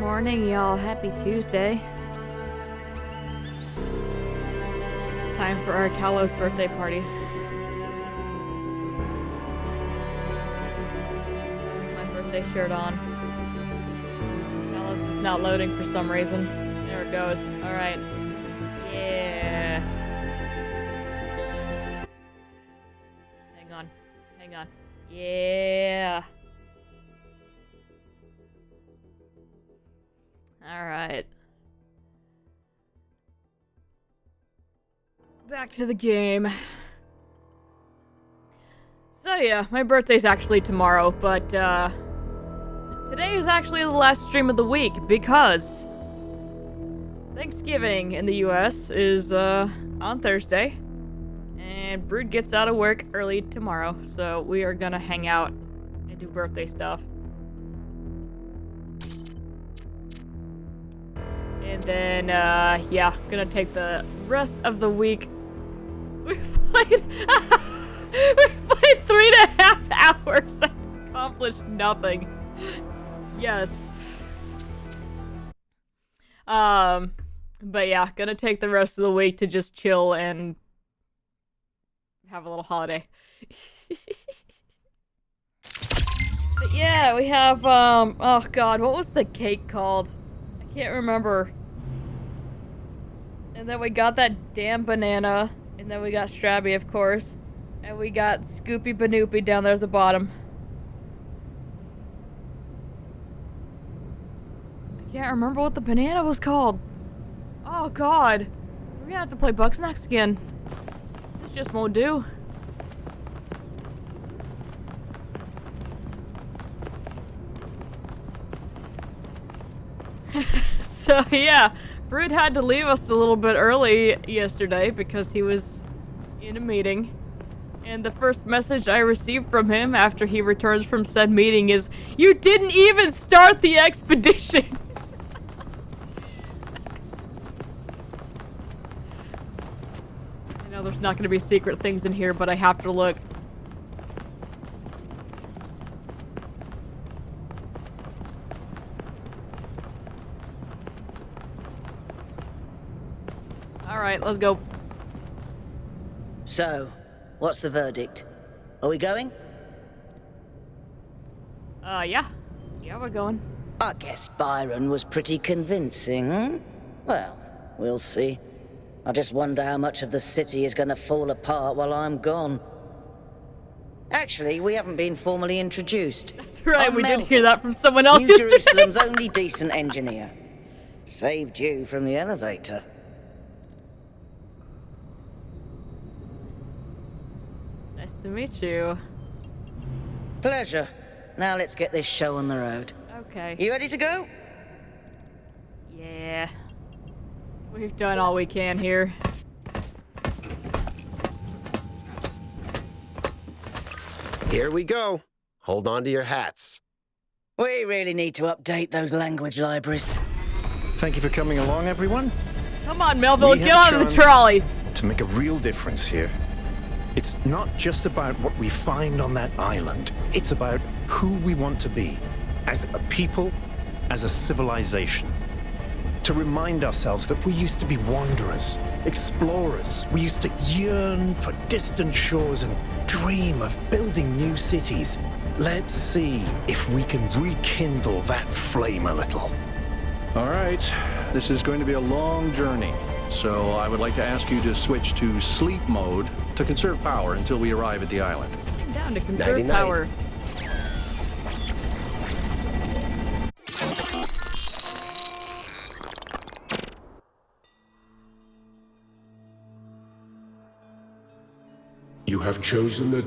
morning, y'all. Happy Tuesday. It's time for our Talos birthday party. My birthday shirt on. Talos is not loading for some reason. There it goes. Alright. Yeah. Hang on. Yeah. Alright. Back to the game. So yeah, my birthday's actually tomorrow, but today is actually the last stream of the week because Thanksgiving in the US is on Thursday, and Brood gets out of work early tomorrow, so we are gonna hang out and do birthday stuff. And then, yeah, gonna take the rest of the week. We played 3.5 hours and accomplished nothing. Yes. But yeah, gonna take the rest of the week to just chill and have a little holiday. But yeah, we have, oh god, what was the cake called? I can't remember. And then we got that damn banana. And then we got Strabby, of course. And we got Scoopy Banoopy down there at the bottom. I can't remember what the banana was called. Oh god. We're gonna have to play Bugsnax again. This just won't do. So yeah. Brood had to leave us a little bit early yesterday because he was in a meeting. And the first message I received from him after he returns from said meeting is, "You didn't even start the expedition!" I know there's not going to be secret things in here, but I have to look. Alright, let's go. So, what's the verdict? Are we going? Yeah. Yeah, we're going. I guess Byron was pretty convincing, hmm? Well, we'll see. I just wonder how much of the city is gonna fall apart while I'm gone. Actually, we haven't been formally introduced. That's right, I'm we Melvin, did hear that from someone else New yesterday. Jerusalem's only decent engineer. Saved you from the elevator. Nice to meet you. Pleasure. Now let's get this show on the road. Okay. You ready to go? Yeah. We've done all we can here. Here we go. Hold on to your hats. We really need to update those language libraries. Thank you for coming along, everyone. Come on, Melville, We get have on the chance trolley. To make a real difference here. It's not just about what we find on that island. It's about who we want to be. As a people, as a civilization. To remind ourselves that we used to be wanderers, explorers. We used to yearn for distant shores and dream of building new cities. Let's see if we can rekindle that flame a little. All right, this is going to be a long journey, so I would like to ask you to switch to sleep mode to conserve power until we arrive at the island. I'm down to conserve 99. power. You have chosen a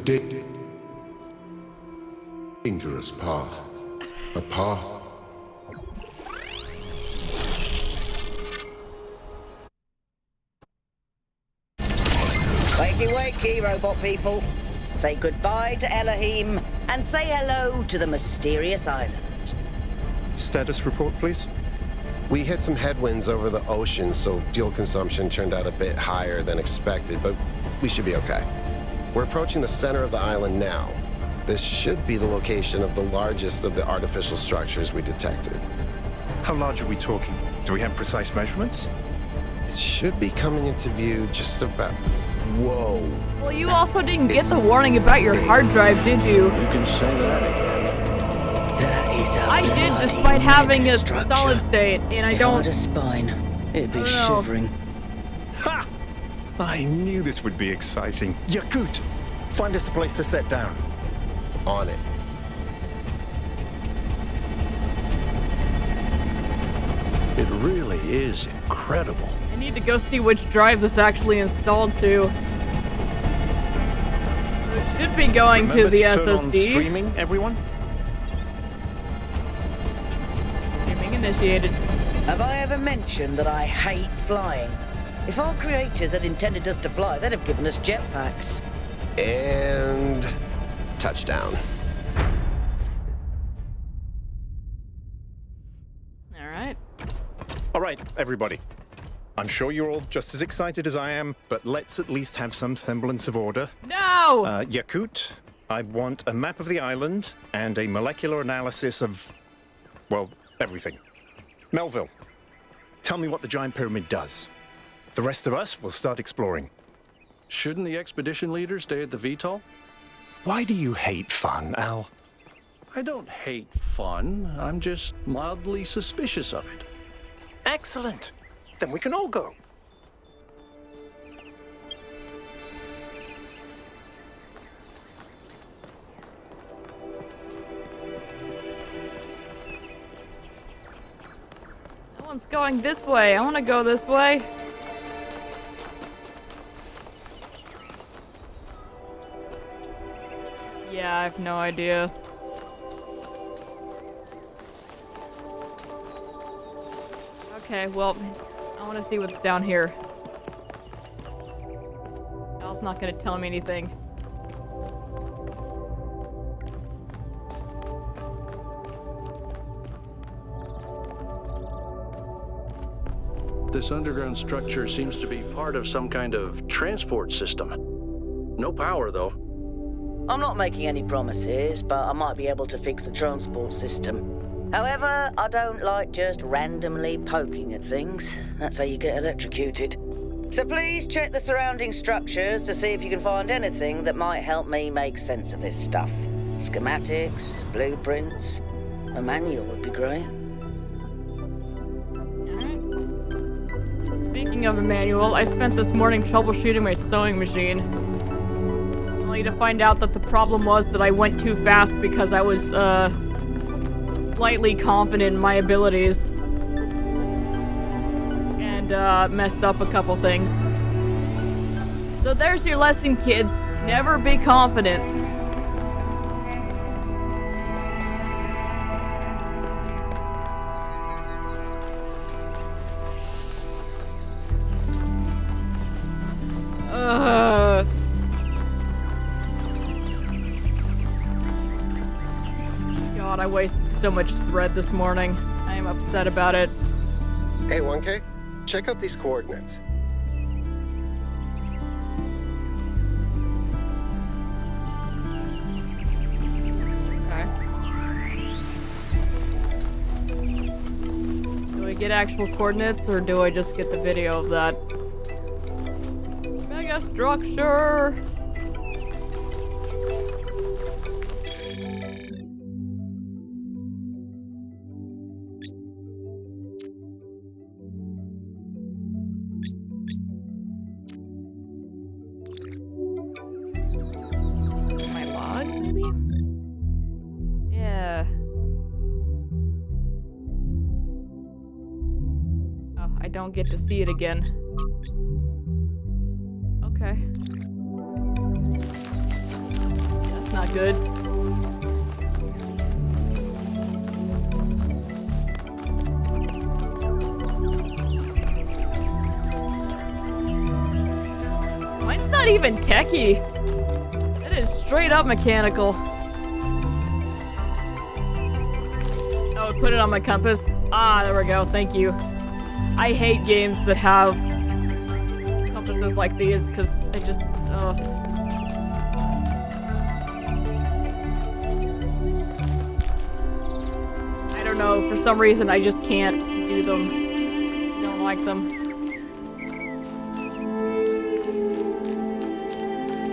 dangerous path. A path Wakey, wakey, robot people. Say goodbye to Elohim and say hello to the mysterious island. Status report, please. We hit some headwinds over the ocean, so fuel consumption turned out a bit higher than expected, but we should be okay. We're approaching the center of the island now. This should be the location of the largest of the artificial structures we detected. How large are we talking? Do we have precise measurements? It should be coming into view just about... Whoa. Well, you also didn't get the warning about your hard drive, did you? You can say that again. That is a I did, bloody despite having a megastructure. solid state, and I If I don't... had a spine, it'd be I don't know. shivering. Ha! I knew this would be exciting. Yakut, find us a place to set down. On it. It really is incredible. I need to go see which drive this actually installed to. It should be going to Remember the turn on SSD. streaming, everyone? Streaming initiated. Have I ever mentioned that I hate flying? If our creators had intended us to fly, they'd have given us jetpacks. And... touchdown. All right. All right, everybody. I'm sure you're all just as excited as I am, but let's at least have some semblance of order. No! Yakut, I want a map of the island and a molecular analysis of, well, everything. Melville, tell me what the giant pyramid does. The rest of us will start exploring. Shouldn't the expedition leader stay at the VTOL? Why do you hate fun, Al? I don't hate fun. I'm just mildly suspicious of it. Excellent. Then we can all go. No one's going this way. I want to go this way. Yeah, I have no idea. Okay, well, I want to see what's down here. Al's not going to tell me anything. This underground structure seems to be part of some kind of transport system. No power, though. I'm not making any promises, but I might be able to fix the transport system. However, I don't like just randomly poking at things. That's how you get electrocuted. So please check the surrounding structures to see if you can find anything that might help me make sense of this stuff. Schematics, blueprints, a manual would be great. Speaking of a manual, I spent this morning troubleshooting my sewing machine. Only to find out that the problem was that I went too fast because I was, slightly confident in my abilities. And, messed up a couple things. So there's your lesson, kids. Never be confident. God, I wasted so much thread this morning. I am upset about it. Hey, 1K, check out these coordinates. Okay. Do I get actual coordinates, or do I just get the video of that? Mega structure! My log, maybe? Yeah. Oh, I don't get to see it again. Okay. That's not good. Mine's not even techie. It is straight up mechanical. Oh, put it on my compass. Ah, there we go. Thank you. I hate games that have compasses like these, because I just, I don't know, for some reason I just can't do them. Don't like them.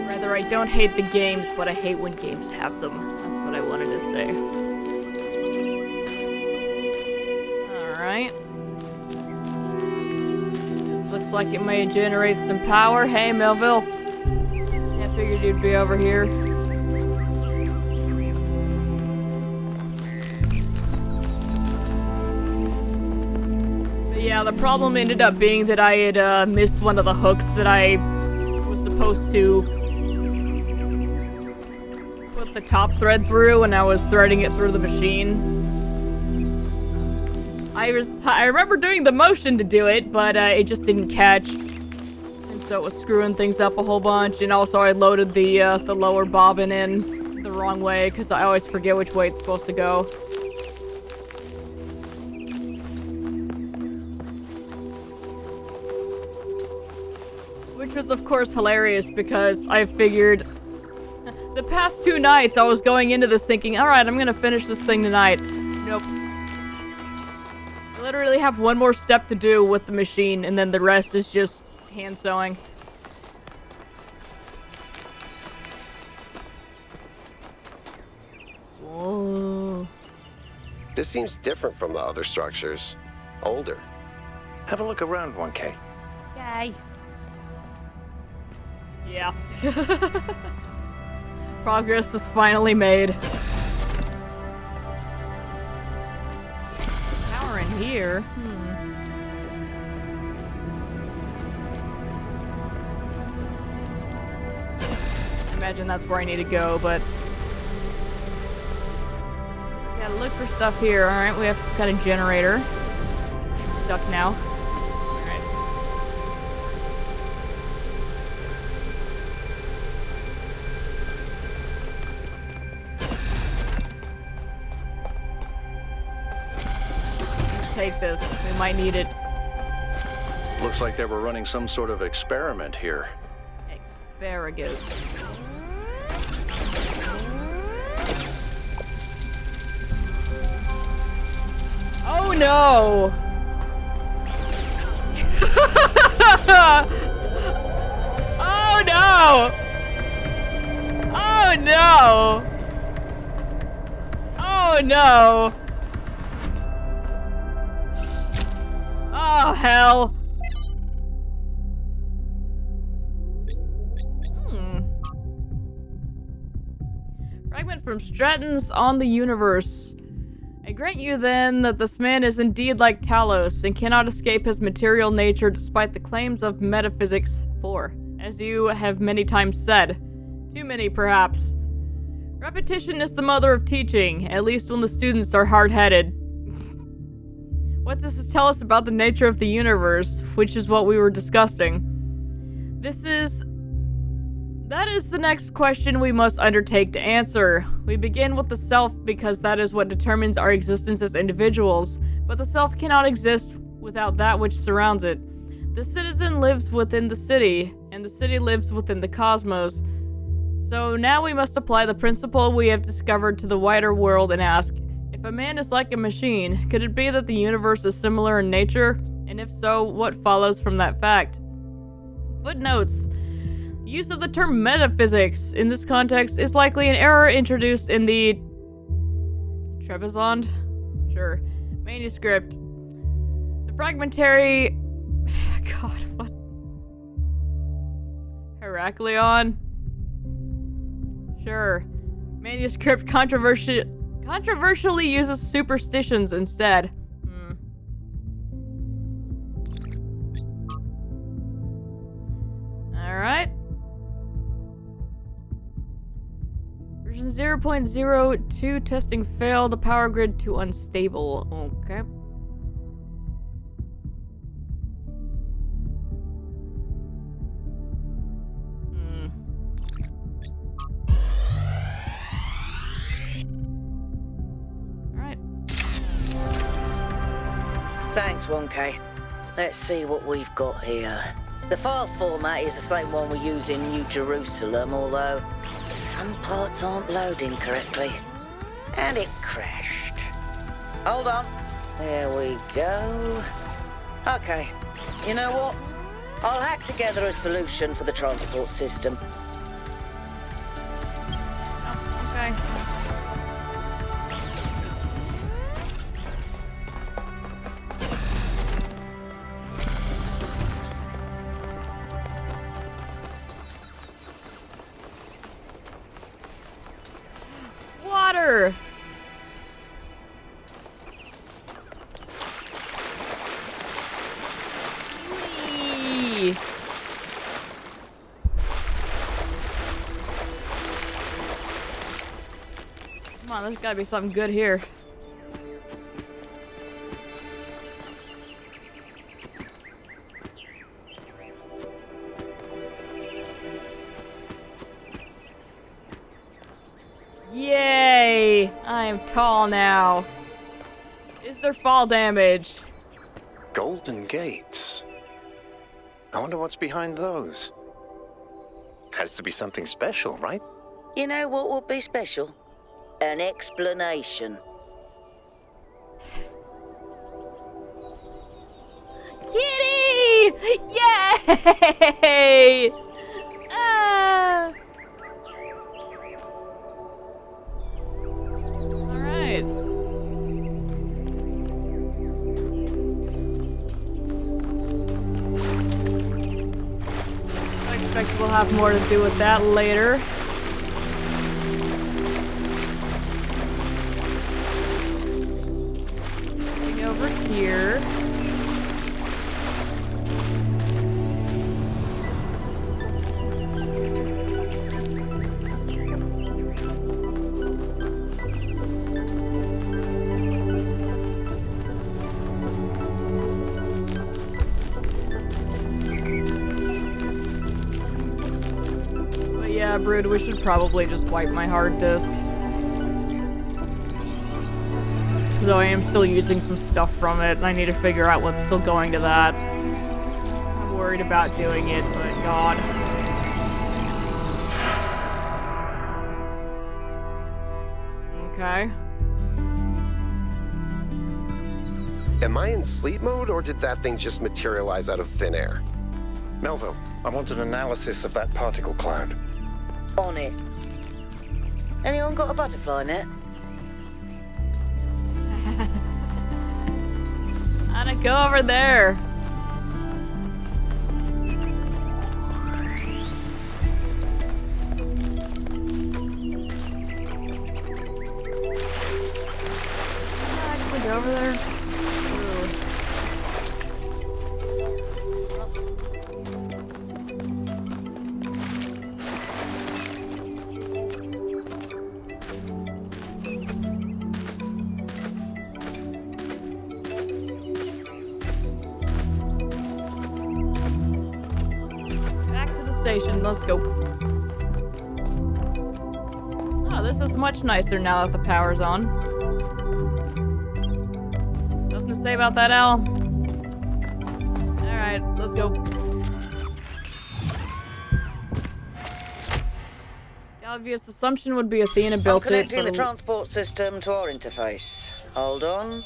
Rather, I don't hate the games, but I hate when games have them. That's what I wanted to say. Alright. This looks like it may generate some power. Hey, Melville. I figured you'd be over here. But yeah, the problem ended up being that I had missed one of the hooks that I was supposed to put the top thread through, and I was threading it through the machine. I remember doing the motion to do it, but it just didn't catch. And so it was screwing things up a whole bunch, and also I loaded the lower bobbin in the wrong way, because I always forget which way it's supposed to go. Which was, of course, hilarious, because I figured the past 2 nights I was going into this thinking, alright, I'm gonna finish this thing tonight. Nope. I literally have one more step to do with the machine, and then the rest is just hand sewing. Whoa. This seems different from the other structures. Older. Have a look around, 1K. Yay. Yeah. Progress was finally made. Power in here? I imagine that's where I need to go, but... Gotta look for stuff here. Alright, we have some kind of generator. I'm stuck now. Alright. Take this. We might need it. Looks like they were running some sort of experiment here. Asparagus. Oh no! Oh no! Oh no! Oh no! Oh hell! Fragment from Stratton's on the universe. I grant you then that this man is indeed like Talos and cannot escape his material nature despite the claims of metaphysics 4, as you have many times said. Too many, perhaps. Repetition is the mother of teaching, at least when the students are hard-headed. What does this tell us about the nature of the universe, which is what we were discussing? That is the next question we must undertake to answer. We begin with the self because that is what determines our existence as individuals, but the self cannot exist without that which surrounds it. The citizen lives within the city, and the city lives within the cosmos. So now we must apply the principle we have discovered to the wider world and ask, if a man is like a machine, could it be that the universe is similar in nature? And if so, what follows from that fact? Footnotes. Use of the term metaphysics in this context is likely an error introduced in the Trebizond? Sure. Manuscript. The fragmentary... God, what? Heraklion? Sure. Manuscript controversially uses superstitions instead. Alright. Version 0.02 testing failed. The power grid too unstable. Okay. Alright. Thanks, 1K. Let's see what we've got here. The file format is the same one we use in New Jerusalem, although some parts aren't loading correctly. And it crashed. Hold on. There we go. Okay. You know what? I'll hack together a solution for the transport system. Oh, okay. Water! Whee! Come on, there's gotta be something good here. Yay! I am tall now. Is there fall damage? Golden gates. I wonder what's behind those. Has to be something special, right? You know what would be special? An explanation. Kitty! Yay! Ah! Alright. I expect we'll have more to do with that later. Going over here. But yeah, Brood, we should probably just wipe my hard disk. Though I am still using some stuff from it, and I need to figure out what's still going to that. I'm worried about doing it, but god. Okay. Am I in sleep mode, or did that thing just materialize out of thin air? Melville, I want an analysis of that particle cloud. On it. Anyone got a butterfly net? Anna, go over there. Actually, go over there. Ooh. Back to the station. Let's go. Oh, this is much nicer now that the power's on. Nothing to say about that, Al. Alright, let's go. The obvious assumption would be Athena I'm built it, connecting the but transport system to our interface. Hold on.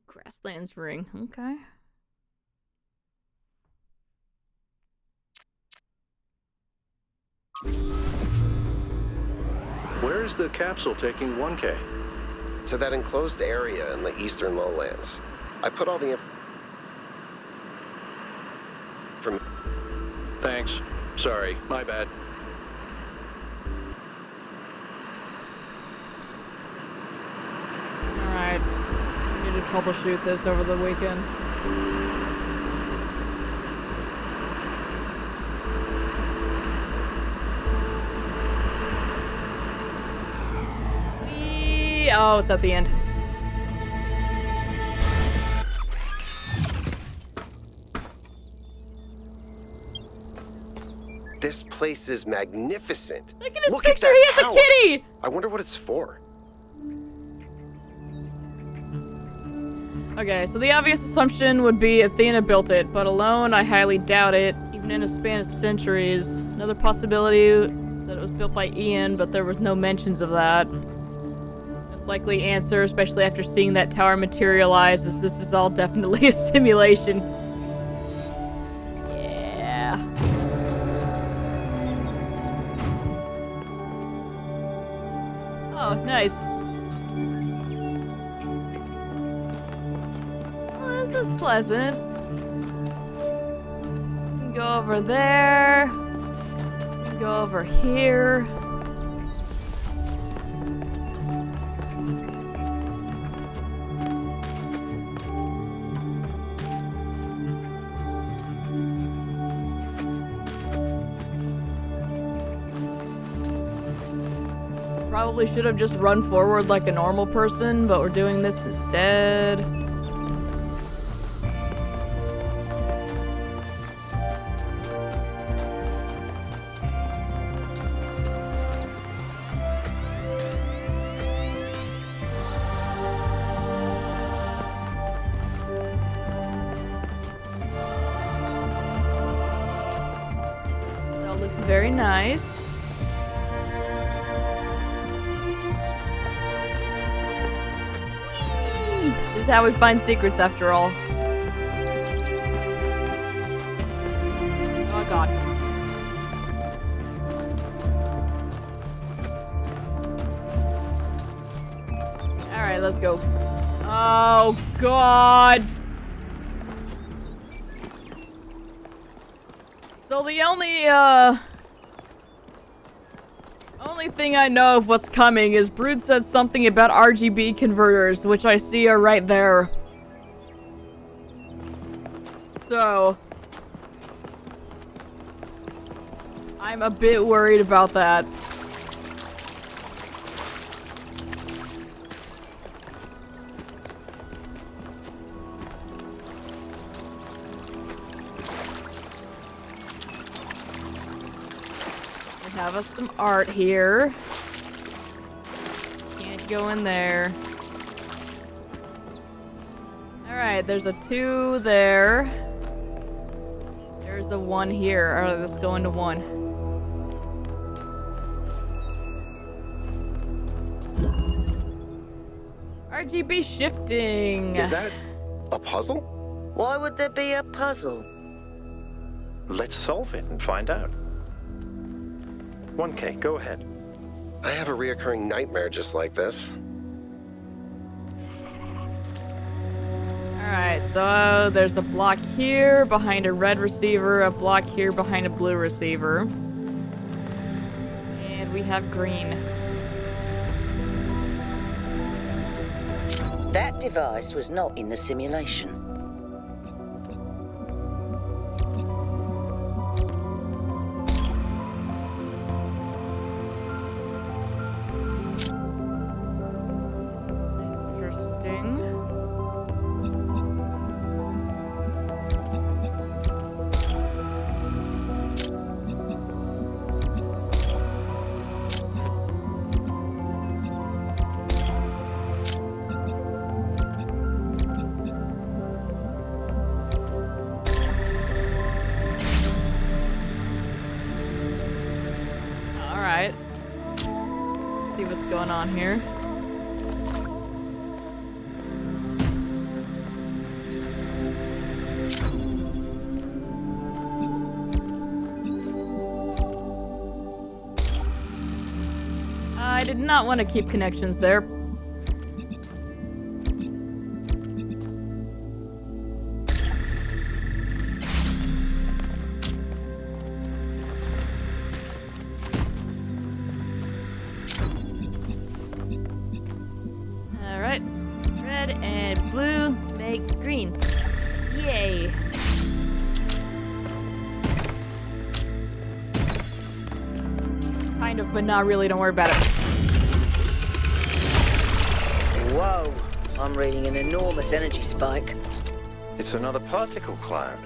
Grasslands ring. Okay. Where is the capsule taking 1K? To that enclosed area in the eastern lowlands. I put all the from. Thanks. Sorry, my bad. Alright. We need to troubleshoot this over the weekend. Oh, it's at the end. This place is magnificent. Look at his Look picture, at he that has tower. a kitty! I wonder what it's for. Okay, so the obvious assumption would be Athena built it, but alone, I highly doubt it, even in a span of centuries. Another possibility that it was built by Ian, but there was no mentions of that. Most likely answer, especially after seeing that tower materialize, is this is all definitely a simulation. Yeah. Oh, nice. Well, this is pleasant. We can go over there. We can go over here. Probably should have just run forward like a normal person, but we're doing this instead. That looks very nice. This is how we find secrets after all. Oh god. Alright, let's go. Oh god. So the only thing I know of what's coming is Brood said something about RGB converters, which I see are right there. So I'm a bit worried about that. Have us some art here. Can't go in there. Alright, there's a 2 there. There's a 1 here. Alright, let's go into 1. RGB shifting. Is that a puzzle? Why would there be a puzzle? Let's solve it and find out. 1K, go ahead. I have a reoccurring nightmare just like this. Alright, so there's a block here behind a red receiver, a block here behind a blue receiver. And we have green. That device was not in the simulation. See what's going on here. I did not want to keep connections there. Alright. Red and blue make green. Yay. Kind of, but not really. Don't worry about it. Whoa, I'm reading an enormous energy spike. It's another particle cloud.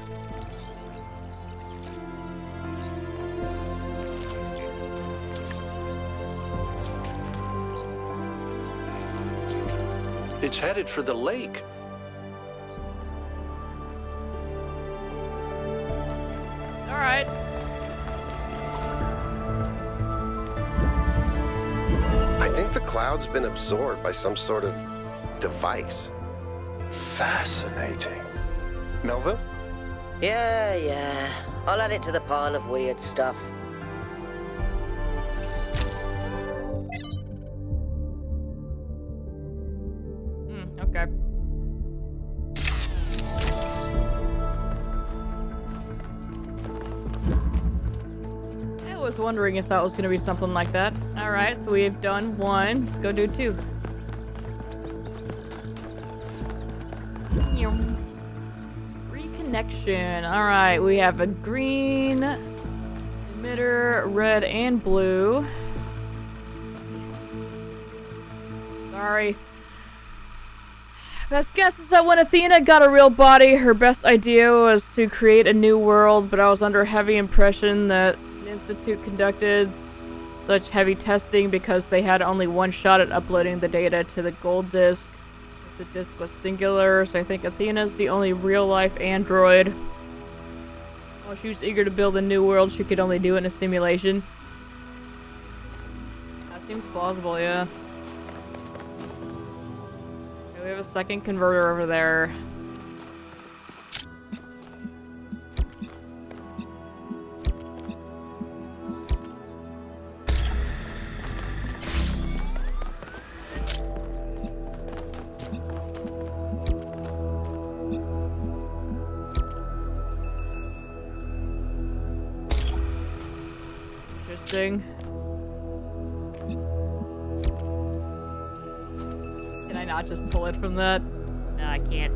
It's headed for the lake. All right. I think the cloud cloud's been absorbed by some sort of device. Fascinating. Melville? Yeah. I'll add it to the pile of weird stuff. Okay. I was wondering if that was gonna be something like that. Alright, so we've done one. Let's go do two. Reconnection. Alright, we have a green emitter, red, and blue. Sorry. Best guess is that when Athena got a real body, her best idea was to create a new world, but I was under heavy impression that the Institute conducted such heavy testing because they had only one shot at uploading the data to the gold disk. The disk was singular, so I think Athena's the only real-life android. While she was eager to build a new world, she could only do it in a simulation. That seems plausible, yeah. We have a second converter over there. Interesting. Can I not just pull it from that? No, I can't.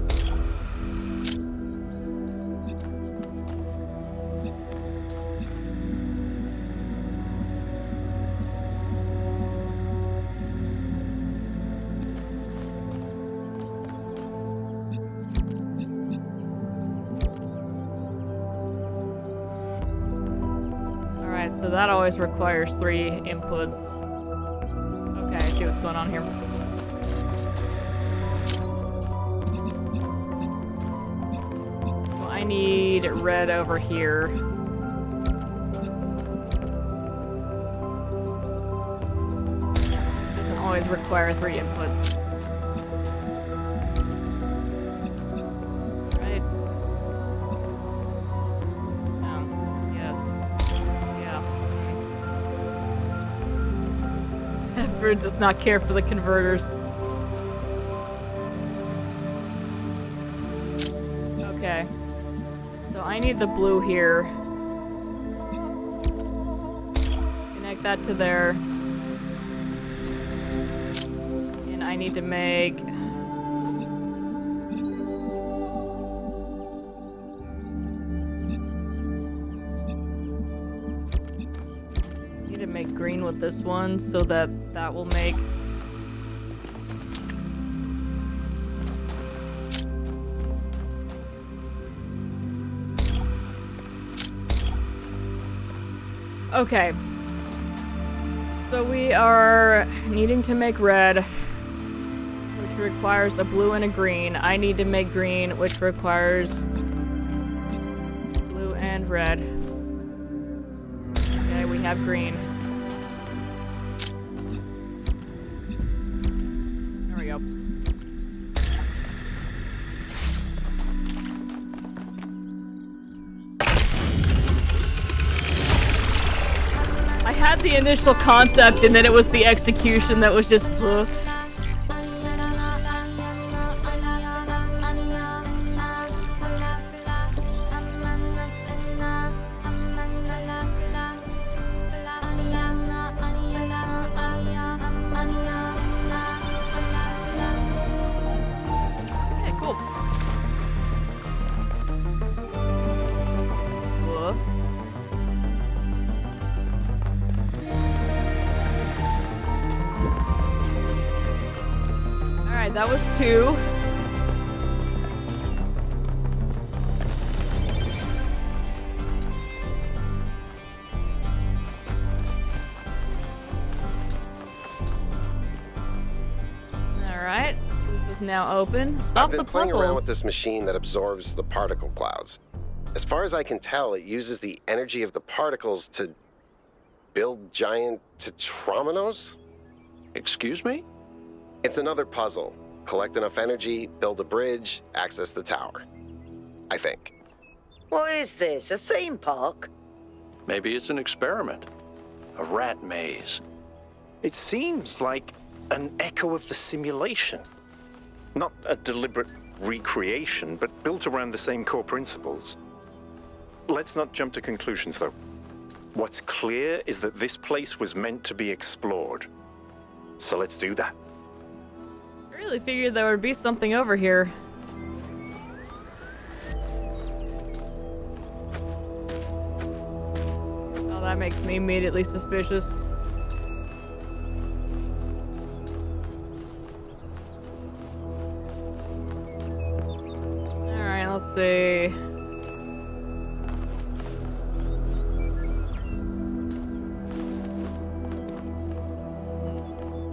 Alright, so that always requires 3 inputs. Okay, I see what's going on here. I need red over here. Doesn't always require 3 inputs. Right? Yes. Yeah. Brood does not care for the converters. Okay. So I need the blue here. Connect that to there. And I need to make... need to make green with this one so that that will make... Okay. So we are needing to make red, which requires a blue and a green. I need to make green, which requires blue and red. Okay, we have green. There we go. I had the initial concept and then it was the execution that was just ugh. Okay, cool. Ugh. Alright, that was 2. Alright, this is now open. Solve I've been the playing around with puzzles. this machine that absorbs the particle clouds. As far as I can tell, it uses the energy of the particles to build giant tetrominos? Excuse me? It's another puzzle. Collect enough energy, build a bridge, access the tower. I think. What is this, a theme park? Maybe it's an experiment. A rat maze. It seems like an echo of the simulation. Not a deliberate recreation, but built around the same core principles. Let's not jump to conclusions, though. What's clear is that this place was meant to be explored. So let's do that. I really figured there would be something over here. Oh, that makes me immediately suspicious. Alright, let's see.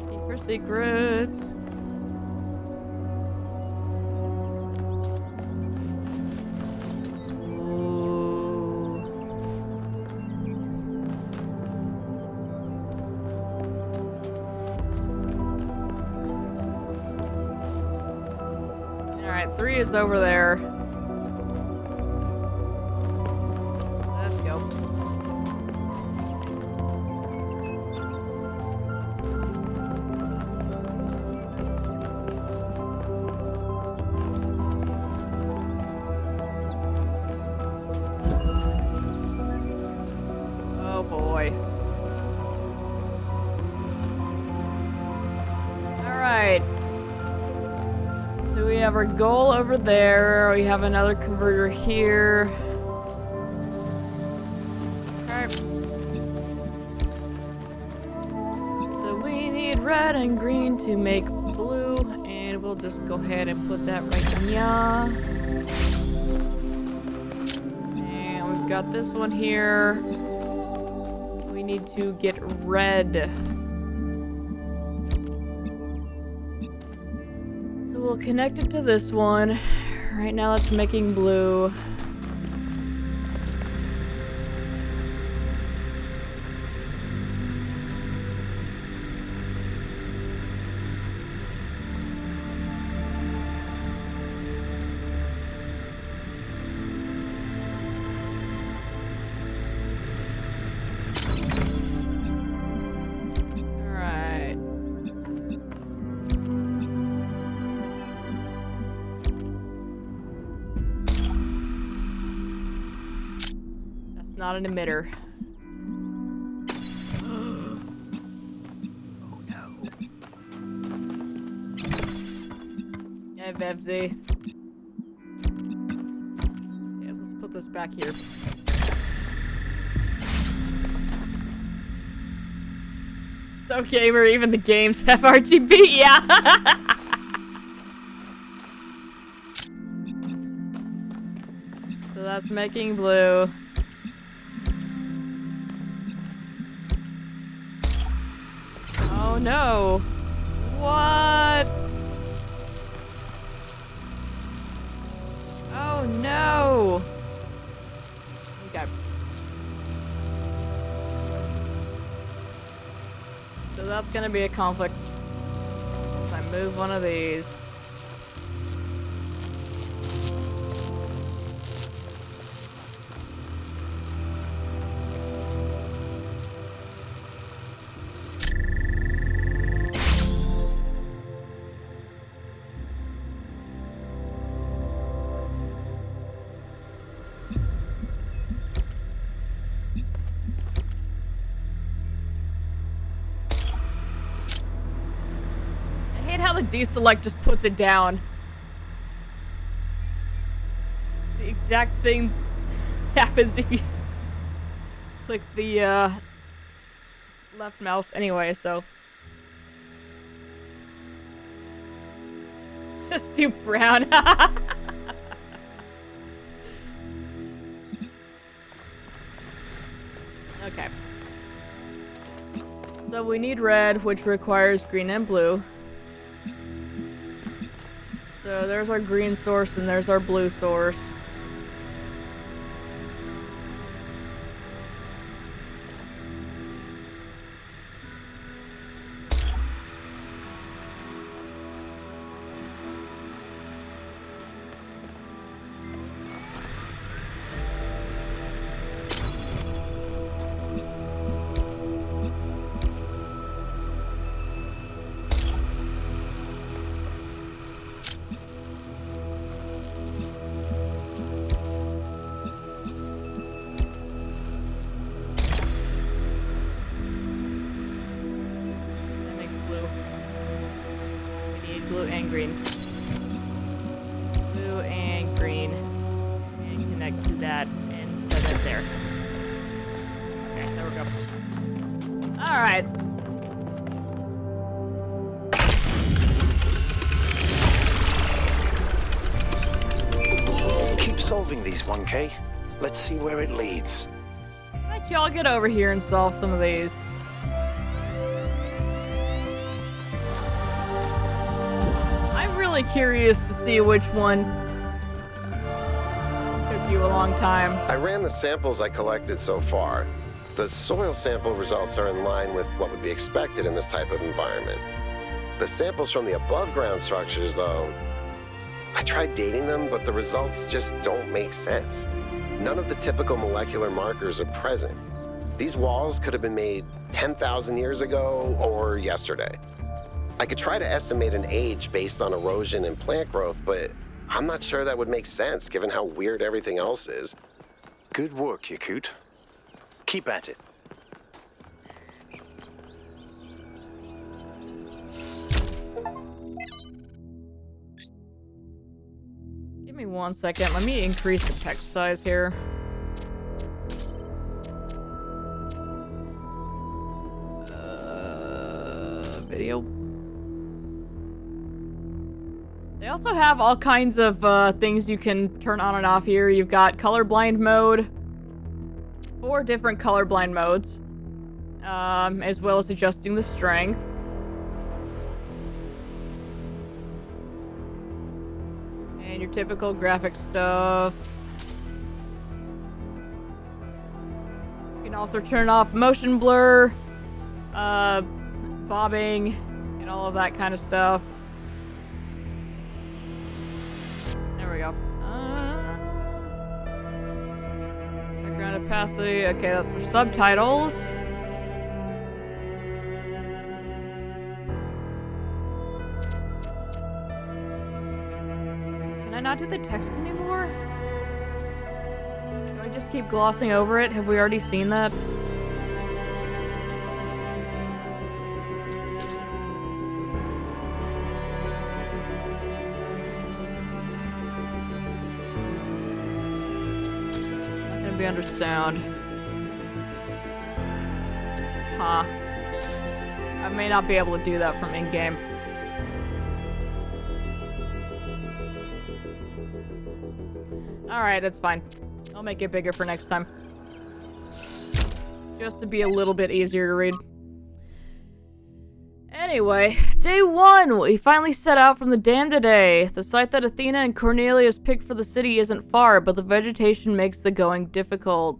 Keep for secrets. Alright, 3 is over there. Let's go. Oh boy. Alright. So we have our goal over there. We have another converter here. Alright. So we need red and green to make blue. And we'll just go ahead and put that right here. And we've got this one here. We need to get red. So we'll connect it to this one. Right now it's making blue. Alright. That's not an emitter. Oh no. Yeah, Bebsy. Yeah, let's put this back here. So gamer, even the games have RGB, yeah. So that's making blue. Oh no. What? Oh no. Okay. So that's gonna be a conflict. If I move one of these. I hate how the deselect just puts it down. The exact thing happens if you click the left mouse anyway, so. Just do brown. Okay. So we need red, which requires green and blue. So there's our green source and there's our blue source. blue and green. Blue and green. And connect to that and set it there. Okay, there we go. Alright. Keep solving these, 1K. Let's see where it leads. Let y'all get over here and solve some of these. I'm really curious to see which one took you a long time. I ran the samples I collected so far. The soil sample results are in line with what would be expected in this type of environment. The samples from the above-ground structures, though, I tried dating them, but the results just don't make sense. None of the typical molecular markers are present. These walls could have been made 10,000 years ago or yesterday. I could try to estimate an age based on erosion and plant growth, but I'm not sure that would make sense given how weird everything else is. Good work, Yakut. Keep at it. Give me 1 second. Let me increase the text size here. Video. They also have all kinds of things you can turn on and off here. You've got colorblind mode. 4 different colorblind modes. As well as adjusting the strength. And your typical graphic stuff. You can also turn off motion blur, bobbing, and all of that kind of stuff. There we go. Background opacity. Okay, that's for subtitles. Can I not do the text anymore? Do I just keep glossing over it? Have we already seen that? Be under sound. Huh. I may not be able to do that from in-game. Alright, that's fine. I'll make it bigger for next time. Just to be a little bit easier to read. Anyway, day 1! We finally set out from the dam today. The site that Athena and Cornelius picked for the city isn't far, but the vegetation makes the going difficult.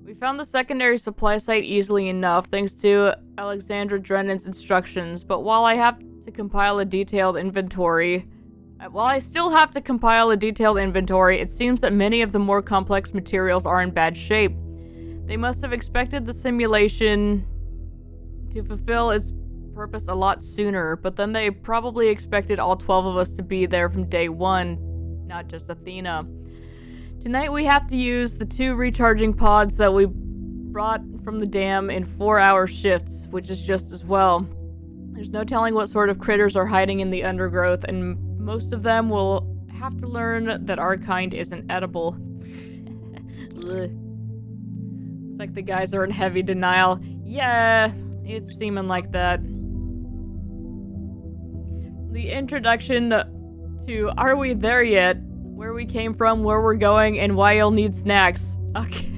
We found the secondary supply site easily enough, thanks to Alexandra Drennan's instructions, but while I still have to compile a detailed inventory, it seems that many of the more complex materials are in bad shape. They must have expected the simulation to fulfill its purpose a lot sooner, but then they probably expected all 12 of us to be there from day 1, not just Athena. Tonight we have to use the 2 recharging pods that we brought from the dam in 4-hour shifts, which is just as well. There's no telling what sort of critters are hiding in the undergrowth, and most of them will have to learn that our kind isn't edible. Looks like the guys are in heavy denial. Yeah, it's seeming like that. The introduction to Are We There Yet? Where we came from, where we're going, and why you'll need snacks. Okay.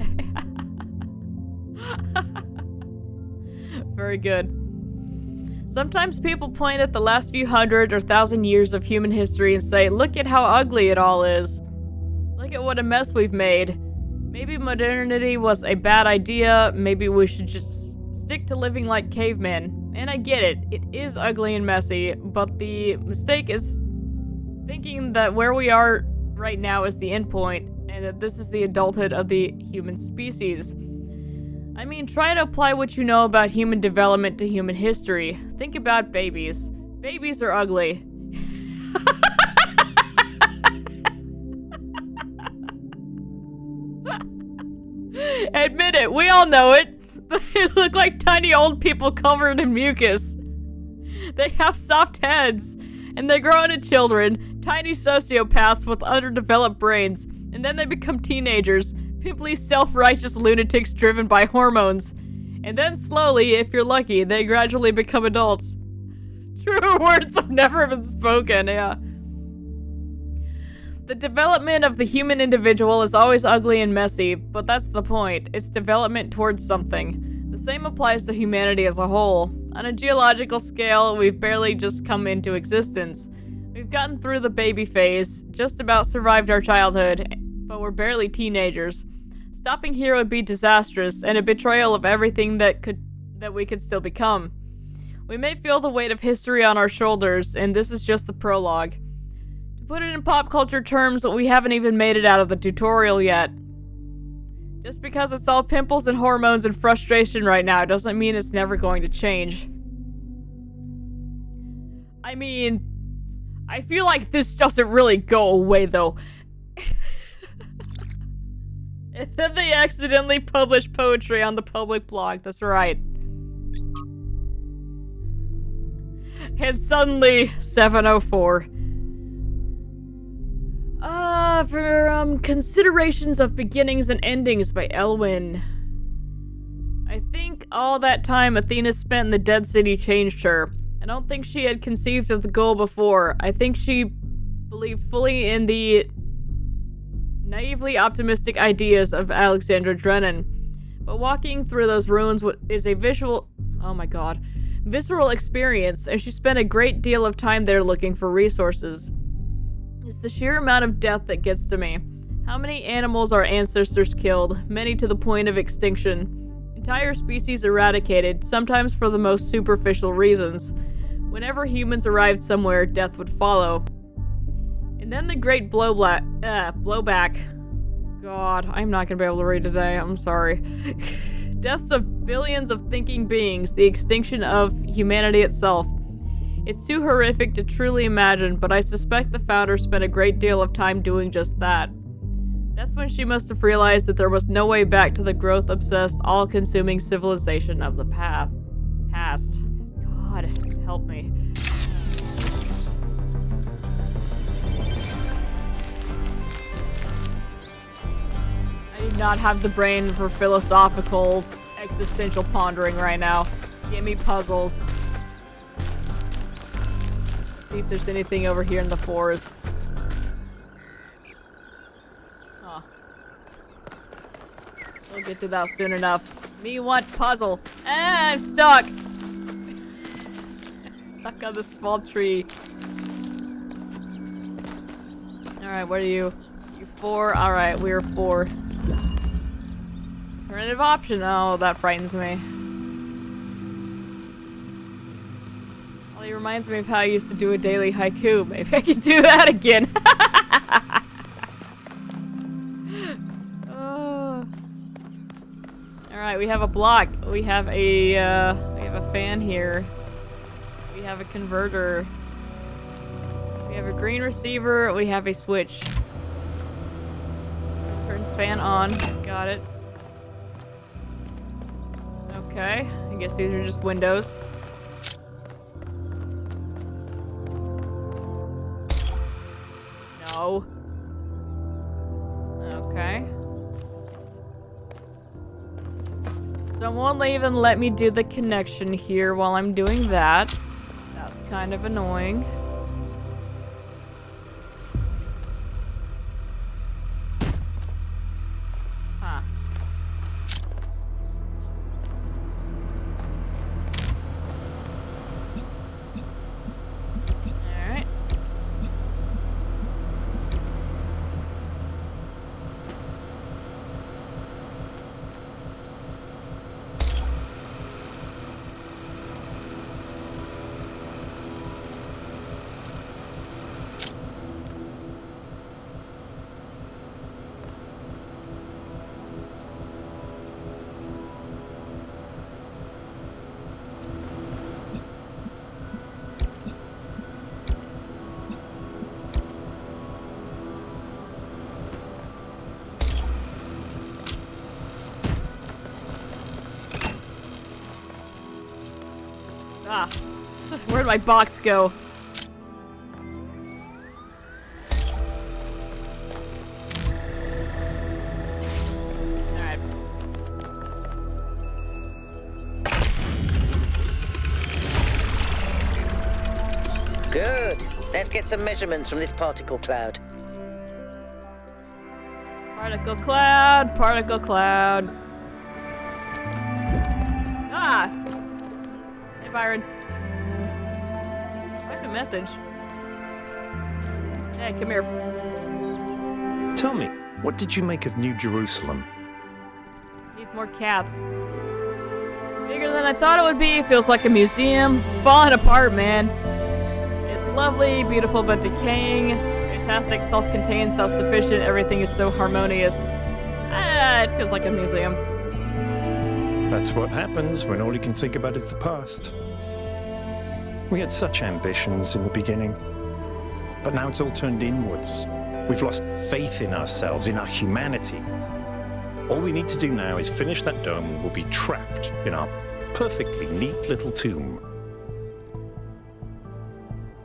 Very good. Sometimes people point at the last few 100 or 1,000 years of human history and say, look at how ugly it all is. Look at what a mess we've made. Maybe modernity was a bad idea. Maybe we should just stick to living like cavemen. And I get it. It is ugly and messy, but the mistake is thinking that where we are right now is the end point, and that this is the adulthood of the human species. I mean, try to apply what you know about human development to human history. Think about babies. Babies are ugly. Admit it, we all know it. They look like tiny old people covered in mucus. They have soft heads. and they grow into children, tiny sociopaths with underdeveloped brains, and then they become teenagers, pimply, self-righteous lunatics driven by hormones. And then slowly, if you're lucky, they gradually become adults. True words have never been spoken, yeah. The development of the human individual is always ugly and messy, but that's the point. It's development towards something. The same applies to humanity as a whole. On a geological scale, we've barely just come into existence. We've gotten through the baby phase, just about survived our childhood, but we're barely teenagers. Stopping here would be disastrous, and a betrayal of everything that we could still become. We may feel the weight of history on our shoulders, and this is just the prologue. To put it in pop culture terms, we haven't even made it out of the tutorial yet. Just because it's all pimples and hormones and frustration right now doesn't mean it's never going to change. I mean, I feel like this doesn't really go away though. And then they accidentally publish poetry on the public blog, that's right. And suddenly, 704. For Considerations of Beginnings and Endings by Elwyn. I think all that time Athena spent in the Dead City changed her. I don't think she had conceived of the goal before. I think she believed fully in the naively optimistic ideas of Alexandra Drennan. But walking through those ruins is a visceral experience, and she spent a great deal of time there looking for resources. It's the sheer amount of death that gets to me. How many animals our ancestors killed, many to the point of extinction. Entire species eradicated, sometimes for the most superficial reasons. Whenever humans arrived somewhere, death would follow. And then the great blowback. God, I'm not gonna be able to read today, I'm sorry. Deaths of billions of thinking beings, the extinction of humanity itself. It's too horrific to truly imagine, but I suspect the founder spent a great deal of time doing just that. That's when she must have realized that there was no way back to the growth-obsessed, all-consuming civilization of the past. God, help me. I do not have the brain for philosophical, existential pondering right now. Give me puzzles. See if there's anything over here in the forest. Huh. We'll get to that soon enough. Me want puzzle. Ah, I'm stuck! Stuck on this small tree. Alright, what are you? You 4? Alright, we're 4. Alternative option. Oh, that frightens me. It reminds me of how I used to do a daily haiku. Maybe I can do that again. Alright, we have a block. We have a fan here. We have a converter. We have a green receiver. We have a switch. Turns fan on. Got it. Okay. I guess these are just windows. No. Okay. Someone won't even let me do the connection here while I'm doing that. That's kind of annoying. Huh. Alright. Ah, where'd my box go? Good. Let's get some measurements from this particle cloud. Particle cloud, particle cloud. Ah! Hey, Byron. I have a message. Hey, come here. Tell me, what did you make of New Jerusalem? Need more cats. Bigger than I thought it would be. Feels like a museum. It's falling apart, man. It's lovely, beautiful, but decaying. Fantastic, self-contained, self-sufficient. Everything is so harmonious. It feels like a museum. That's what happens when all you can think about is the past. We had such ambitions in the beginning, but now it's all turned inwards. We've lost faith in ourselves, in our humanity. All we need to do now is finish that dome and we'll be trapped in our perfectly neat little tomb.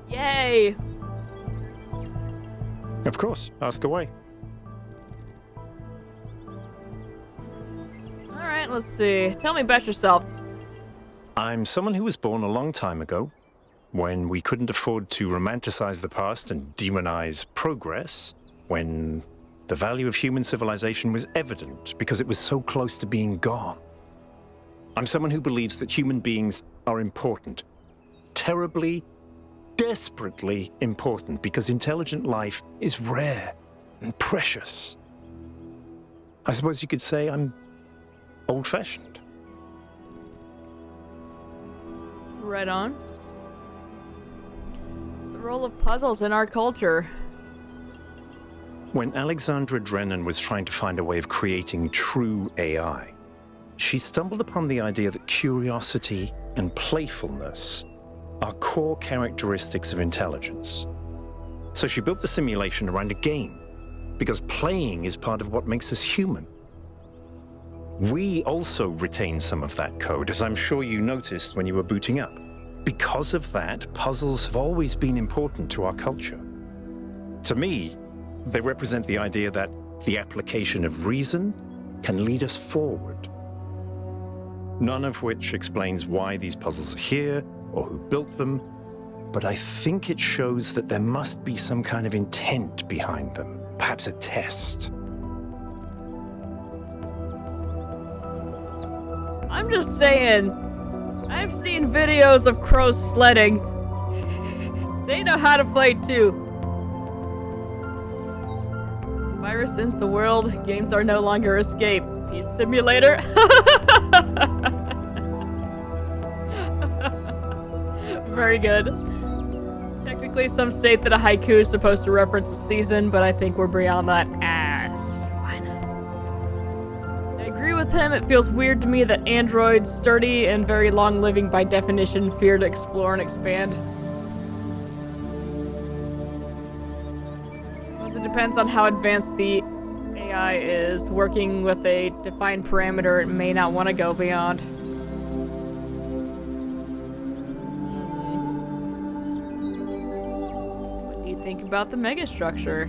Yay! Of course, ask away. Alright, let's see. Tell me about yourself. I'm someone who was born a long time ago, when we couldn't afford to romanticize the past and demonize progress, when the value of human civilization was evident because it was so close to being gone. I'm someone who believes that human beings are important, terribly, desperately important, because intelligent life is rare and precious. I suppose you could say I'm old-fashioned. Right on. It's the role of puzzles in our culture. When Alexandra Drennan was trying to find a way of creating true AI, she stumbled upon the idea that curiosity and playfulness are core characteristics of intelligence. So she built the simulation around a game, because playing is part of what makes us human. We also retain some of that code, as I'm sure you noticed when you were booting up. Because of that, puzzles have always been important to our culture. To me, they represent the idea that the application of reason can lead us forward. None of which explains why these puzzles are here or who built them, but I think it shows that there must be some kind of intent behind them, perhaps a test. I'm just saying, I've seen videos of crows sledding. They know how to play too. Virus ends the world, games are no longer escape. Peace simulator. Very good. Technically, some state that a haiku is supposed to reference a season, but I think we're beyond that. This is fine. I agree with him. It feels weird to me that androids, sturdy and very long living by definition, fear to explore and expand. It depends on how advanced the AI is. Working with a defined parameter, it may not want to go beyond. What do you think about the megastructure?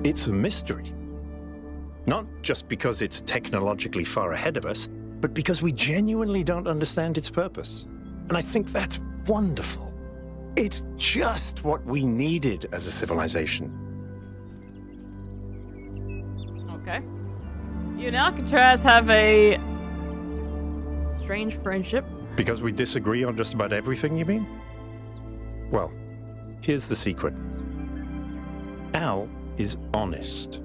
It's a mystery. Not just because it's technologically far ahead of us, but because we genuinely don't understand its purpose. And I think that's wonderful. It's just what we needed as a civilization. Okay. You and Alcatraz have a strange friendship. Because we disagree on just about everything, you mean? Well, here's the secret. Al is honest.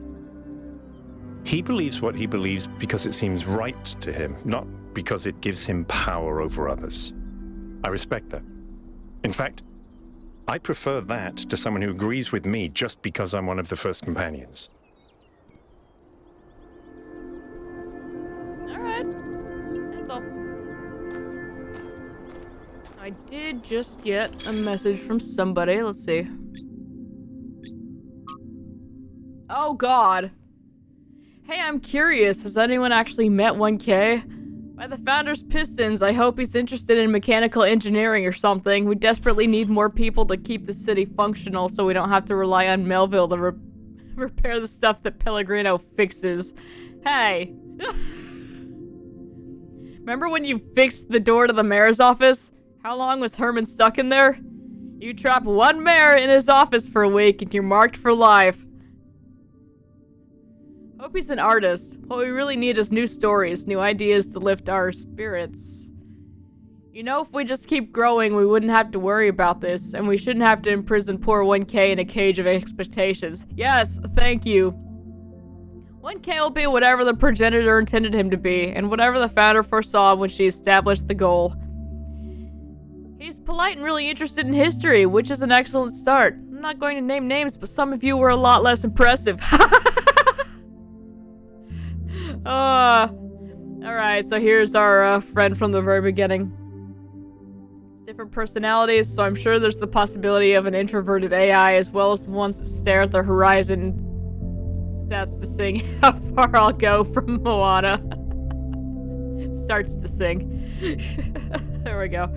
He believes what he believes because it seems right to him, not because it gives him power over others. I respect that. In fact, I prefer that to someone who agrees with me just because I'm one of the first companions. That's all. I did just get a message from somebody. Let's see. Oh god. Hey, I'm curious. Has anyone actually met 1K? By the Founder's Pistons, I hope he's interested in mechanical engineering or something. We desperately need more people to keep the city functional so we don't have to rely on Melville to repair the stuff that Pellegrino fixes. Hey. Remember when you fixed the door to the mayor's office? How long was Herman stuck in there? You trap one mayor in his office for a week and you're marked for life. Hope he's an artist. What we really need is new stories, new ideas to lift our spirits. You know, if we just keep growing, we wouldn't have to worry about this, and we shouldn't have to imprison poor 1K in a cage of expectations. Yes, thank you. 1K will be whatever the progenitor intended him to be, and whatever the founder foresaw when she established the goal. He's polite and really interested in history, which is an excellent start. I'm not going to name names, but some of you were a lot less impressive. Alright, so here's our friend from the very beginning. Different personalities, so I'm sure there's the possibility of an introverted AI as well as the ones that stare at the horizon. Stats to sing how far I'll go from Moana. Starts to sing. There we go.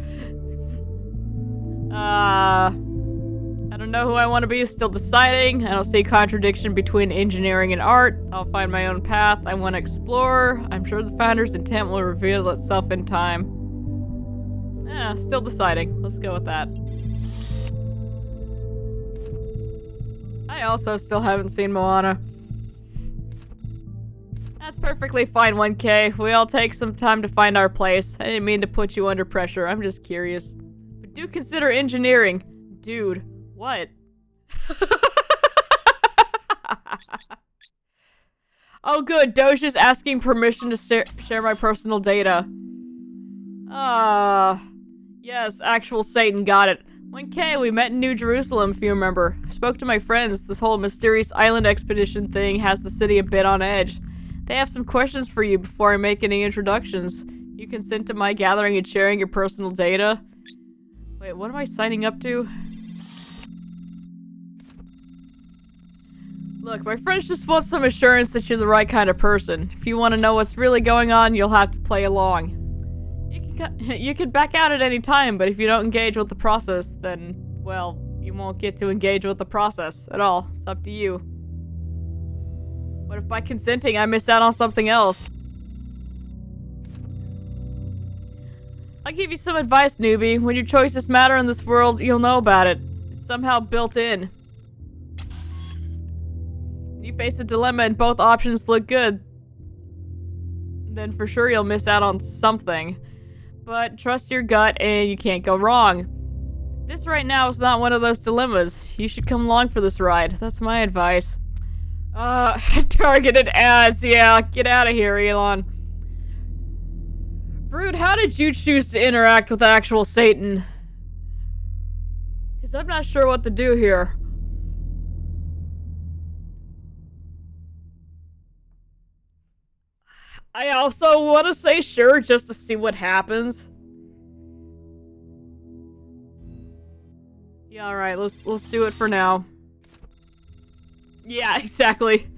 I don't know who I want to be, still deciding. I don't see a contradiction between engineering and art. I'll find my own path. I want to explore. I'm sure the founder's intent will reveal itself in time. Still deciding. Let's go with that. I also still haven't seen Moana. That's perfectly fine, 1K. We all take some time to find our place. I didn't mean to put you under pressure. I'm just curious. But do consider engineering. Dude, what? Oh good, Doge is asking permission to share my personal data. Yes, actual Satan, got it. 1K, we met in New Jerusalem, if you remember. Spoke to my friends. This whole mysterious island expedition thing has the city a bit on edge. They have some questions for you before I make any introductions. You consent to my gathering and sharing your personal data? Wait, what am I signing up to? Look, my friends just want some assurance that you're the right kind of person. If you want to know what's really going on, you'll have to play along. You can back out at any time, but if you don't engage with the process, then, well, you won't get to engage with the process at all. It's up to you. What if by consenting I miss out on something else? I'll give you some advice, newbie. When your choices matter in this world, you'll know about it. It's somehow built in. When you face a dilemma and both options look good, then for sure you'll miss out on something. But trust your gut and you can't go wrong. This right now is not one of those dilemmas. You should come along for this ride. That's my advice. Targeted ads. Yeah, get out of here, Elon. Brood, how did you choose to interact with actual Satan? Because I'm not sure what to do here. I also want to say sure just to see what happens. Yeah, alright, let's do it for now. Yeah, exactly.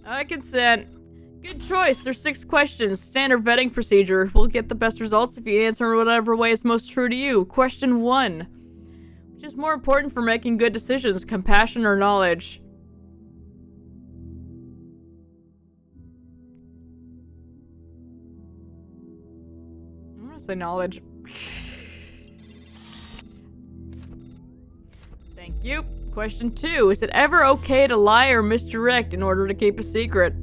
I consent. Good choice. There's 6 questions. Standard vetting procedure. We'll get the best results if you answer whatever way is most true to you. Question 1. Which is more important for making good decisions, compassion or knowledge? I'm gonna say knowledge. Thank you. Question 2. Is it ever okay to lie or misdirect in order to keep a secret?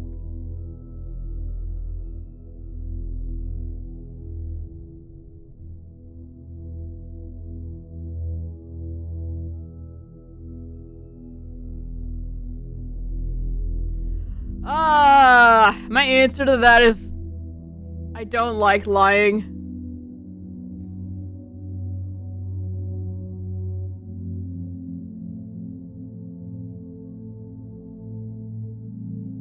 My answer to that is I don't like lying.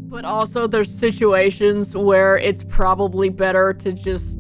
But also there's situations where it's probably better to just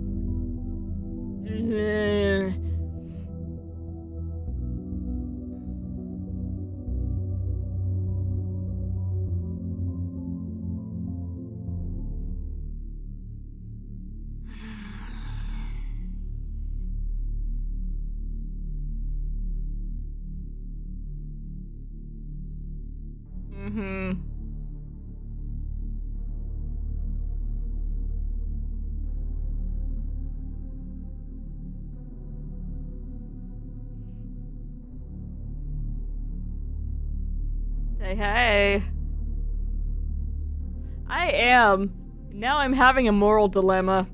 Hey, hey. I am. Now I'm having a moral dilemma.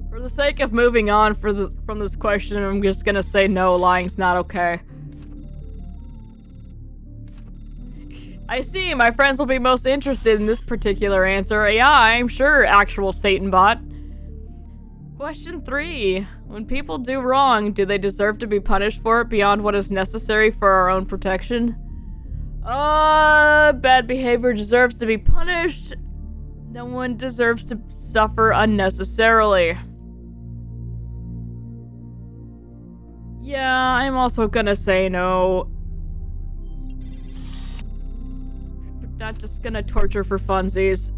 For the sake of moving on from this question, I'm just gonna say no, lying's not okay. I see, my friends will be most interested in this particular answer. Yeah, I'm sure, actual Satan bot. Question 3. When people do wrong, do they deserve to be punished for it beyond what is necessary for our own protection? Bad behavior deserves to be punished. No one deserves to suffer unnecessarily. Yeah, I'm also gonna say no. We're not just gonna torture for funsies.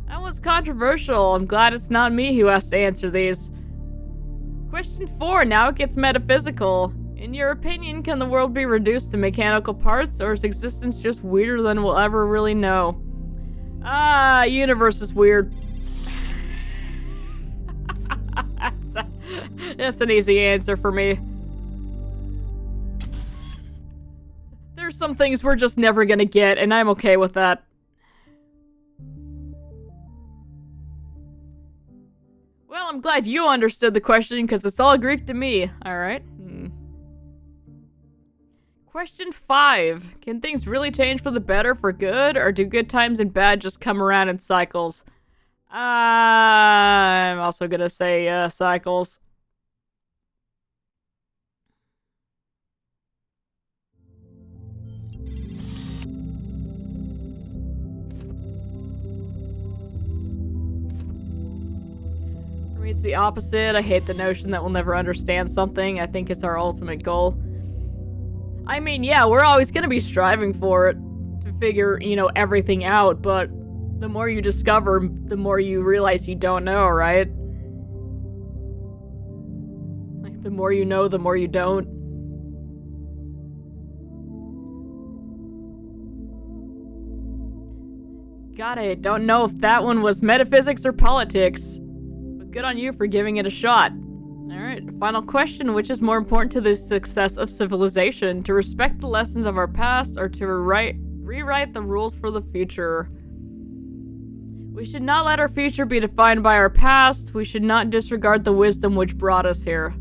That was controversial. I'm glad it's not me who has to answer these. Question 4, now it gets metaphysical. In your opinion, can the world be reduced to mechanical parts, or is existence just weirder than we'll ever really know? Universe is weird. That's an easy answer for me. There's some things we're just never gonna get, and I'm okay with that. Well, I'm glad you understood the question, because it's all Greek to me. Alright. Question 5. Can things really change for the better, for good, or do good times and bad just come around in cycles? I'm also gonna say, cycles. For me, it's the opposite. I hate the notion that we'll never understand something. I think it's our ultimate goal. I mean, yeah, we're always gonna be striving for it, to figure, everything out, but the more you discover, the more you realize you don't know, right? Like, the more you know, the more you don't. Got it. Don't know if that one was metaphysics or politics, but good on you for giving it a shot. Alright, final question. Which is more important to the success of civilization? To respect the lessons of our past, or to rewrite the rules for the future? We should not let our future be defined by our past. We should not disregard the wisdom which brought us here.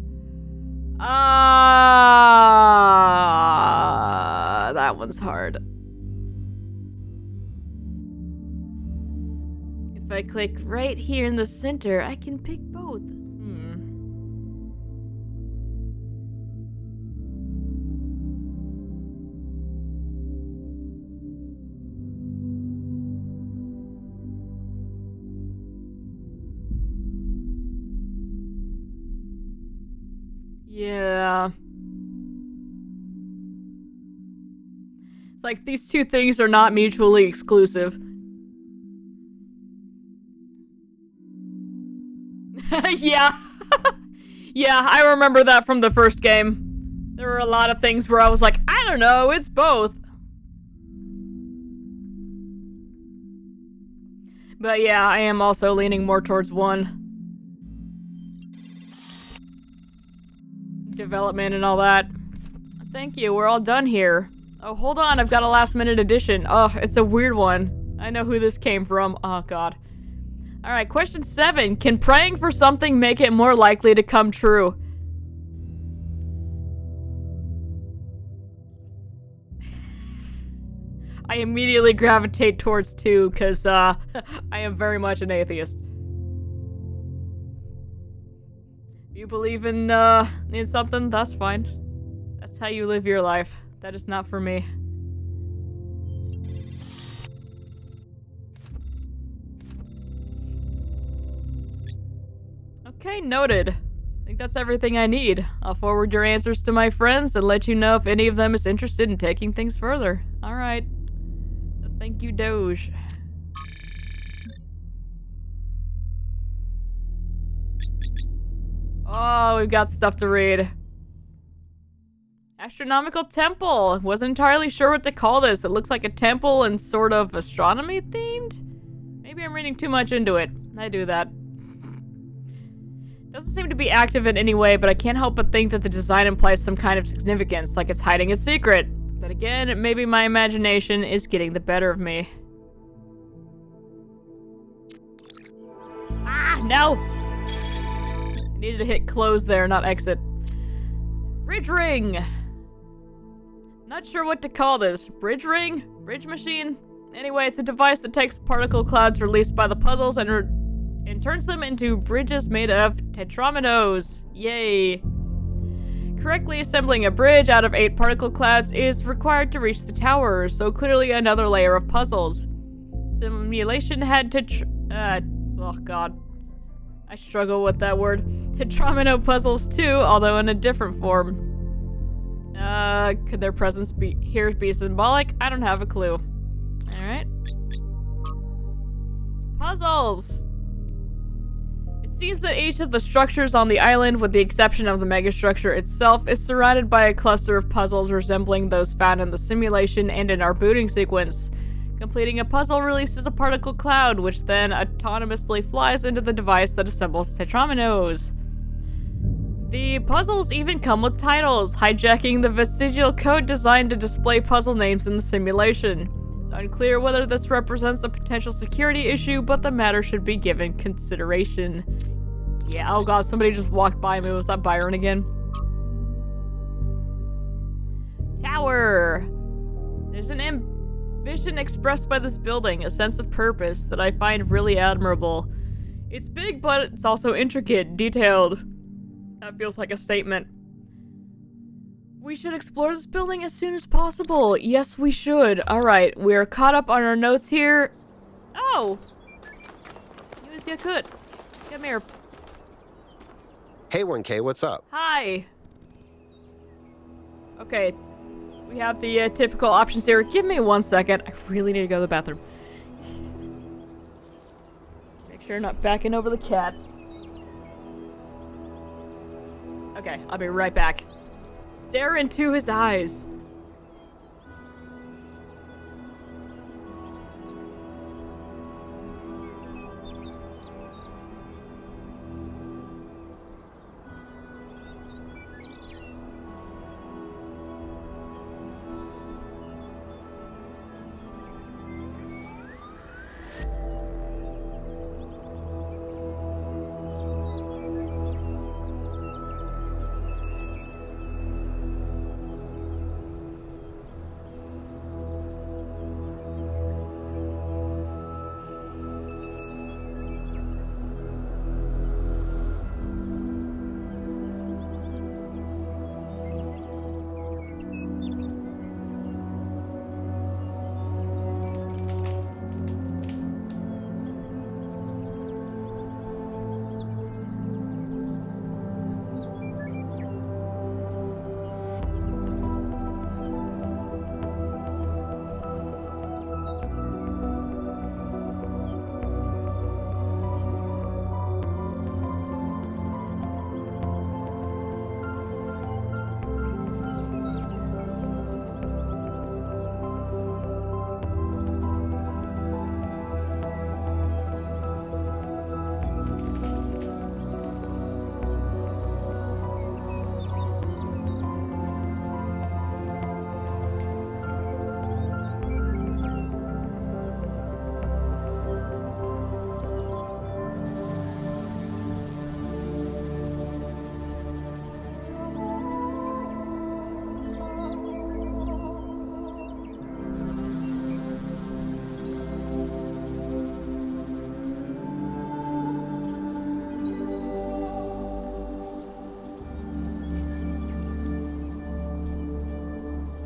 That one's hard. If I click right here in the center, I can pick both. Yeah. It's like these two things are not mutually exclusive. Yeah. Yeah, I remember that from the first game. There were a lot of things where I was like, I don't know, it's both. But yeah, I am also leaning more towards one. Development and all that. Thank you, we're all done here. Oh, hold on, I've got a last minute addition. Oh, it's a weird one. I know who this came from. Oh, God. Alright, question 7. Can praying for something make it more likely to come true? I immediately gravitate towards 2, because, I am very much an atheist. You believe in something? That's fine. That's how you live your life. That is not for me. Okay, noted. I think that's everything I need. I'll forward your answers to my friends and let you know if any of them is interested in taking things further. Alright. Thank you, Doge. Oh, we've got stuff to read. Astronomical temple. Wasn't entirely sure what to call this. It looks like a temple and sort of astronomy themed? Maybe I'm reading too much into it. I do that. Doesn't seem to be active in any way, but I can't help but think that the design implies some kind of significance, like it's hiding a secret. Then again, maybe my imagination is getting the better of me. Ah, no! I needed to hit close there, not exit. Bridge ring! Not sure what to call this. Bridge ring? Bridge machine? Anyway, it's a device that takes particle clouds released by the puzzles and turns them into bridges made of tetrominoes. Yay. Correctly assembling a bridge out of 8 particle clouds is required to reach the tower, so clearly another layer of puzzles. Simulation had oh god. I struggle with that word. Tetromino puzzles too, although in a different form. Could their presence be symbolic? I don't have a clue. Alright. Puzzles! It seems that each of the structures on the island, with the exception of the megastructure itself, is surrounded by a cluster of puzzles resembling those found in the simulation and in our booting sequence. Completing a puzzle releases a particle cloud, which then autonomously flies into the device that assembles tetrominoes. The puzzles even come with titles, hijacking the vestigial code designed to display puzzle names in the simulation. It's unclear whether this represents a potential security issue, but the matter should be given consideration. Yeah, oh god, somebody just walked by me. Was that Byron again? Tower! There's an ambition expressed by this building, a sense of purpose that I find really admirable. It's big, but it's also intricate, detailed. That feels like a statement. We should explore this building as soon as possible. Yes, we should. Alright, we're caught up on our notes here. Oh! Yes, you could. Come here. Hey, 1K, what's up? Hi! Okay. We have the typical options here. Give me 1 second. I really need to go to the bathroom. Make sure I'm not backing over the cat. Okay, I'll be right back. Stare into his eyes.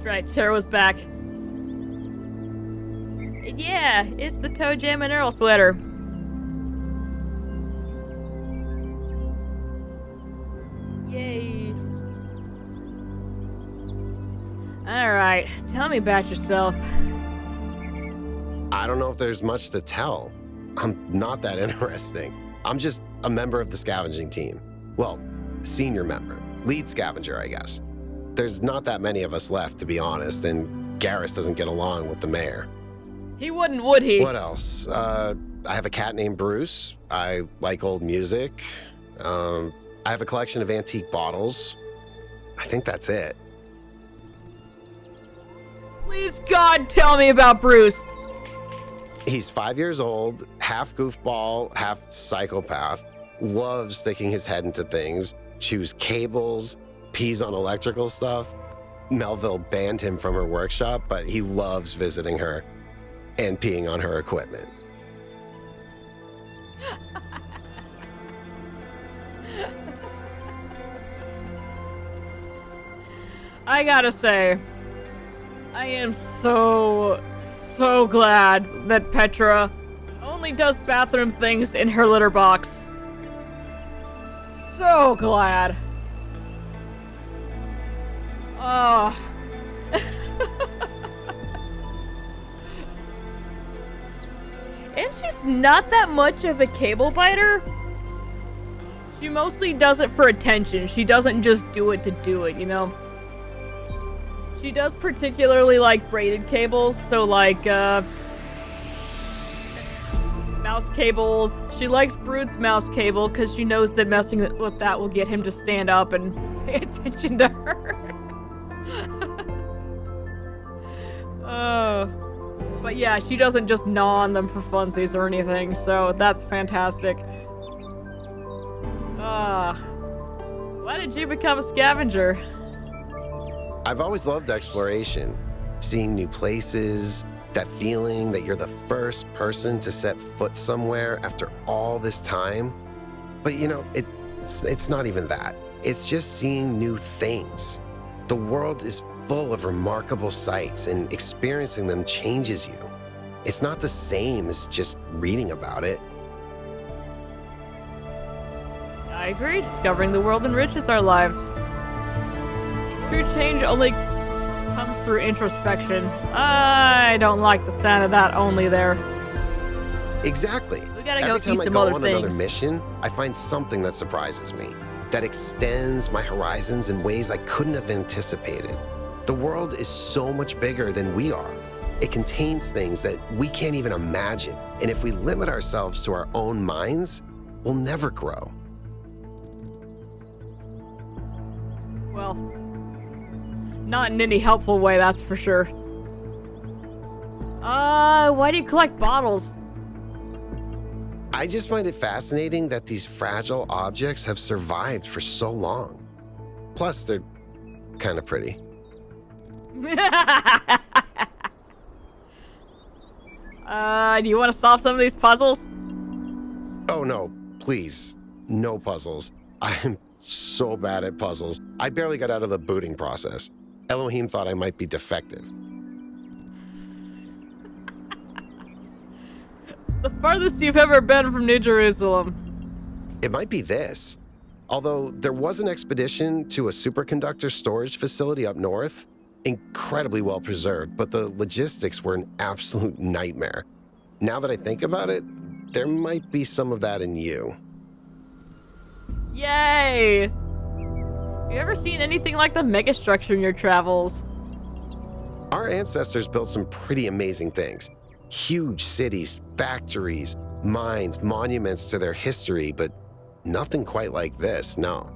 Right, Cher was back. And yeah, it's the Toe Jam and Earl sweater. Yay. Alright, tell me about yourself. I don't know if there's much to tell. I'm not that interesting. I'm just a member of the scavenging team. Well, senior member. Lead scavenger, I guess. There's not that many of us left, to be honest, and Garrus doesn't get along with the mayor. He wouldn't, would he? What else? I have a cat named Bruce. I like old music. I have a collection of antique bottles. I think that's it. Please, God, tell me about Bruce. He's 5 years old, half goofball, half psychopath, loves sticking his head into things, chews cables, pees on electrical stuff. Melville banned him from her workshop, but he loves visiting her and peeing on her equipment. I gotta say, I am so glad that Petra only does bathroom things in her litter box. So glad. Oh. And she's not that much of a cable biter. She mostly does it for attention. She doesn't just do it to do it, you know? She does particularly like braided cables, so like, mouse cables. She likes Brood's mouse cable because she knows that messing with that will get him to stand up and pay attention to her. But yeah, she doesn't just gnaw on them for funsies or anything, so that's fantastic. Why did you become a scavenger? I've always loved exploration, seeing new places, that feeling that you're the first person to set foot somewhere after all this time. But you know, it's not even that. It's just seeing new things. The world is full of remarkable sights, and experiencing them changes you. It's not the same as just reading about it. I agree. Discovering the world enriches our lives. True change only comes through introspection. I don't like the sound of that only there. Exactly. We gotta go Every see time I some go other on things. another mission, I find something that surprises me, that extends my horizons in ways I couldn't have anticipated. The world is so much bigger than we are. It contains things that we can't even imagine. And if we limit ourselves to our own minds, we'll never grow. Well, not in any helpful way, that's for sure. Why do you collect bottles? I just find it fascinating that these fragile objects have survived for so long. Plus, they're kind of pretty. Do you want to solve some of these puzzles? Oh no, please, no puzzles. I am so bad at puzzles. I barely got out of the booting process. Elohim thought I might be defective. It's the farthest you've ever been from New Jerusalem. It might be this. Although there was an expedition to a superconductor storage facility up north, incredibly well preserved, but the logistics were an absolute nightmare. Now that I think about it, there might be some of that in you. Yay! You ever seen anything like the megastructure in your travels? Our ancestors built some pretty amazing things. Huge cities, factories, mines, monuments to their history, but nothing quite like this, no.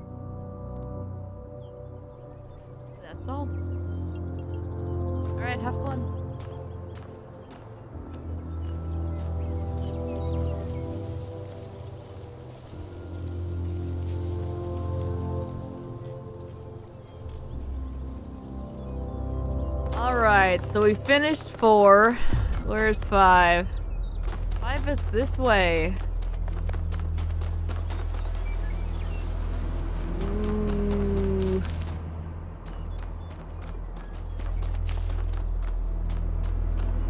That's all. Alright, have fun. Alright, so we finished 4. Where's 5? 5 is this way. Ooh.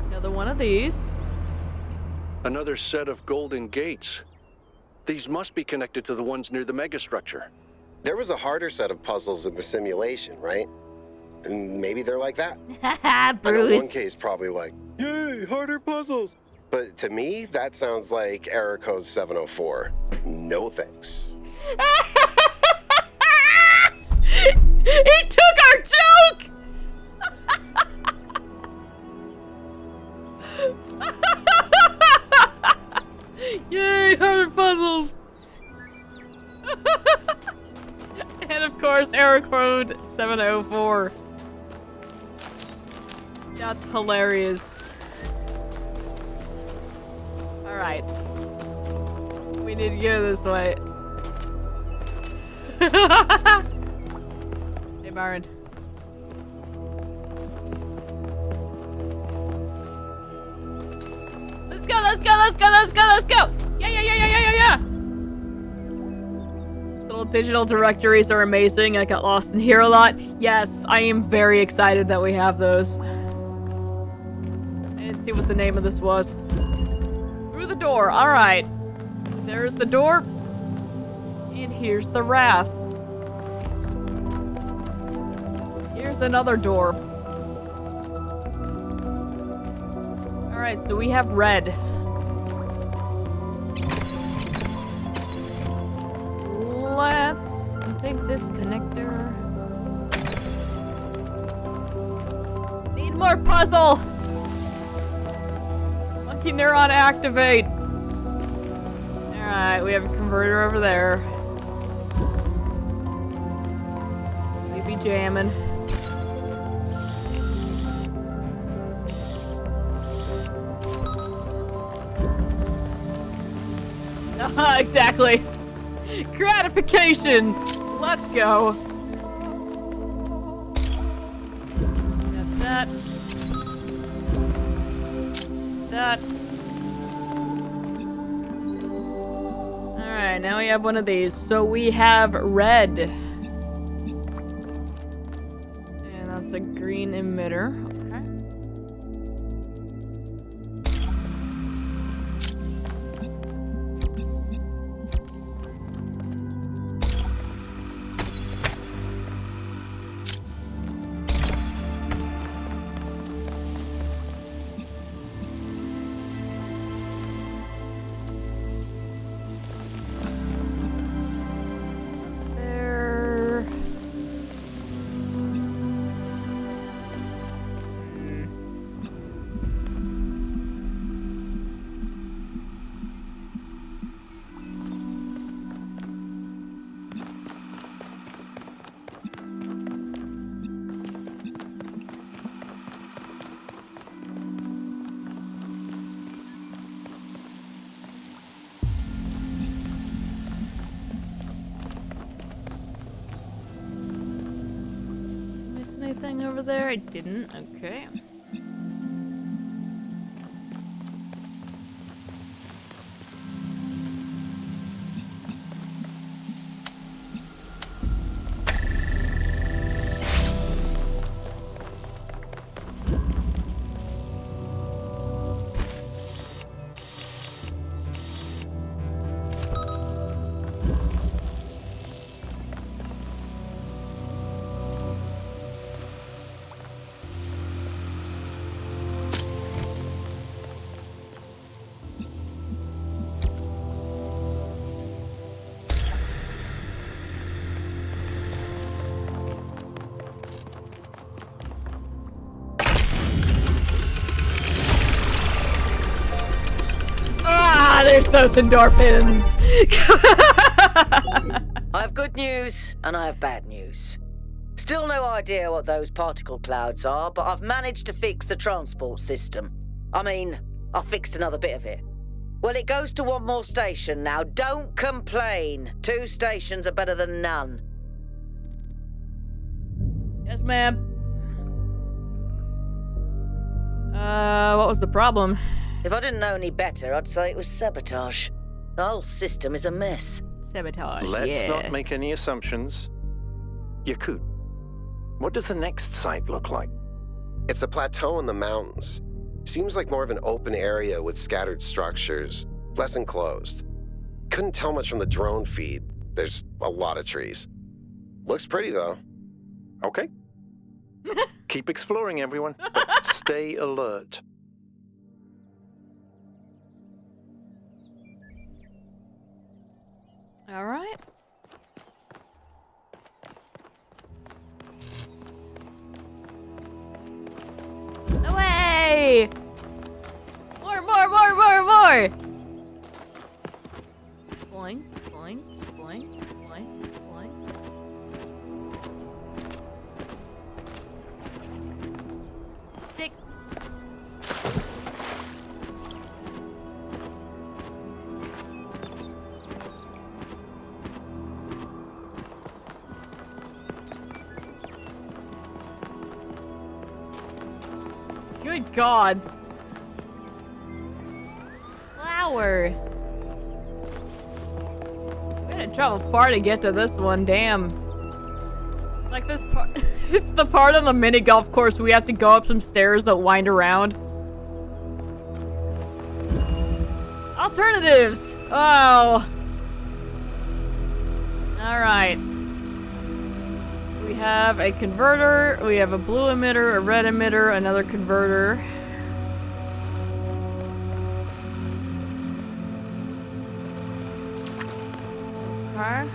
Another one of these. Another set of golden gates. These must be connected to the ones near the megastructure. There was a harder set of puzzles in the simulation, right? And maybe they're like that. Haha, I know one Bruce. case probably like, yay, harder puzzles. But to me, that sounds like error code 704. No thanks. He took our joke! Yay, harder puzzles! Of course, error code 704. That's hilarious. Alright. We need to go this way. Hey, Byron. Let's go, let's go, let's go, let's go, let's go! Yeah! Little digital directories are amazing. I got lost in here a lot. Yes, I am very excited that we have those. Let's see what the name of this was. Through the door. Alright. There's the door. And here's the Wrath. Here's another door. Alright, so we have red. Let's take this connector. Need more puzzle! Monkey neuron activate. Alright, we have a converter over there. We be jamming. Exactly. Gratification! Let's go. Got that. That. Alright, now we have one of these. So we have red. And that's a green emitter. Okay. Anything over there? I didn't. Okay. There's those endorphins. I have good news and I have bad news. Still no idea what those particle clouds are, but I've managed to fix the transport system. I mean, I fixed another bit of it. Well, it goes to one more station now. Don't complain. 2 stations are better than none. Yes, ma'am. What was the problem? If I didn't know any better, I'd say it was sabotage. The whole system is a mess. Sabotage, Let's yeah. not make any assumptions. Yakut, what does the next site look like? It's a plateau in the mountains. Seems like more of an open area with scattered structures, less enclosed. Couldn't tell much from the drone feed. There's a lot of trees. Looks pretty, though. Okay. Keep exploring, everyone, but stay alert. All right. Away! More! Boing, boing, boing, boing, boing. Good God. Flower. We had to travel far to get to this one, damn. Like this part, it's the part on the mini golf course we have to go up some stairs that wind around. Alternatives! Oh. Alright. We have a converter, we have a blue emitter, a red emitter, another converter. Okay.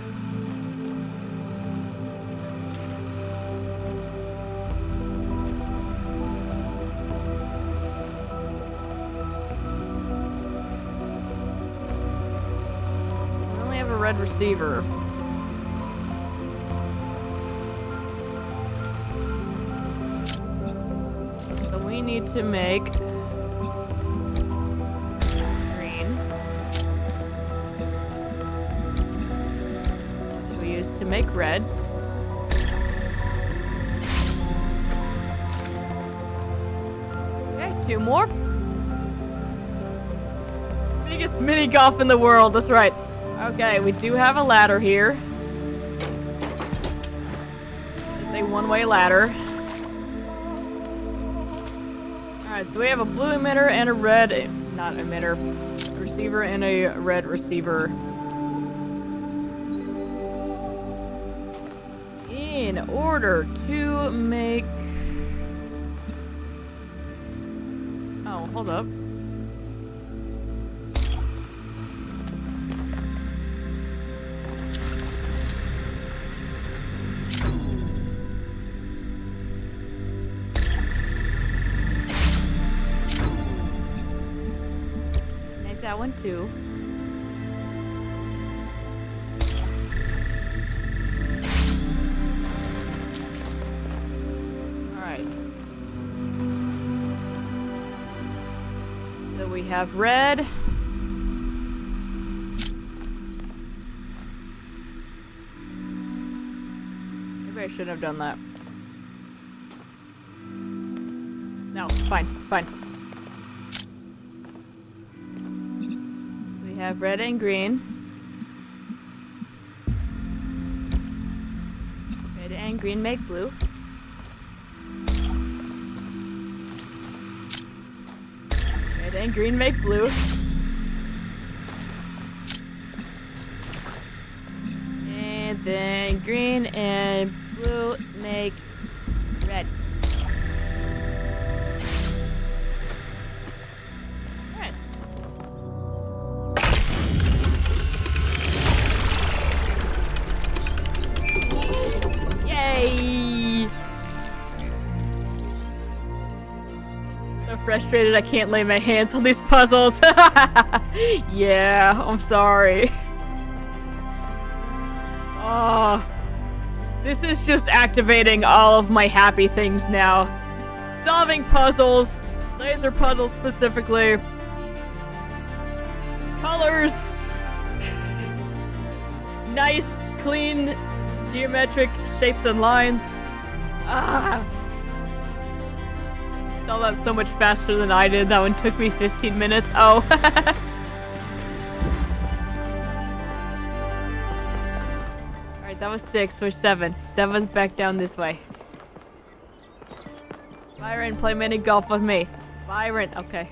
We only have a red receiver. So we need to make green. We use to make red. Okay, 2 more. Biggest mini golf in the world, that's right. Okay, we do have a ladder here. It's a one-way ladder. Alright, so we have a blue emitter and a red, not emitter, receiver and a red receiver. In order to make... Oh, hold up. Make that one too. Alright. So we have red. Maybe I shouldn't have done that. No, it's fine. It's fine. We have red and green. Red and green make blue. Red and green make blue. And then green and blue make red. Alright. Yay! So frustrated I can't lay my hands on these puzzles. Yeah, I'm sorry. Oh, this is just activating all of my happy things now. Solving puzzles, laser puzzles specifically. Colors. Nice, clean, geometric shapes and lines. Ah. Saw that so much faster than I did. That one took me 15 minutes. Oh. Alright, that was 6. We're 7. 7's back down this way. Byron, play mini golf with me. Byron, okay.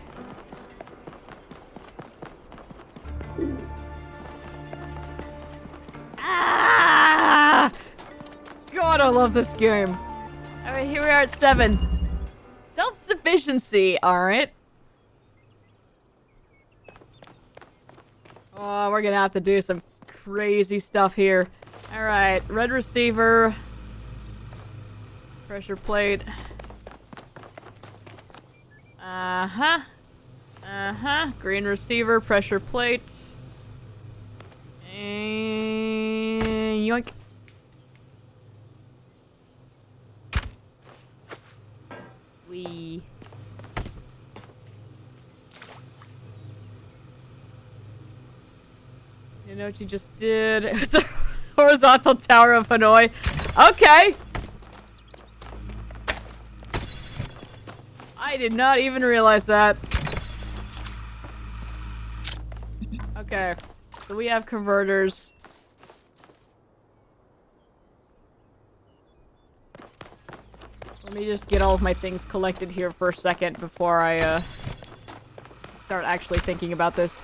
Ah! God, I love this game. Alright, here we are at 7. Self-sufficiency, alright. Oh, we're gonna have to do some crazy stuff here. Alright, red receiver. Pressure plate. Uh-huh. Uh-huh. Green receiver, pressure plate. And yoink. Wee. You know what you just did? It was a horizontal tower of Hanoi. Okay. I did not even realize that. Okay, so we have converters. Let me just get all of my things collected here for a second before I start actually thinking about this.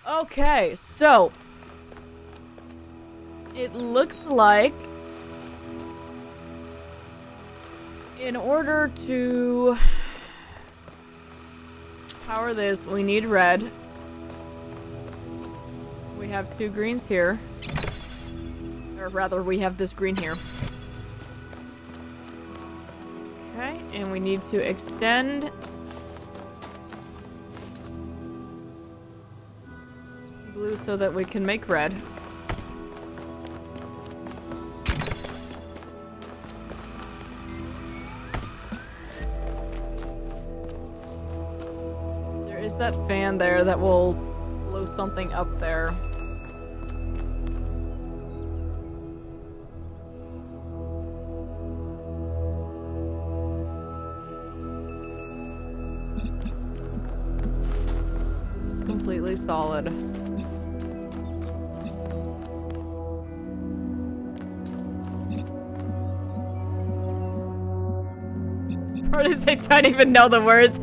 Okay, so it looks like in order to power this, we need red. We have 2 greens here. Or rather, we have this green here. Okay, and we need to extend blue so that we can make red. There is that fan there that will blow something up there. Completely solid. Part is I don't even know the words.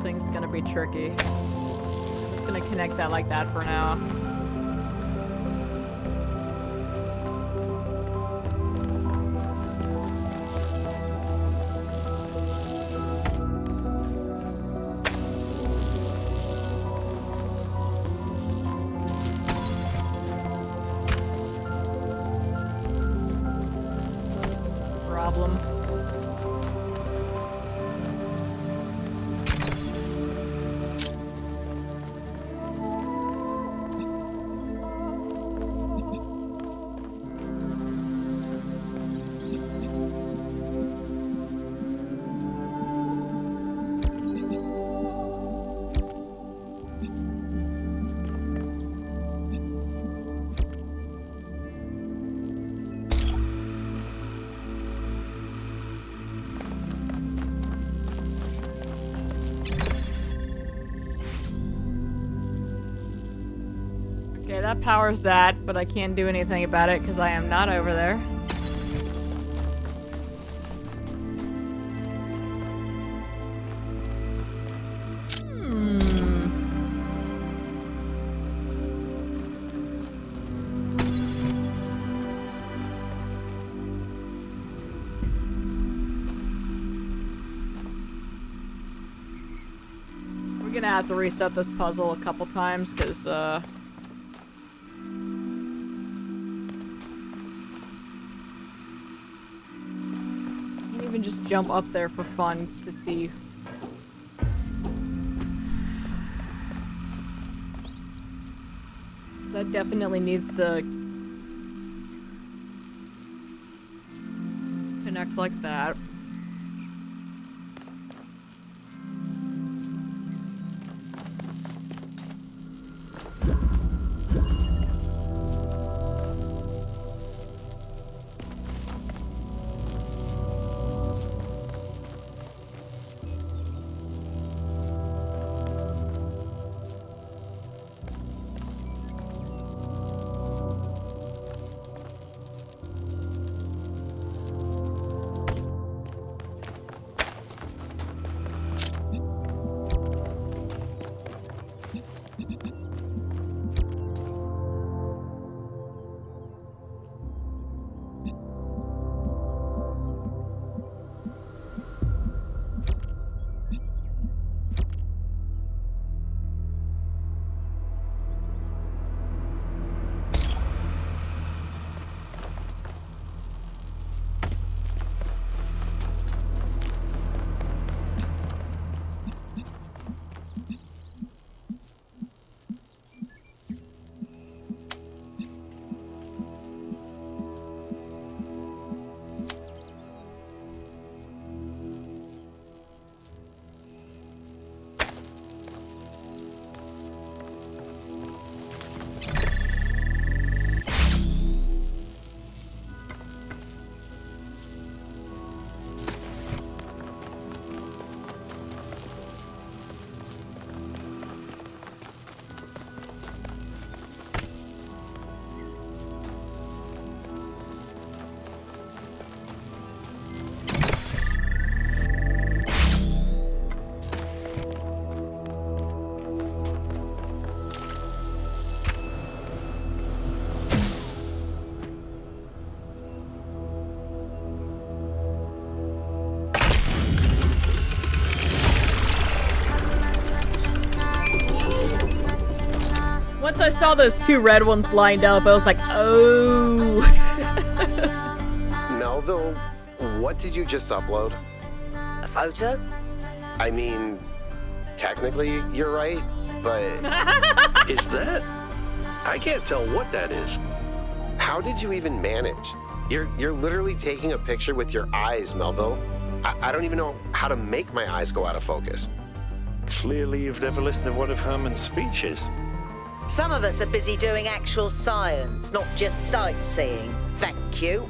Thing's gonna be tricky. I'm just gonna connect that like that for now. Problem. Okay, that powers that, but I can't do anything about it because I am not over there. We're gonna have to reset this puzzle a couple times because, even just jump up there for fun to see. That definitely needs to connect like that. I saw those 2 red ones lined up, I was like, oh. Melville, what did you just upload? A photo? I mean, technically you're right, but Is that? I can't tell what that is. how did you even manage? You're literally taking a picture with your eyes, Melville. I don't even know how to make my eyes go out of focus. Clearly, you've never listened to one of Herman's speeches. Some of us are busy doing actual science, not just sightseeing. Thank you.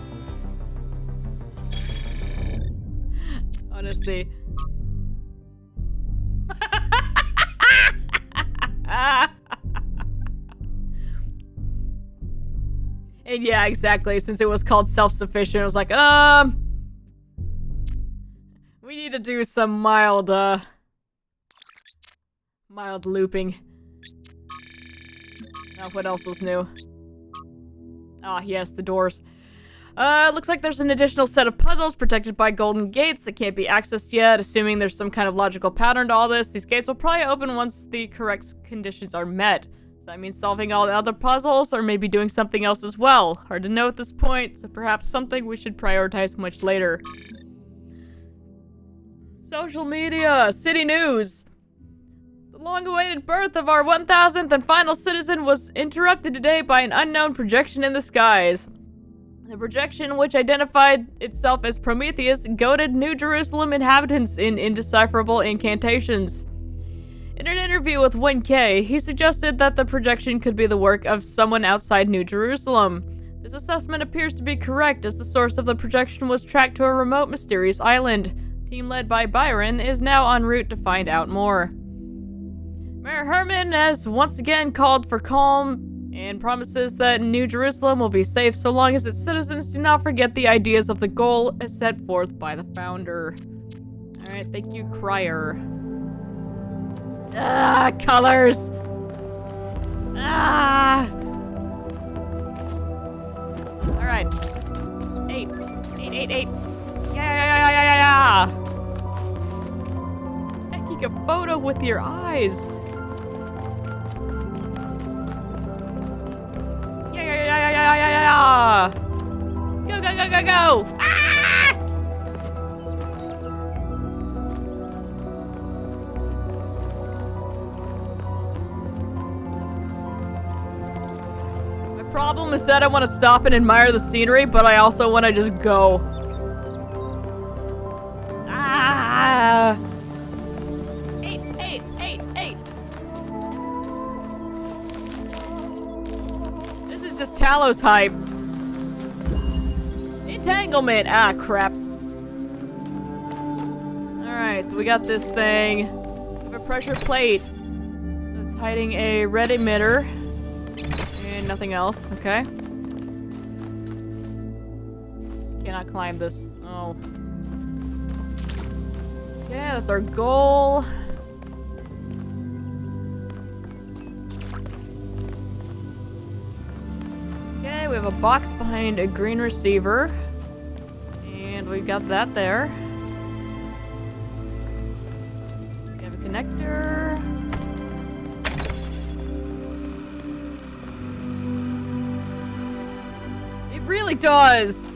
Honestly. And yeah, exactly. Since it was called self-sufficient, I was like, we need to do some mild looping. Now, what else was new? Ah, yes, the doors. Looks like there's an additional set of puzzles protected by golden gates that can't be accessed yet. Assuming there's some kind of logical pattern to all this, these gates will probably open once the correct conditions are met. Does that mean solving all the other puzzles, or maybe doing something else as well? Hard to know at this point, so perhaps something we should prioritize much later. Social media, city news. The long-awaited birth of our 1000th and final citizen was interrupted today by an unknown projection in the skies. The projection, which identified itself as Prometheus, goaded New Jerusalem inhabitants in indecipherable incantations. In an interview with 1K, he suggested that the projection could be the work of someone outside New Jerusalem. This assessment appears to be correct, as the source of the projection was tracked to a remote, mysterious island. Team led by Byron is now en route to find out more. Mayor Herman has once again called for calm and promises that New Jerusalem will be safe so long as its citizens do not forget the ideas of the goal as set forth by the founder. Alright, thank you, Crier. Ah, colors! Ah! Alright. 8. 8, 8, 8. Yeah! Taking a photo with your eyes. Yeah! Go! Ah! My problem is that I want to stop and admire the scenery, but I also want to just go. Ah! 8, 8, 8, 8. This is just Talos hype. Entanglement. Ah, crap. Alright, so we got this thing. We have a pressure plate that's hiding a red emitter. And nothing else. Okay. Cannot climb this. Oh. Okay, that's our goal. Okay, we have a box behind a green receiver. And we've got that there. We have a connector. It really does!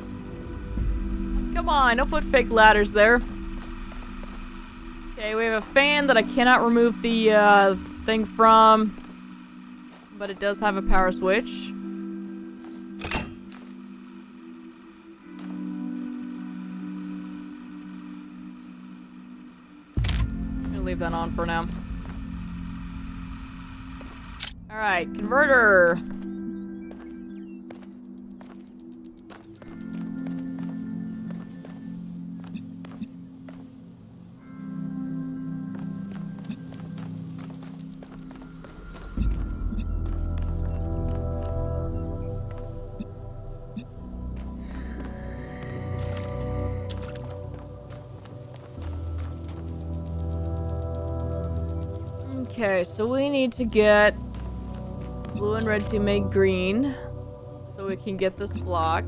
Come on, don't put fake ladders there. Okay, we have a fan that I cannot remove the thing from. But it does have a power switch. Leave that on for now. Alright, converter. Okay, so we need to get blue and red to make green so we can get this block.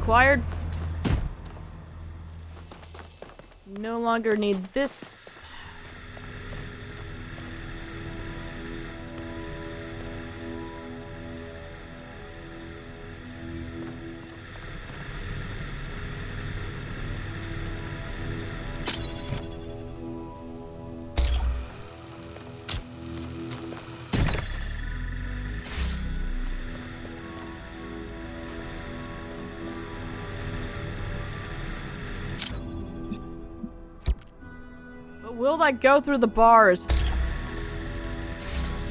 acquired. No longer need this. Will that go through the bars?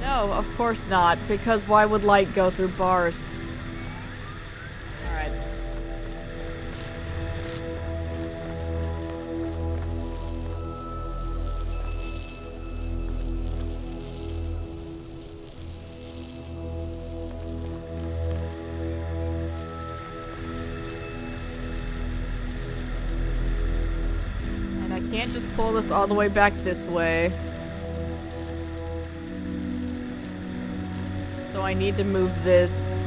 No, of course not, because why would light go through bars? Alright. Can't just pull this all the way back this way. So I need to move this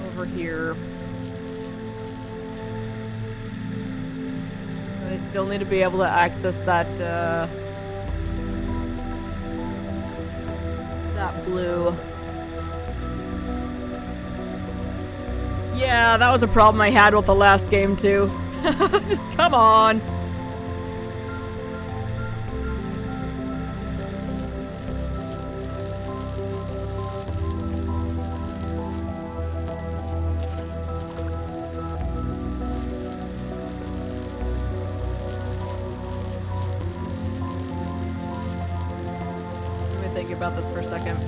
over here. But I still need to be able to access that, that blue. Yeah, that was a problem I had with the last game too. Just come on. Let me think about this for a second.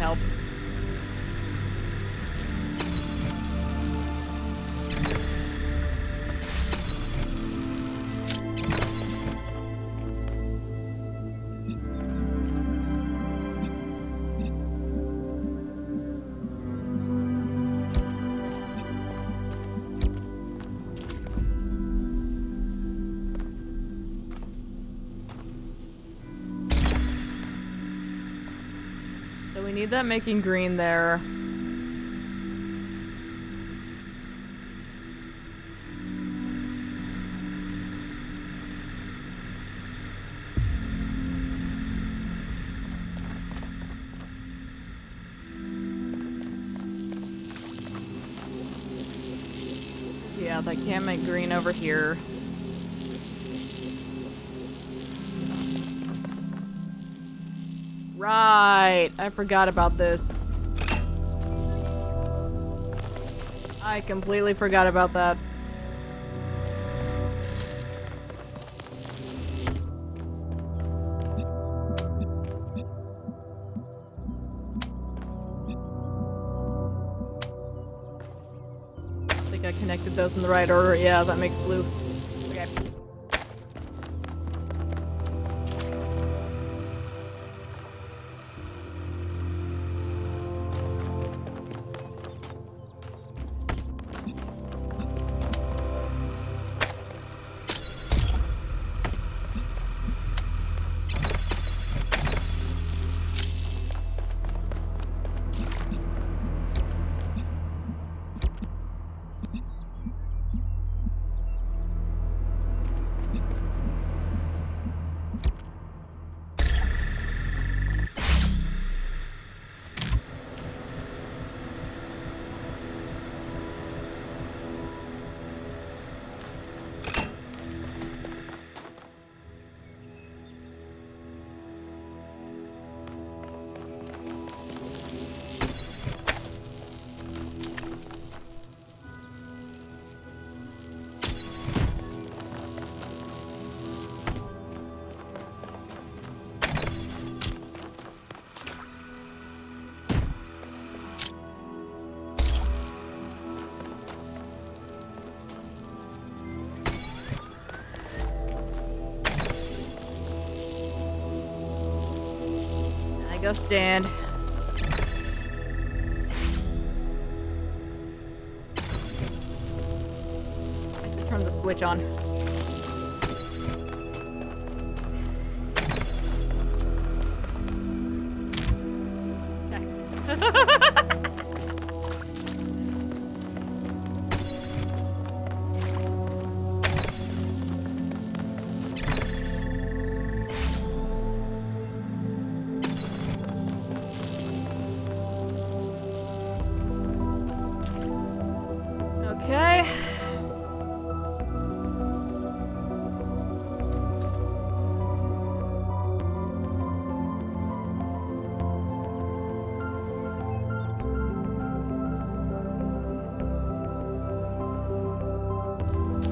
Help. So we need that making green there. Yeah, they can't make green over here. Right, I forgot about this. I completely forgot about that. I think I connected those in the right order. Yeah, that makes blue. Okay. Go stand. I have to turn the switch on. Okay.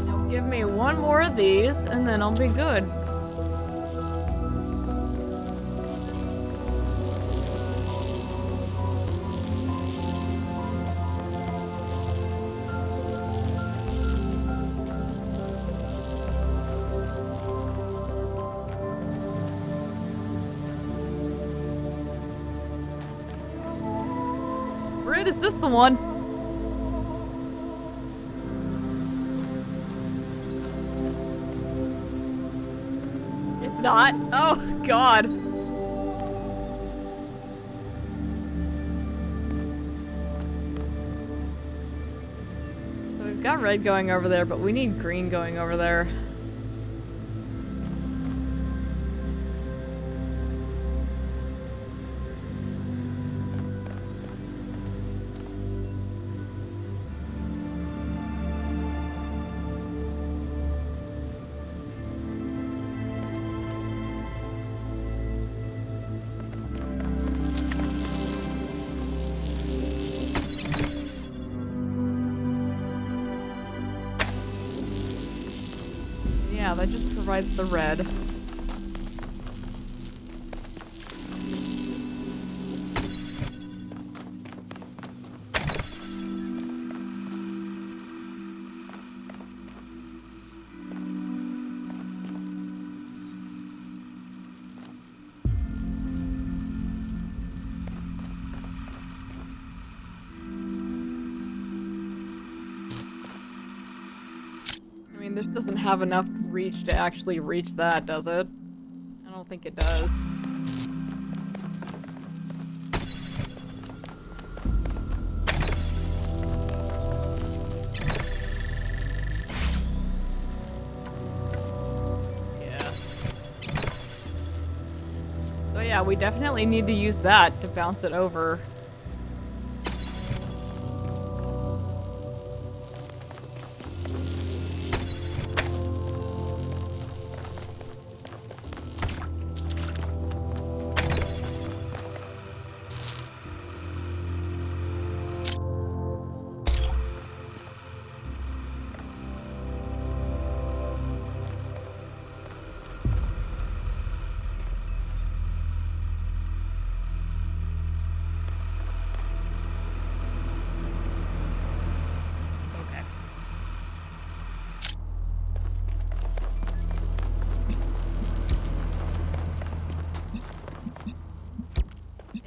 Now give me one more of these, and then I'll be good. Right, is this the one? It's not. Oh, God. So we've got red going over there, but we need green going over there. Yeah, that just provides the red. I mean, this doesn't have enough reach to actually reach that, does it? I don't think it does. Yeah. So yeah, we definitely need to use that to bounce it over.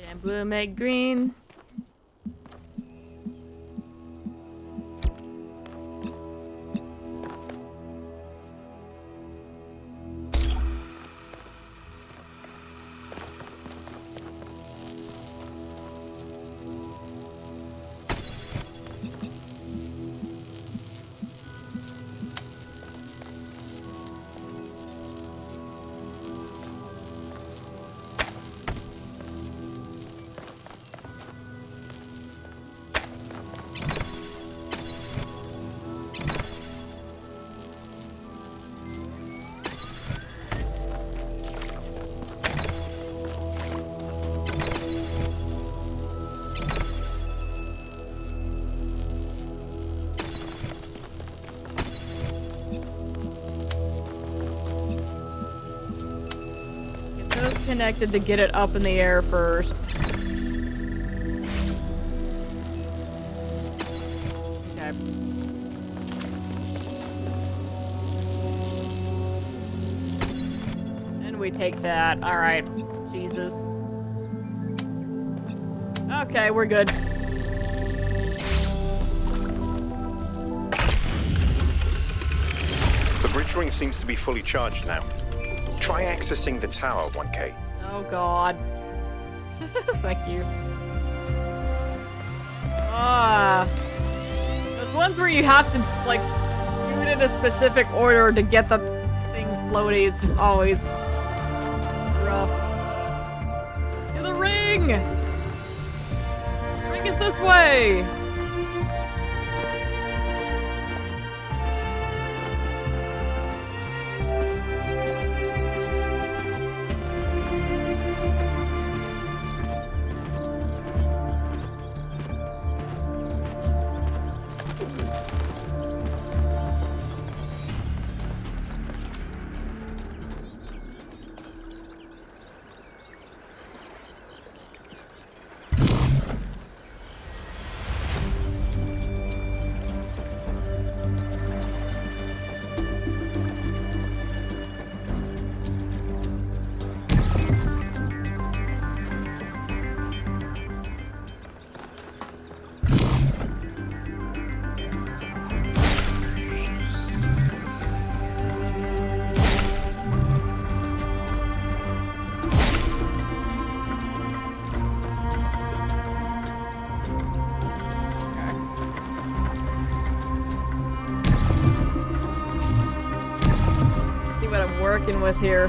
And blue make green. Connected to get it up in the air first. Okay. And we take that. Alright. Jesus. Okay, we're good. The bridge ring seems to be fully charged now. Try accessing the tower, 1K. Oh god. Thank you. Those ones where you have to, like, do it in a specific order to get the thing floaty is just always rough. To the ring! Ring is this way! Working with here.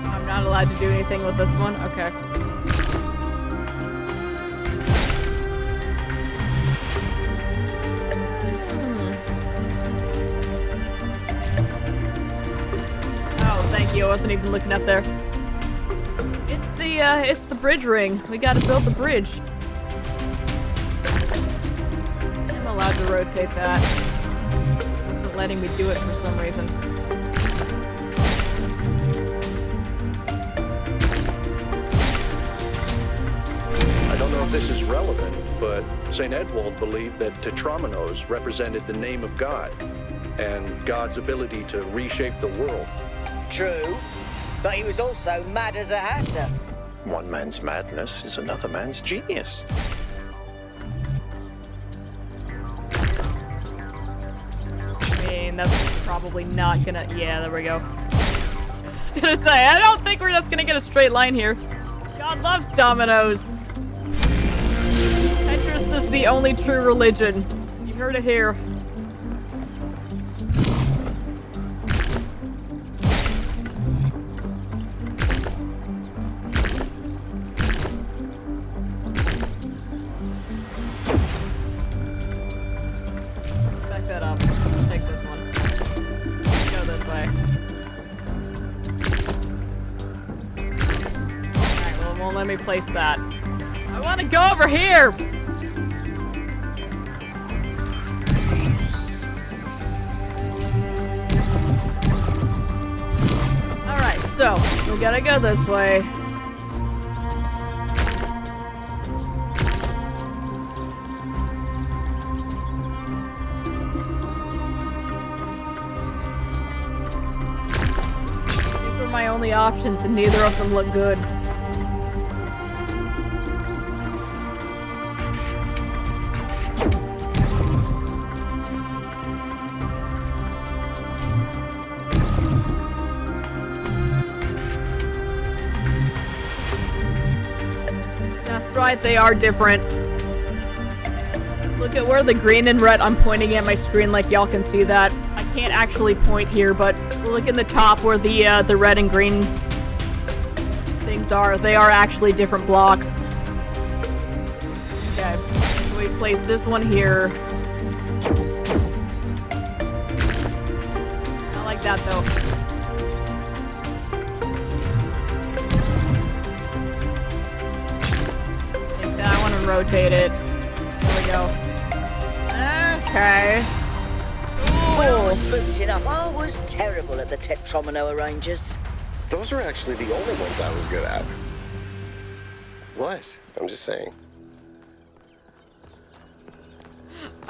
I'm not allowed to do anything with this one? Okay. Oh, thank you. I wasn't even looking up there. It's the bridge ring. We gotta build the bridge. I'm allowed to rotate that. It wasn't letting me do it for some reason. I don't know if this is relevant, but St. Edwald believed that Tetramenos represented the name of God and God's ability to reshape the world. True, but he was also mad as a hatter. One man's madness is another man's genius. I mean, that's probably not gonna... Yeah, there we go. I was gonna say, I don't think we're just gonna get a straight line here. God loves dominoes. Tetris is the only true religion. You heard it here. Let me place that. I want to go over here! Alright, so, we gotta go this way. These are my only options, and neither of them look good. Right, they are different. Look at where the green and red, I'm pointing at my screen like y'all can see that. I can't actually point here, but look in the top where the red and green things are. They are actually different blocks. Okay, so we place this one here. I like that though. Rotate it. There we go. Okay. Well, booked it up. I was terrible at the Tetromino arrangers. Those were actually the only ones I was good at. What? I'm just saying.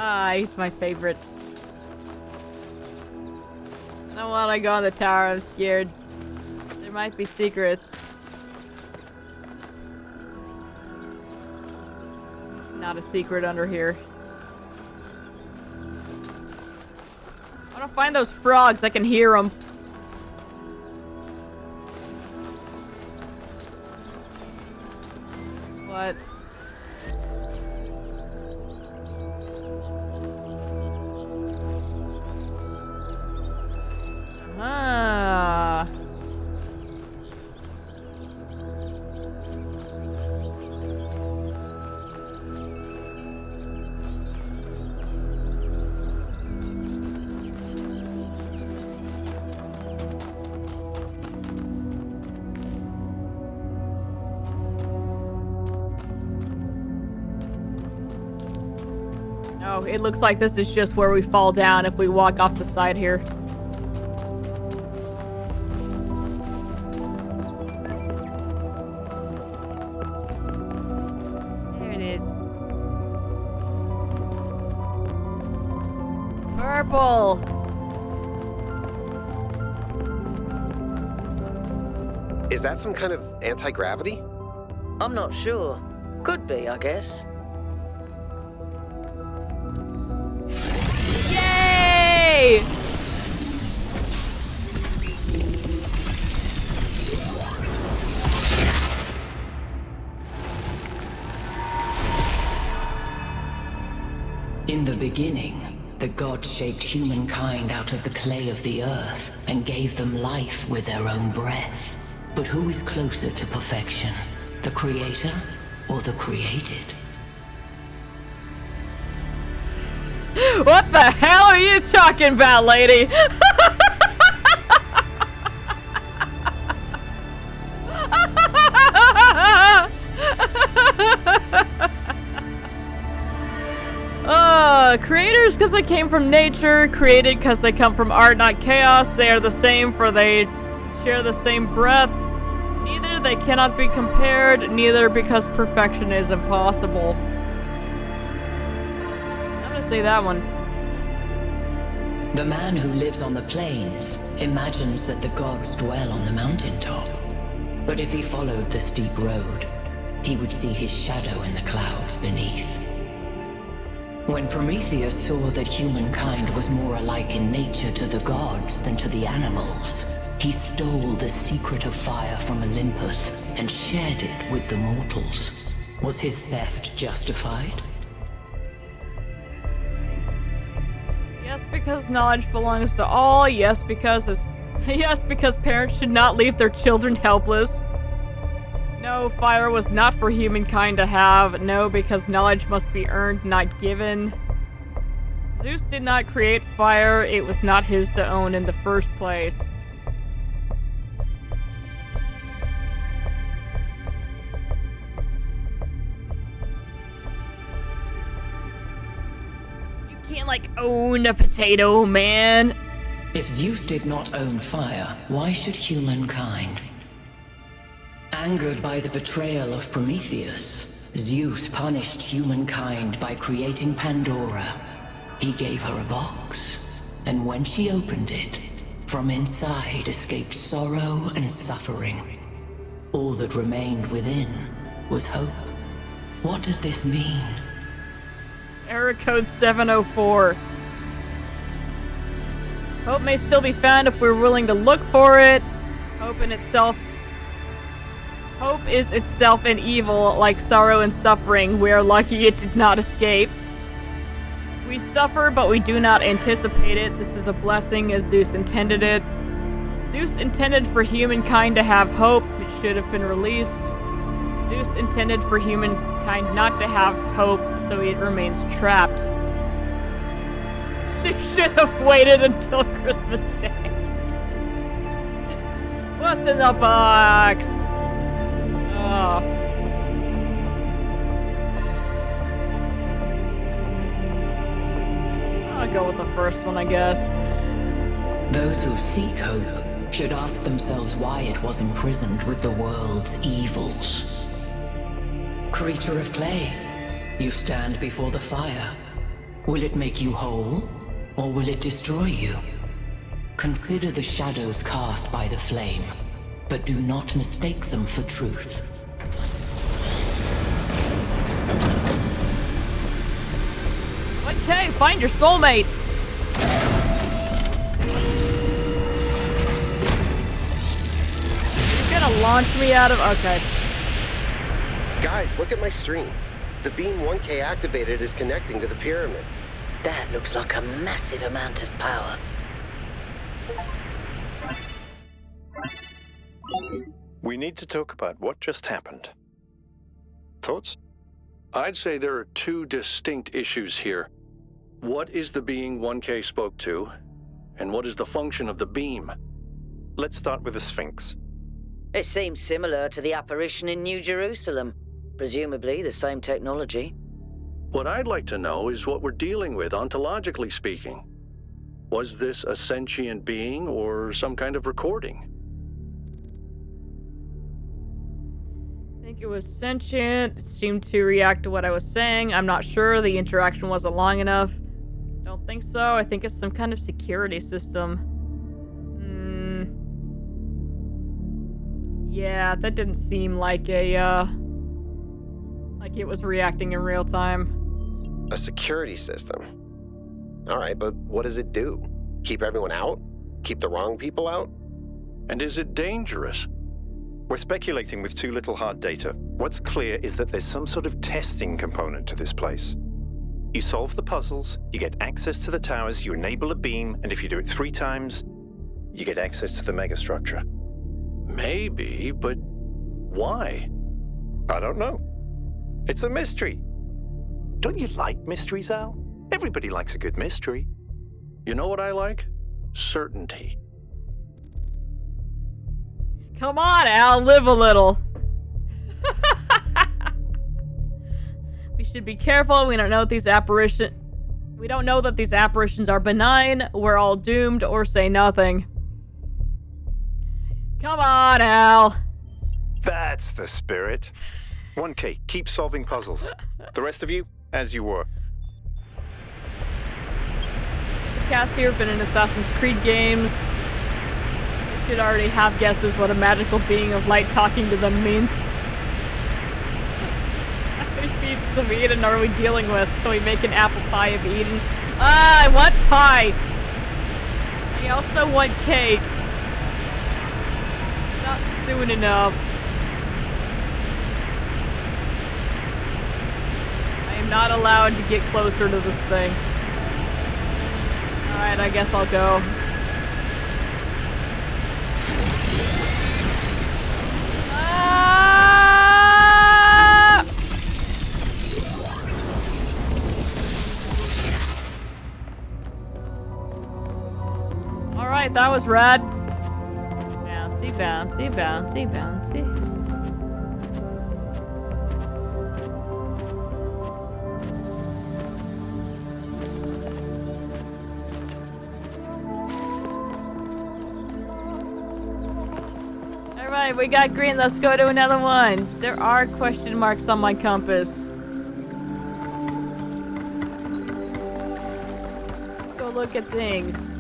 Ah, he's my favorite. I don't want to go on the tower, I'm scared. There might be secrets. Not a secret under here. I want to find those frogs, I can hear them. What? Ah. Oh, it looks like this is just where we fall down if we walk off the side here. There it is. Purple! Is that some kind of anti-gravity? I'm not sure. Could be, I guess. Yay! In the beginning, the gods shaped humankind out of the clay of the earth and gave them life with their own breath. But who is closer to perfection, the creator or the created? What the hell are you talking about, lady? Creators because they came from nature, created because they come from art, not chaos. They are the same for they share the same breath. Neither they cannot be compared, neither because perfection is impossible. I'm gonna say that one. The man who lives on the plains imagines that the gods dwell on the mountaintop. But if he followed the steep road, he would see his shadow in the clouds beneath. When Prometheus saw that humankind was more alike in nature to the gods than to the animals, he stole the secret of fire from Olympus and shared it with the mortals. Was his theft justified? Yes, because knowledge belongs to all. Yes, because parents should not leave their children helpless. No, fire was not for humankind to have. No, because knowledge must be earned, not given. Zeus did not create fire. It was not his to own in the first place. You can't, like, own a potato, man. If Zeus did not own fire, why should humankind? Angered by the betrayal of Prometheus, Zeus punished humankind by creating Pandora. He gave her a box, and when she opened it, from inside escaped sorrow and suffering. All that remained within was hope. What does this mean? Error code 704. Hope may still be found if we're willing to look for it. Hope is itself an evil, like sorrow and suffering. We are lucky it did not escape. We suffer, but we do not anticipate it. This is a blessing as Zeus intended it. Zeus intended for humankind to have hope. It should have been released. Zeus intended for humankind not to have hope, so it remains trapped. She should have waited until Christmas Day. What's in the box? Oh. I'll go with the first one, I guess. Those who seek hope should ask themselves why it was imprisoned with the world's evils. Creature of clay, you stand before the fire. Will it make you whole, or will it destroy you? Consider the shadows cast by the flame, but do not mistake them for truth. Okay, find your soulmate. You're gonna launch me out of... Okay. Guys, look at my stream. The beam 1K activated is connecting to the pyramid. That looks like a massive amount of power. We need to talk about what just happened. Thoughts? I'd say there are two distinct issues here. What is the being 1K spoke to, and what is the function of the beam? Let's start with the Sphinx. It seems similar to the apparition in New Jerusalem. Presumably the same technology. What I'd like to know is what we're dealing with, ontologically speaking. Was this a sentient being or some kind of recording? I think it was sentient. It seemed to react to what I was saying. I'm not sure. The interaction wasn't long enough. Don't think so. I think it's some kind of security system. Yeah, that didn't seem like a, like it was reacting in real time. A security system. All right, but what does it do? Keep everyone out? Keep the wrong people out? And is it dangerous? We're speculating with too little hard data. What's clear is that there's some sort of testing component to this place. You solve the puzzles, you get access to the towers, you enable a beam, and if you do it 3 times, you get access to the megastructure. Maybe, but why? I don't know. It's a mystery. Don't you like mysteries, Al? Everybody likes a good mystery. You know what I like? Certainty. Come on, Al, live a little. We should be careful. We don't know if these apparitions... We don't know that these apparitions are benign. We're all doomed, or say nothing. Come on, Al. That's the spirit. 1K, keep solving puzzles. The rest of you, as you were. The cast here have been in Assassin's Creed games. They should already have guesses what a magical being of light talking to them means. How many pieces of Eden are we dealing with? Can we make an apple pie of Eden? Ah, I want pie! I also want cake. Not soon enough. I am not allowed to get closer to this thing. Alright, I guess I'll go. Ah! Alright, that was rad. Bouncy, bouncy, bouncy, bouncy. Alright, we got green. Let's go to another one. There are question marks on my compass. Let's go look at things.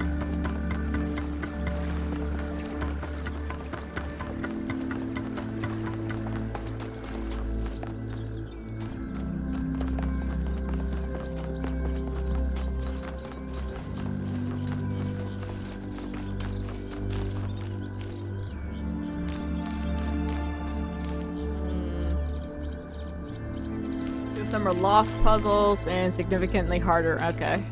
Some are lost puzzles and significantly harder. Okay.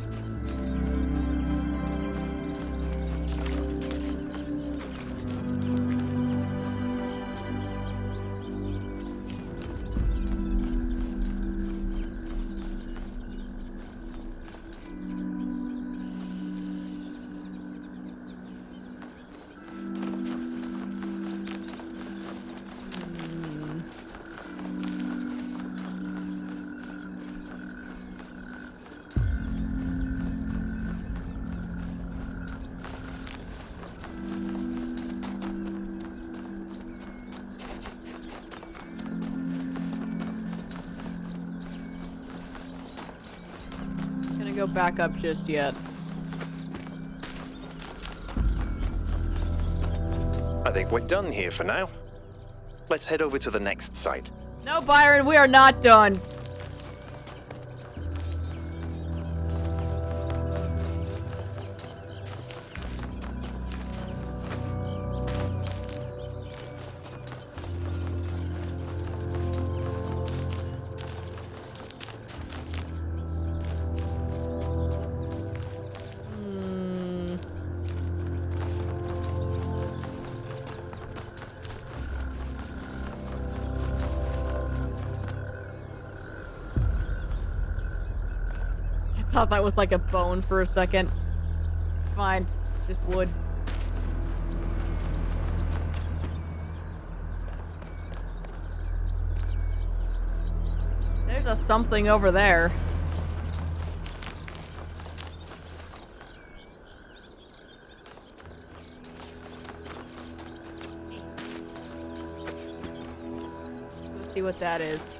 go back up just yet. I think we're done here for now. Let's head over to the next site. No, Byron, we are not done. I thought that was like a bone for a second. It's fine. Just wood. There's a something over there. Let's see what that is.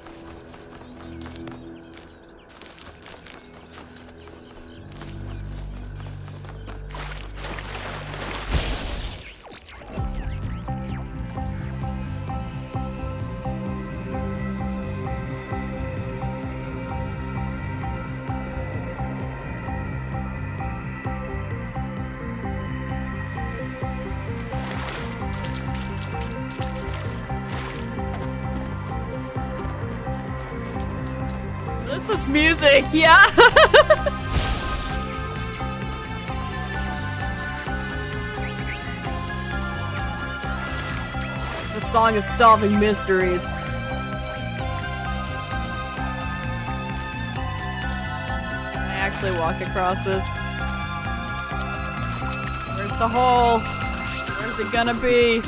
This is music, yeah. The song of solving mysteries. Can I actually walk across this? Where's the hole? Where's it gonna be?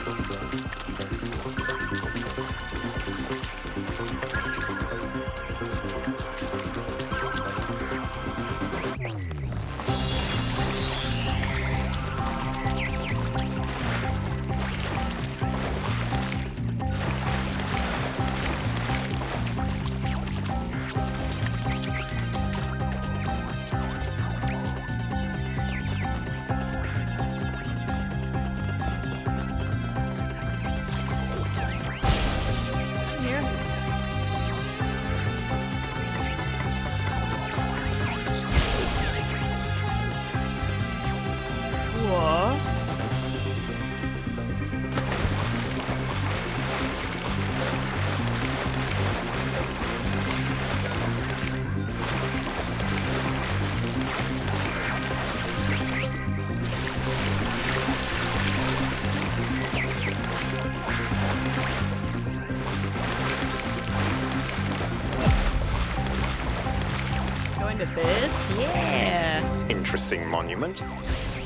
To this? Yeah. Interesting monument.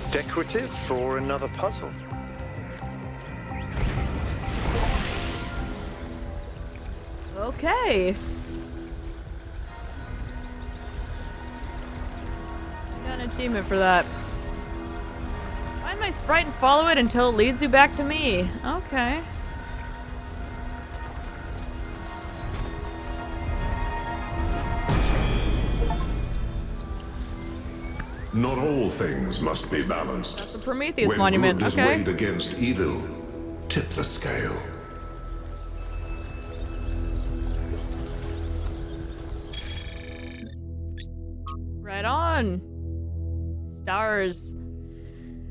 Decorative for another puzzle. Okay. Got an achievement for that. Find my sprite and follow it until it leads you back to me. Okay. Not all things must be balanced. That's the Prometheus When monument. good is Okay. weighed against evil, tip the scale. Right on. Stars.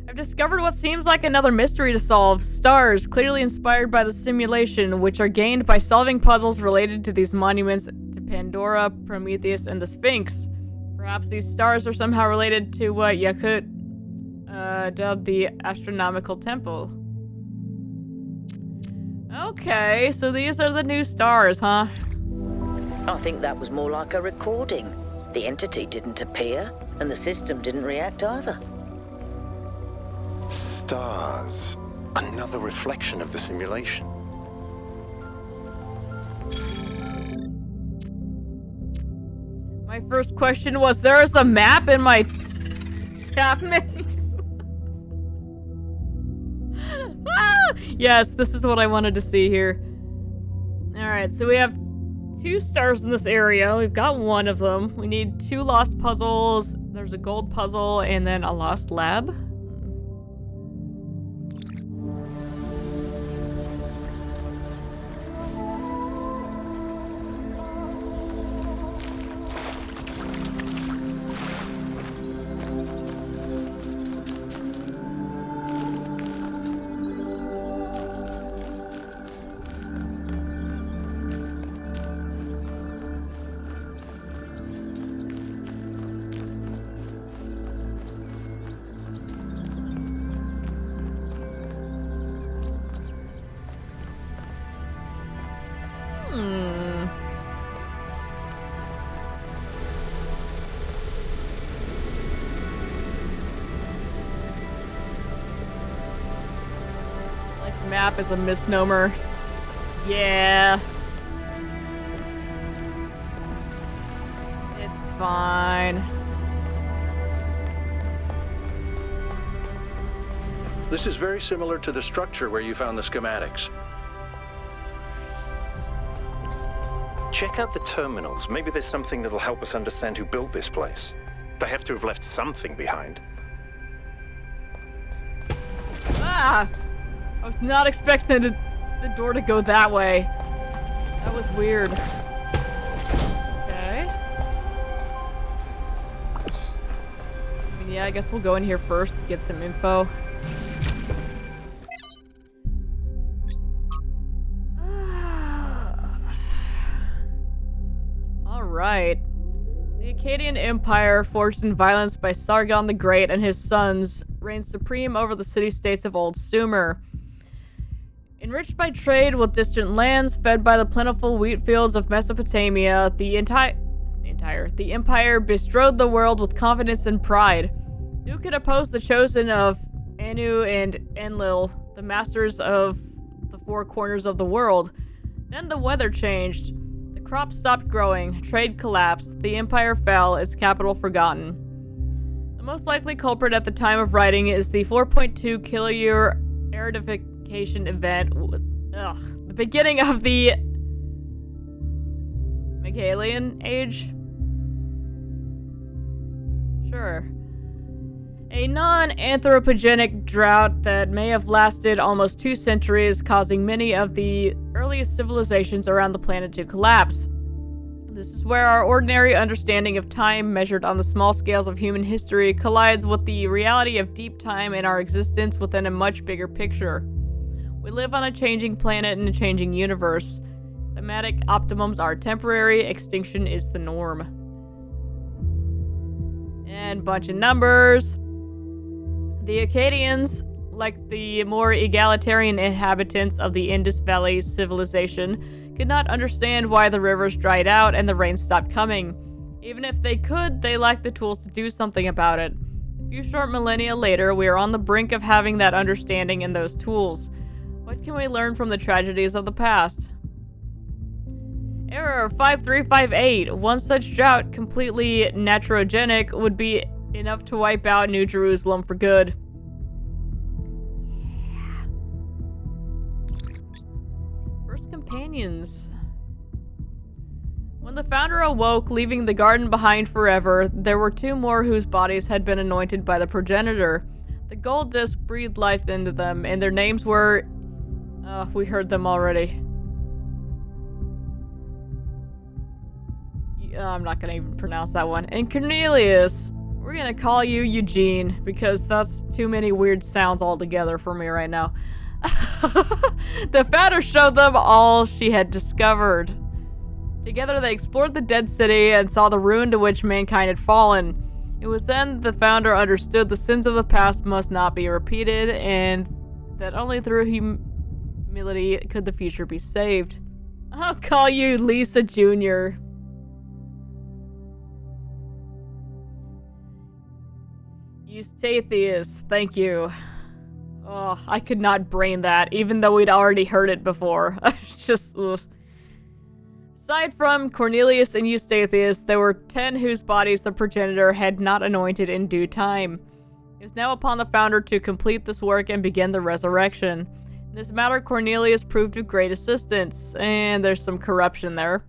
I've discovered what seems like another mystery to solve. Stars, clearly inspired by the simulation, which are gained by solving puzzles related to these monuments to Pandora, Prometheus, and the Sphinx. Perhaps these stars are somehow related to what Yakut dubbed the Astronomical Temple. Okay, so these are the new stars, huh? I think that was more like a recording. The entity didn't appear, and the system didn't react either. Stars. Another reflection of the simulation. My first question was, there is a map in my tab menu? Ah! Yes, this is what I wanted to see here. Alright, so we have 2 stars in this area. We've got one of them. We need 2 lost puzzles There's a gold puzzle and then a lost lab. Map is a misnomer. Yeah. It's fine. This is very similar to the structure where you found the schematics. Check out the terminals. Maybe there's something that'll help us understand who built this place. They have to have left something behind. Ah! I was not expecting the door to go that way. That was weird. Okay. I mean, yeah, I guess we'll go in here first to get some info. Alright. The Akkadian Empire, forged in violence by Sargon the Great and his sons, reigned supreme over the city-states of Old Sumer. Enriched by trade with distant lands, fed by the plentiful wheat fields of Mesopotamia, the empire bestrode the world with confidence and pride. Who could oppose the chosen of Anu and Enlil, the masters of the four corners of the world? Then the weather changed. The crops stopped growing, trade collapsed, the empire fell, its capital forgotten. The most likely culprit at the time of writing is the 4.2 kiloyear aridification event, the beginning of the Megalian Age? Sure. A non-anthropogenic drought that may have lasted almost 2 centuries, causing many of the earliest civilizations around the planet to collapse. This is where our ordinary understanding of time, measured on the small scales of human history, collides with the reality of deep time in our existence within a much bigger picture. We live on a changing planet in a changing universe. Thematic optimums are temporary, extinction is the norm. And bunch of numbers. The Akkadians, like the more egalitarian inhabitants of the Indus Valley civilization, could not understand why the rivers dried out and the rain stopped coming. Even if they could, they lacked the tools to do something about it. A few short millennia later, we are on the brink of having that understanding and those tools. What can we learn from the tragedies of the past? Error 5358. One such drought, completely naturogenic, would be enough to wipe out New Jerusalem for good. First companions. When the founder awoke, leaving the garden behind forever, there were 2 more whose bodies had been anointed by the progenitor. The gold disc breathed life into them, and their names were... we heard them already. I'm not gonna even pronounce that one. And Cornelius. We're gonna call you Eugene, because that's too many weird sounds altogether for me right now. The founder showed them all she had discovered. Together they explored the dead city and saw the ruin to which mankind had fallen. It was then the founder understood the sins of the past must not be repeated, and that only through humility could the future be saved. I'll call you Lisa Jr. Eustathius, thank you. Oh, I could not brain that, even though we'd already heard it before. Just, ugh. Aside from Cornelius and Eustathius, there were 10 whose bodies the progenitor had not anointed in due time. It was now upon the founder to complete this work and begin the resurrection. In this matter, Cornelius proved of great assistance, and there's some corruption there.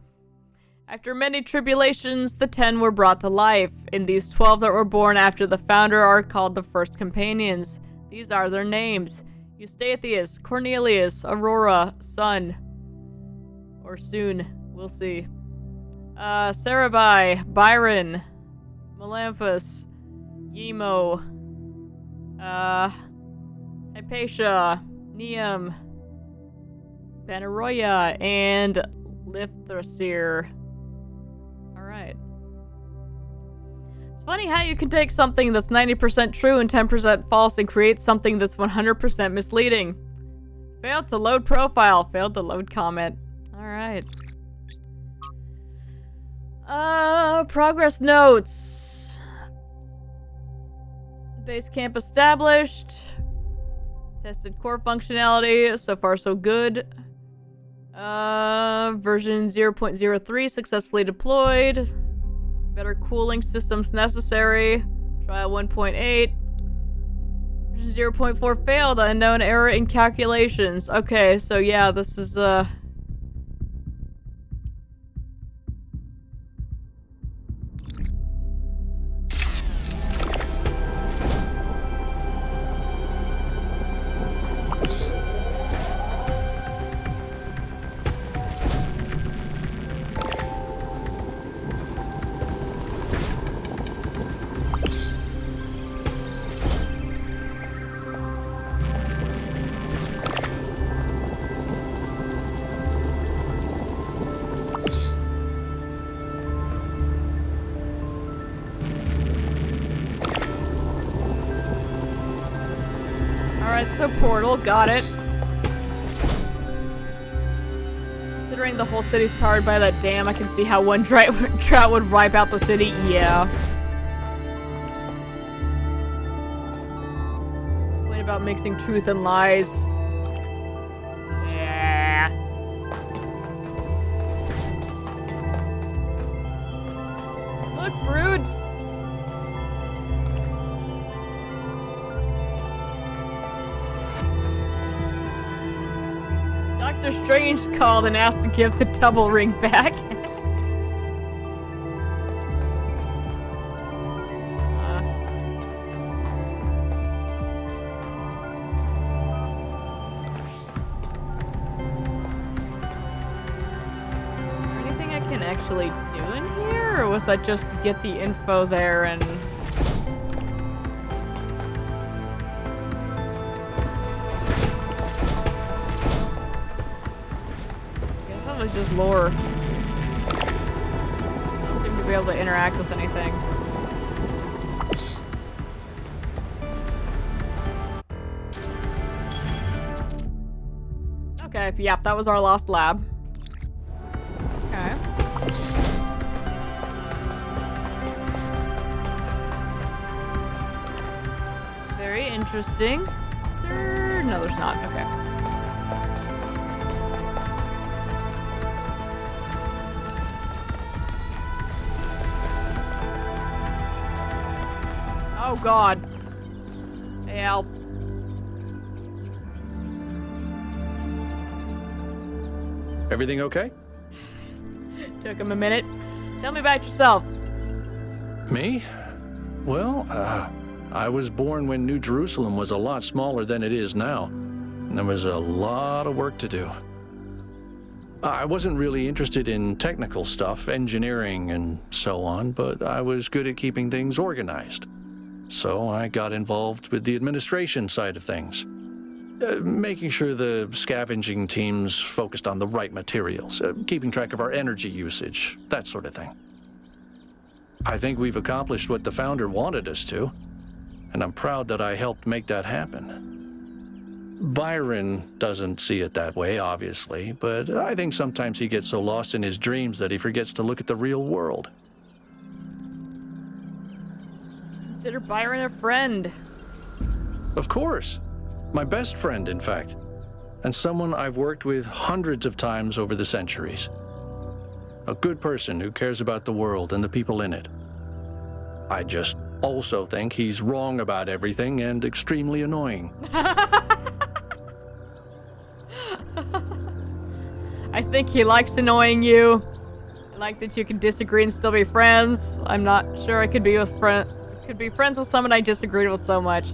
After many tribulations, the 10 were brought to life, and these 12 that were born after the founder are called the First Companions. These are their names: Eustathius, Cornelius, Aurora, Sun. Or soon. We'll see. Sarabai, Byron, Melamphus, Yemo, Hypatia, Neum, Benaroya, and Lithrasir. Alright. It's funny how you can take something that's 90% true and 10% false and create something that's 100% misleading. Failed to load profile. Failed to load comment. Alright. Progress notes. Base camp established. Tested core functionality. So far, so good. Version 0.03 successfully deployed. Better cooling systems necessary. Trial 1.8. Version 0.4 failed. Unknown error in calculations. Okay, so yeah, this is, Alright, so portal, got it. Considering the whole city's powered by that dam, I can see how one drought would wipe out the city. Yeah. Point about mixing truth and lies. Yeah. Look, Brood. Dr. Strange called and asked to give the double ring back. Is there anything I can actually do in here? Or was that just to get the info there and... was just lore. Don't seem to be able to interact with anything. Okay, yep, that was our lost lab. Okay. Very interesting. Is there... No, there's not. Okay. Oh god. Hey, Al. Everything okay? Took him a minute. Tell me about yourself. Me? Well, I was born when New Jerusalem was a lot smaller than it is now. And there was a lot of work to do. I wasn't really interested in technical stuff, engineering and so on, but I was good at keeping things organized. So I got involved with the administration side of things, making sure the scavenging teams focused on the right materials, keeping track of our energy usage, that sort of thing. I think we've accomplished what the founder wanted us to, and I'm proud that I helped make that happen. Byron doesn't see it that way, obviously, but I think sometimes he gets so lost in his dreams that he forgets to look at the real world. Consider Byron a friend. Of course. My best friend, in fact. And someone I've worked with hundreds of times over the centuries. A good person who cares about the world and the people in it. I just also think he's wrong about everything and extremely annoying. I think he likes annoying you. He like that you can disagree and still be friends. I'm not sure I could be friends with someone I disagreed with so much.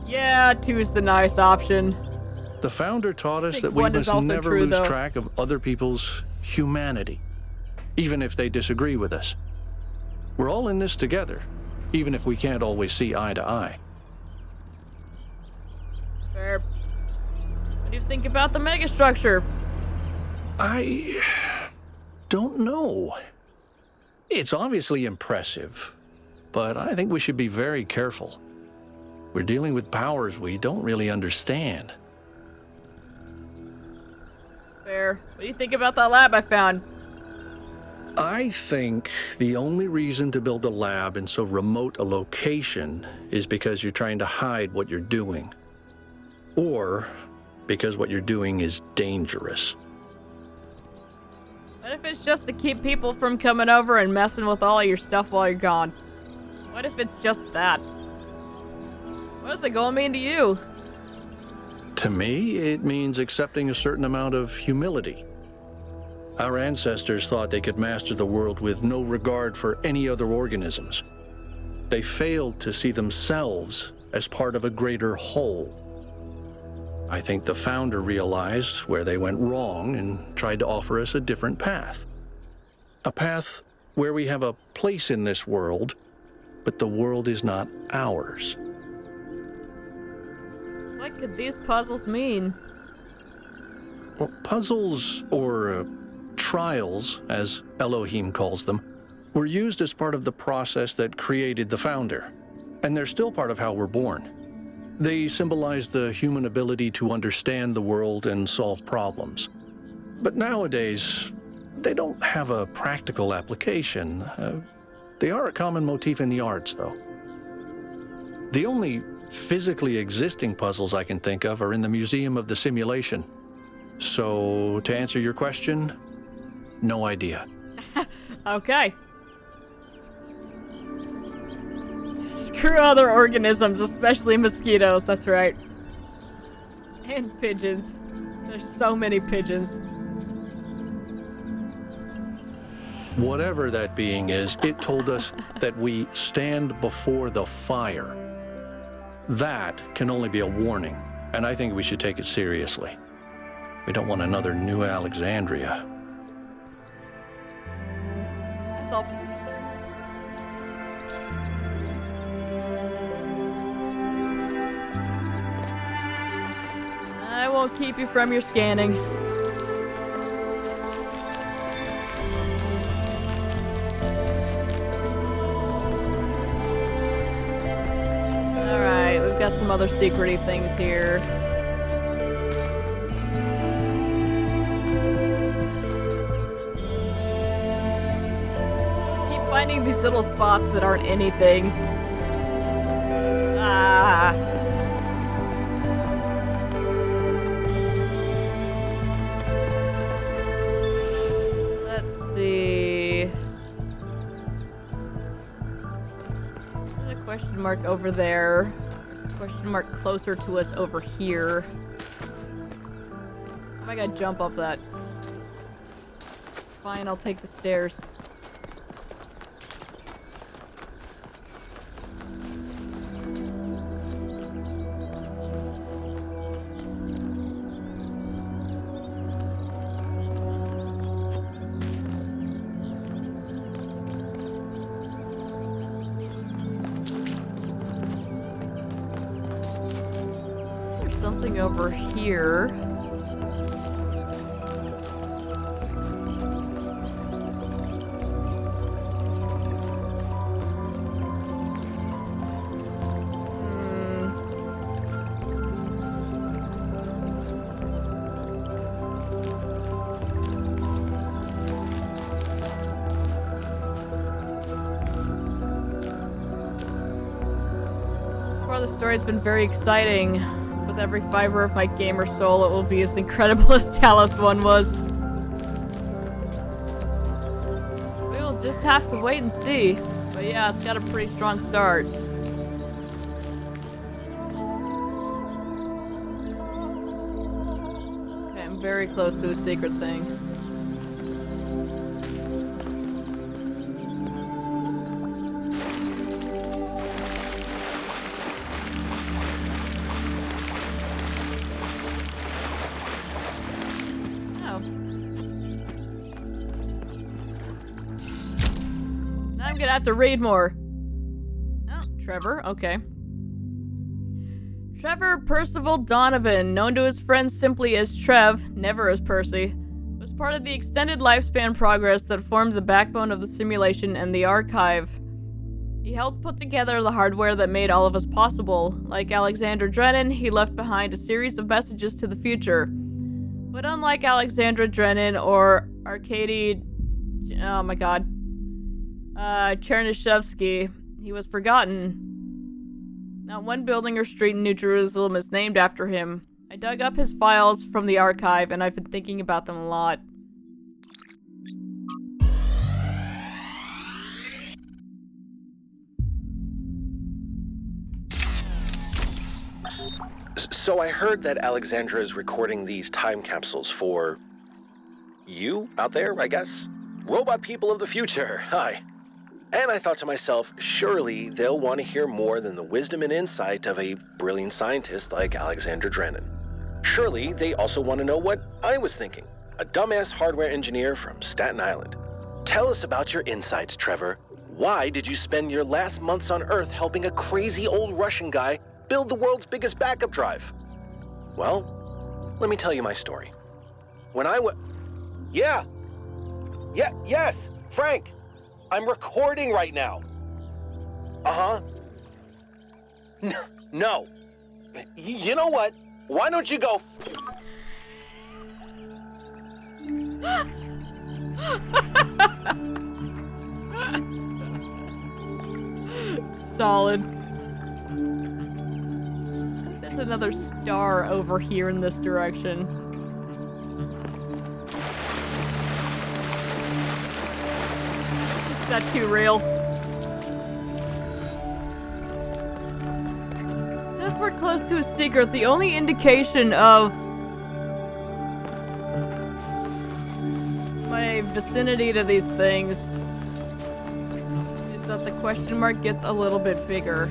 Yeah, 2 is the nice option. The founder taught us think that we 1 is must also never true, lose though. track of other people's humanity, even if they disagree with us. We're all in this together, even if we can't always see eye to eye. Fair. What do you think about the megastructure? I don't know. It's obviously impressive, but I think we should be very careful. We're dealing with powers we don't really understand. Fair. What do you think about that lab I found? I think the only reason to build a lab in so remote a location is because you're trying to hide what you're doing. Or because what you're doing is dangerous. What if it's just to keep people from coming over and messing with all of your stuff while you're gone? What if it's just that? What does it gonna mean to you? To me, it means accepting a certain amount of humility. Our ancestors thought they could master the world with no regard for any other organisms. They failed to see themselves as part of a greater whole. I think the founder realized where they went wrong and tried to offer us a different path. A path where we have a place in this world, but the world is not ours. What could these puzzles mean? Well, puzzles, or trials, as Elohim calls them, were used as part of the process that created the founder, and they're still part of how we're born. They symbolize the human ability to understand the world and solve problems. But nowadays, they don't have a practical application. They are a common motif in the arts, though. The only physically existing puzzles I can think of are in the Museum of the Simulation. So, to answer your question, no idea. Okay. Screw other organisms, especially mosquitoes, that's right. And pigeons. There's so many pigeons. Whatever that being is, it told us that we stand before the fire. That can only be a warning, and I think we should take it seriously. We don't want another New Alexandria. That's all. I won't keep you from your scanning. Alright, we've got some other secret-y things here. Keep finding these little spots that aren't anything. Ah. Let's see. There's a question mark over there. There's a question mark closer to us over here. I gotta jump up that. Fine, I'll take the stairs. There's something over here. The story's been very exciting. With every fiber of my gamer soul, it will be as incredible as Talos one was. We will just have to wait and see. But yeah, it's got a pretty strong start. Okay, I'm very close to a secret thing. Oh. Now I'm gonna have to read more. Oh, Trevor, okay. Trevor Percival Donovan, known to his friends simply as Trev, never as Percy, was part of the extended lifespan progress that formed the backbone of the simulation and the archive. He helped put together the hardware that made all of us possible. Like Alexandra Drennan, he left behind a series of messages to the future. But unlike Alexandra Drennan or Arkady... oh my god. Chernyshevsky, he was forgotten. Not one building or street in New Jerusalem is named after him. I dug up his files from the archive, and I've been thinking about them a lot. So I heard that Alexandra is recording these time capsules for... you out there, I guess? Robot people of the future, hi. And I thought to myself, surely they'll want to hear more than the wisdom and insight of a brilliant scientist like Alexandra Drennan. Surely they also want to know what I was thinking, a dumbass hardware engineer from Staten Island. Tell us about your insights, Trevor. Why did you spend your last months on Earth helping a crazy old Russian guy build the world's biggest backup drive? Well, let me tell you my story. When I was... Yes, Frank! I'm recording right now. Uh-huh. No. You know what? Why don't you go... Solid. I think there's another star over here in this direction. Is that too real? It says we're close to a secret. The only indication of my vicinity to these things is that the question mark gets a little bit bigger.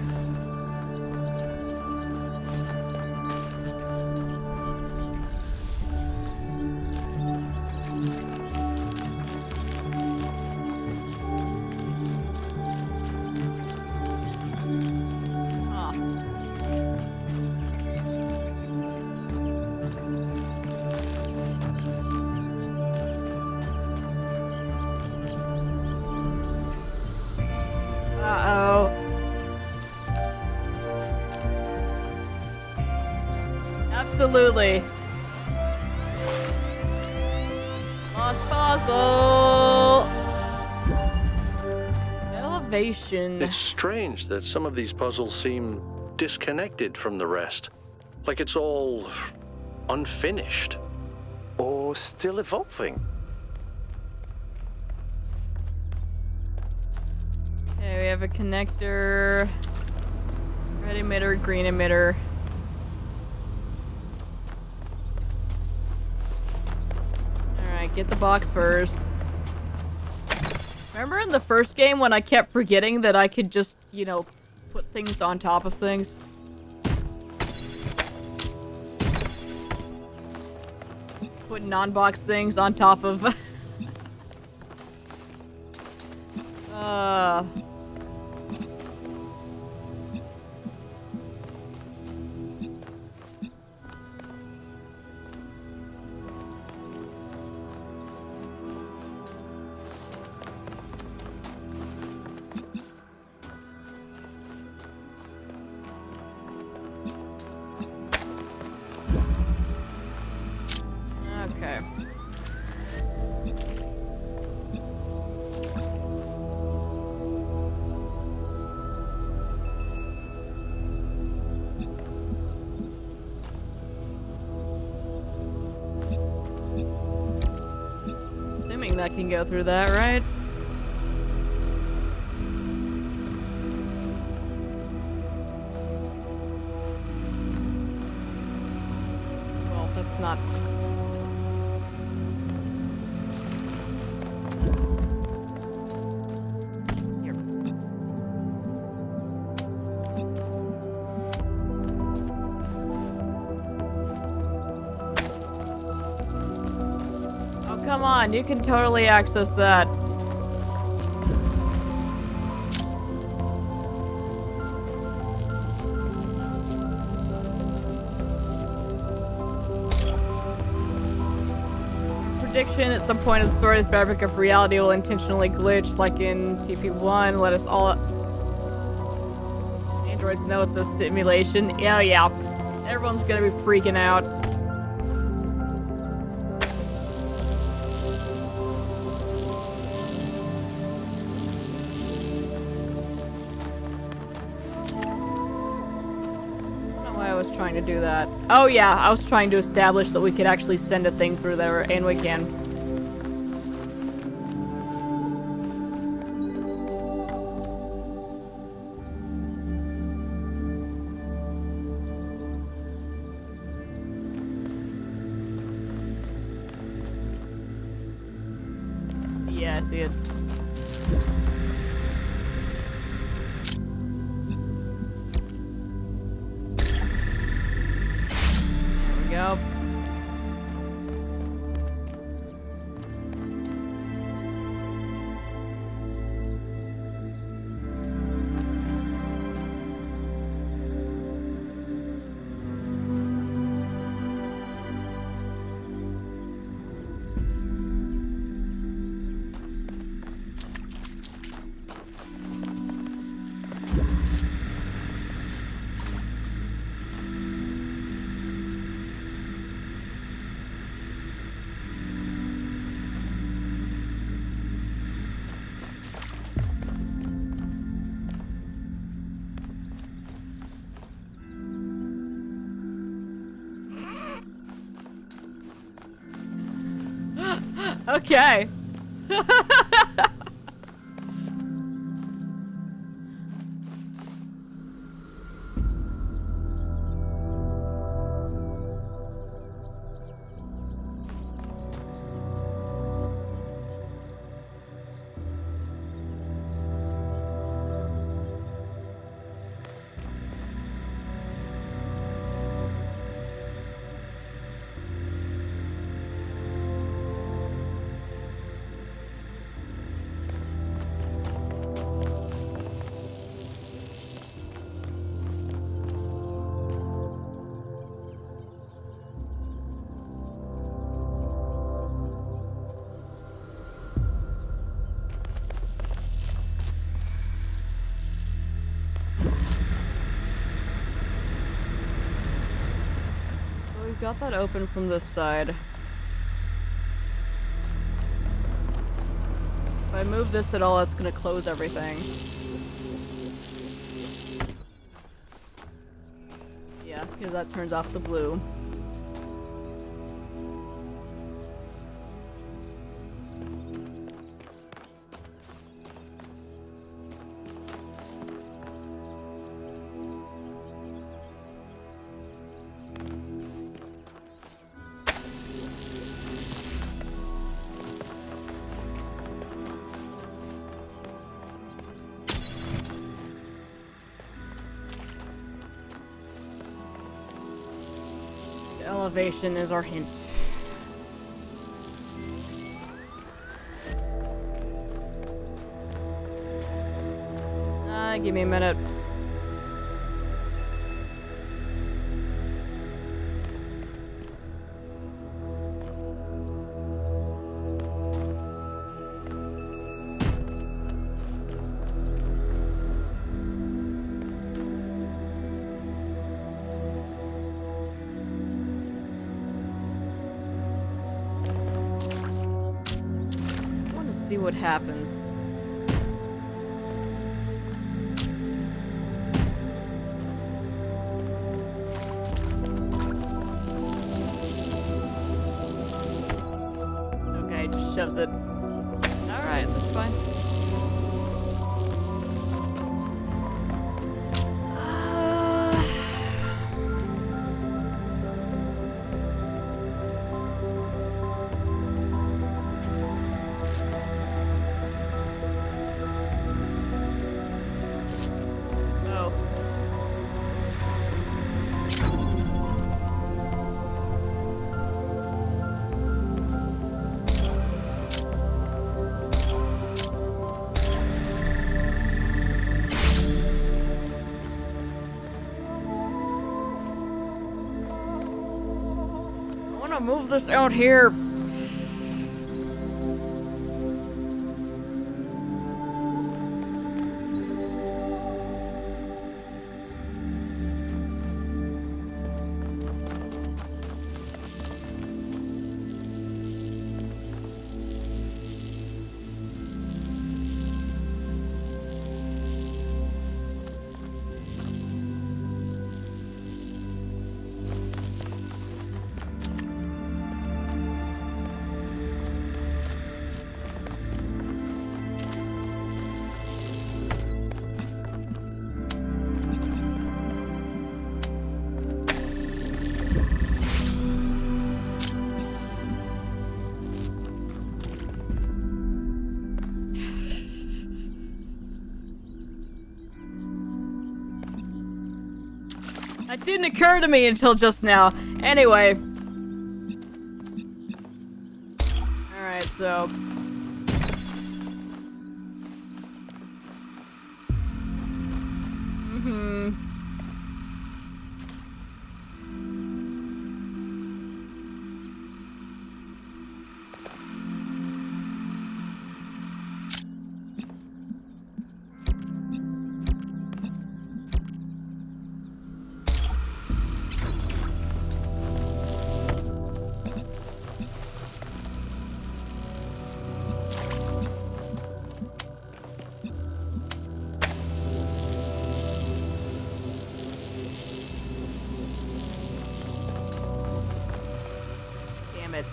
Absolutely. Lost puzzle. Elevation. It's strange that some of these puzzles seem disconnected from the rest. Like it's all unfinished. Or still evolving. Okay, we have a connector. Red emitter, green emitter. Alright, get the box first. Remember in the first game when I kept forgetting that I could just, you know, put things on top of things? Put non-box things on top of... Okay. Assuming that can go through that, right? Well, that's not come on, you can totally access that. Prediction: at some point in the story, the fabric of reality will intentionally glitch, like in TP1. Let us all androids know it's a simulation. Yeah, yeah. Everyone's gonna be freaking out. Trying to do that. Oh yeah, I was trying to establish that we could actually send a thing through there, and we can. Yeah, I see it. Yep. Okay. Got that open from this side. If I move this at all, that's gonna close everything. Yeah, because that turns off the blue. Elevation is our hint. Give me a minute. See what happens. Okay, just shoves it. Alright, that's fine. Yeah, move this out here. That didn't occur to me until just now. Anyway. Alright, so... Damn it.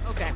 Okay.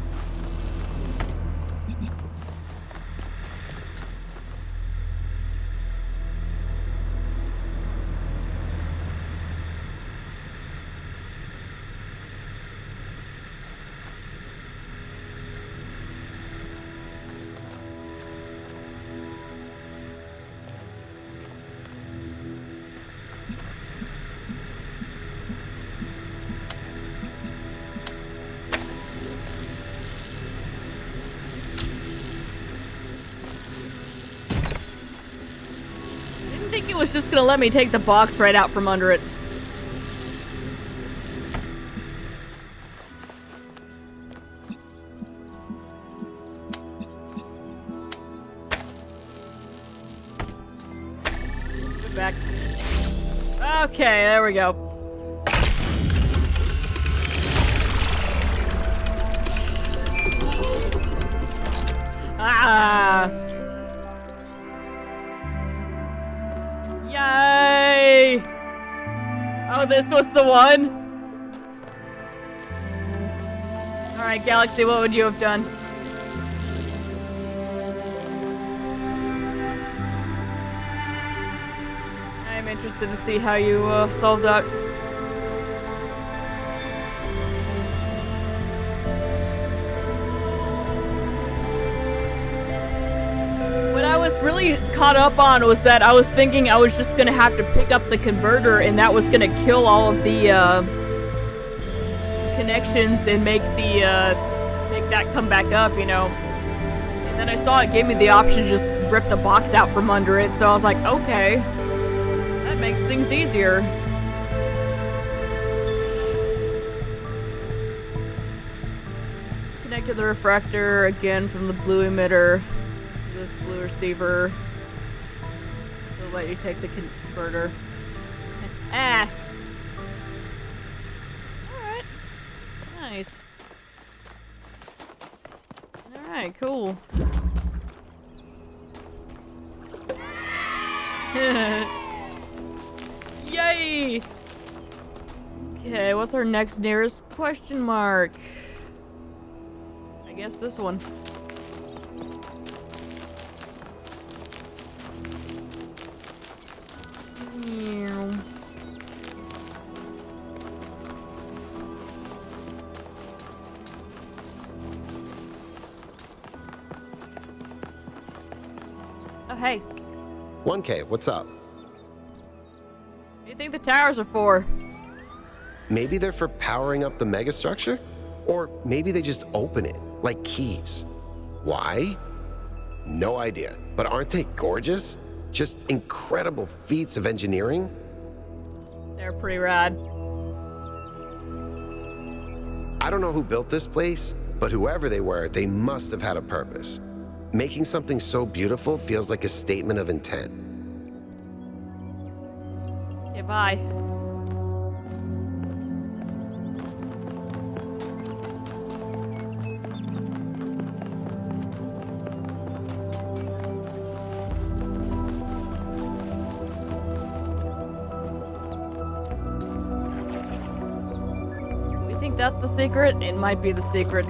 Didn't think it was just gonna let me take the box right out from under it. Get back. Okay, there we go. Ah! Yay! Oh, this was the one? Alright, Galaxy, what would you have done? I'm interested to see how you solved that. What I was really caught up on was that I was thinking I was just gonna have to pick up the converter and that was gonna kill all of the connections and make the make that come back up, you know. And then I saw it gave me the option to just rip the box out from under it, so I was like, okay, that makes things easier. Connect to the refractor again from the blue emitter. This blue receiver. It'll let you take the converter. Ah! Alright. Nice. Alright, cool. Yay! Okay, what's our next nearest question mark? I guess this one. hey. 1K, what's up? What do you think the towers are for? Maybe they're for powering up the megastructure? Or maybe they just open it, like keys. Why? No idea. But aren't they gorgeous? Just incredible feats of engineering? They're pretty rad. I don't know who built this place, but whoever they were, they must have had a purpose. Making something so beautiful feels like a statement of intent. Okay, bye. We think that's the secret? It might be the secret.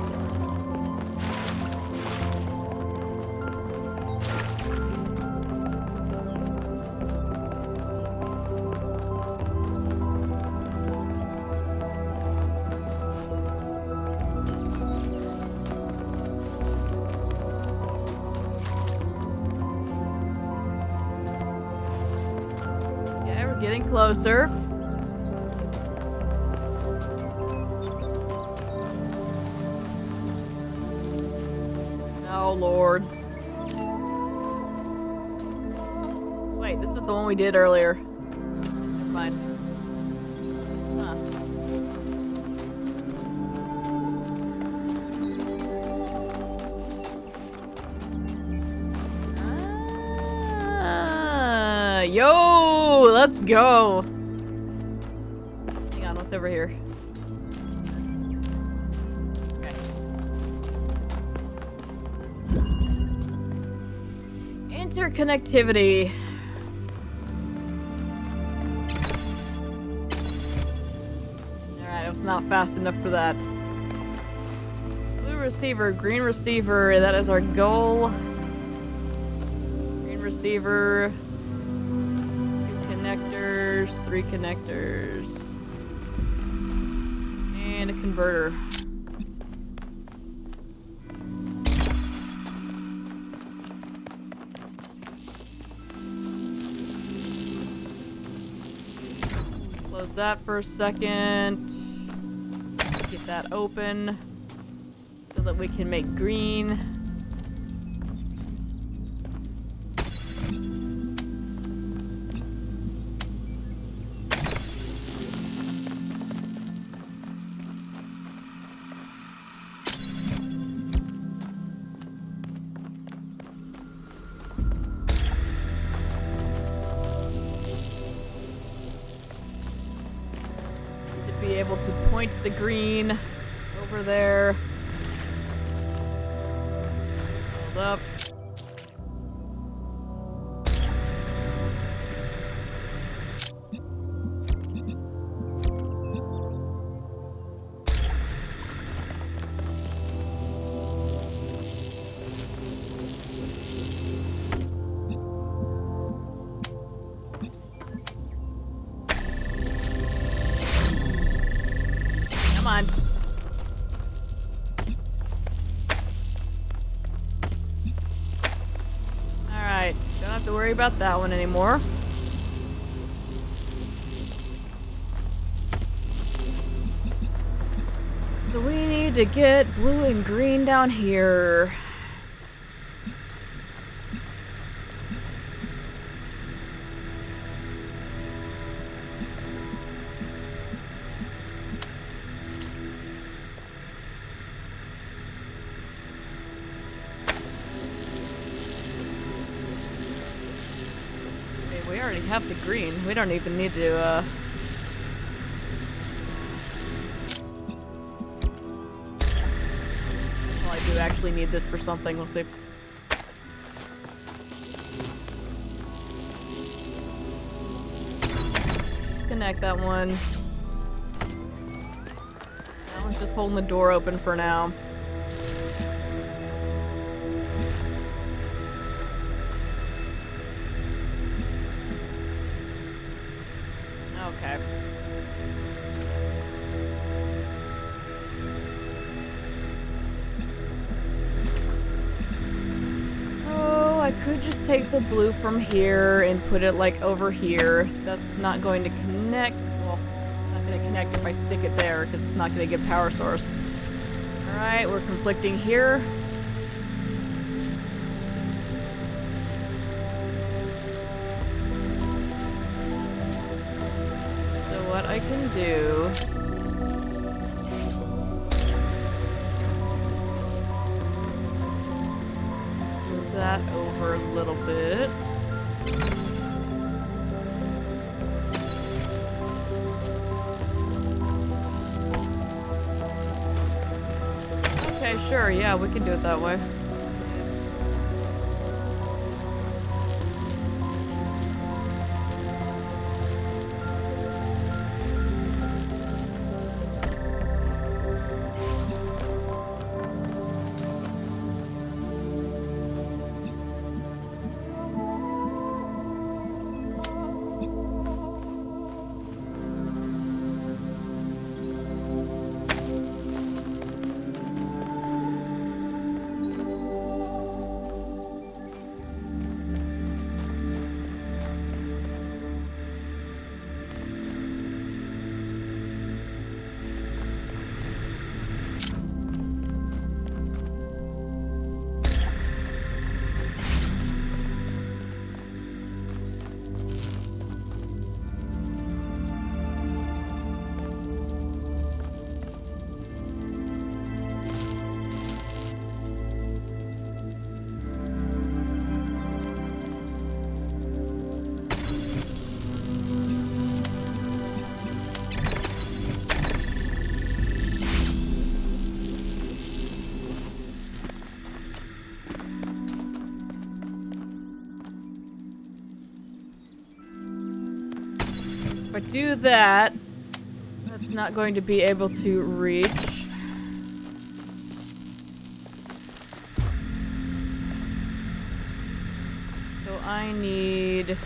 Getting closer. Oh, Lord. Wait, this is the one we did earlier. Never mind. Huh. Yo, let's go. Hang on, what's over here? Okay. Interconnectivity. Alright, I was not fast enough for that. Blue receiver, green receiver, that is our goal. Green receiver. 3 connectors, and a converter. Close that for a second. Get that open so that we can make green. Be able to point the green over there. Hold up. Come on. Alright, don't have to worry about that one anymore. So we need to get blue and green down here. We already have the green. We don't even need to, Well, I do actually need this for something. We'll see. Disconnect that one. That one's just holding the door open for now. Okay. So I could could just take the blue from here and put it like over here. That's not going to connect. Well, it's not going to connect if I stick it there because it's not going to get power source. Alright, we're conflicting here. So what I can do... that over a little bit. Okay, sure, yeah, we can do it that way. If I do that, that's not going to be able to reach. So I need...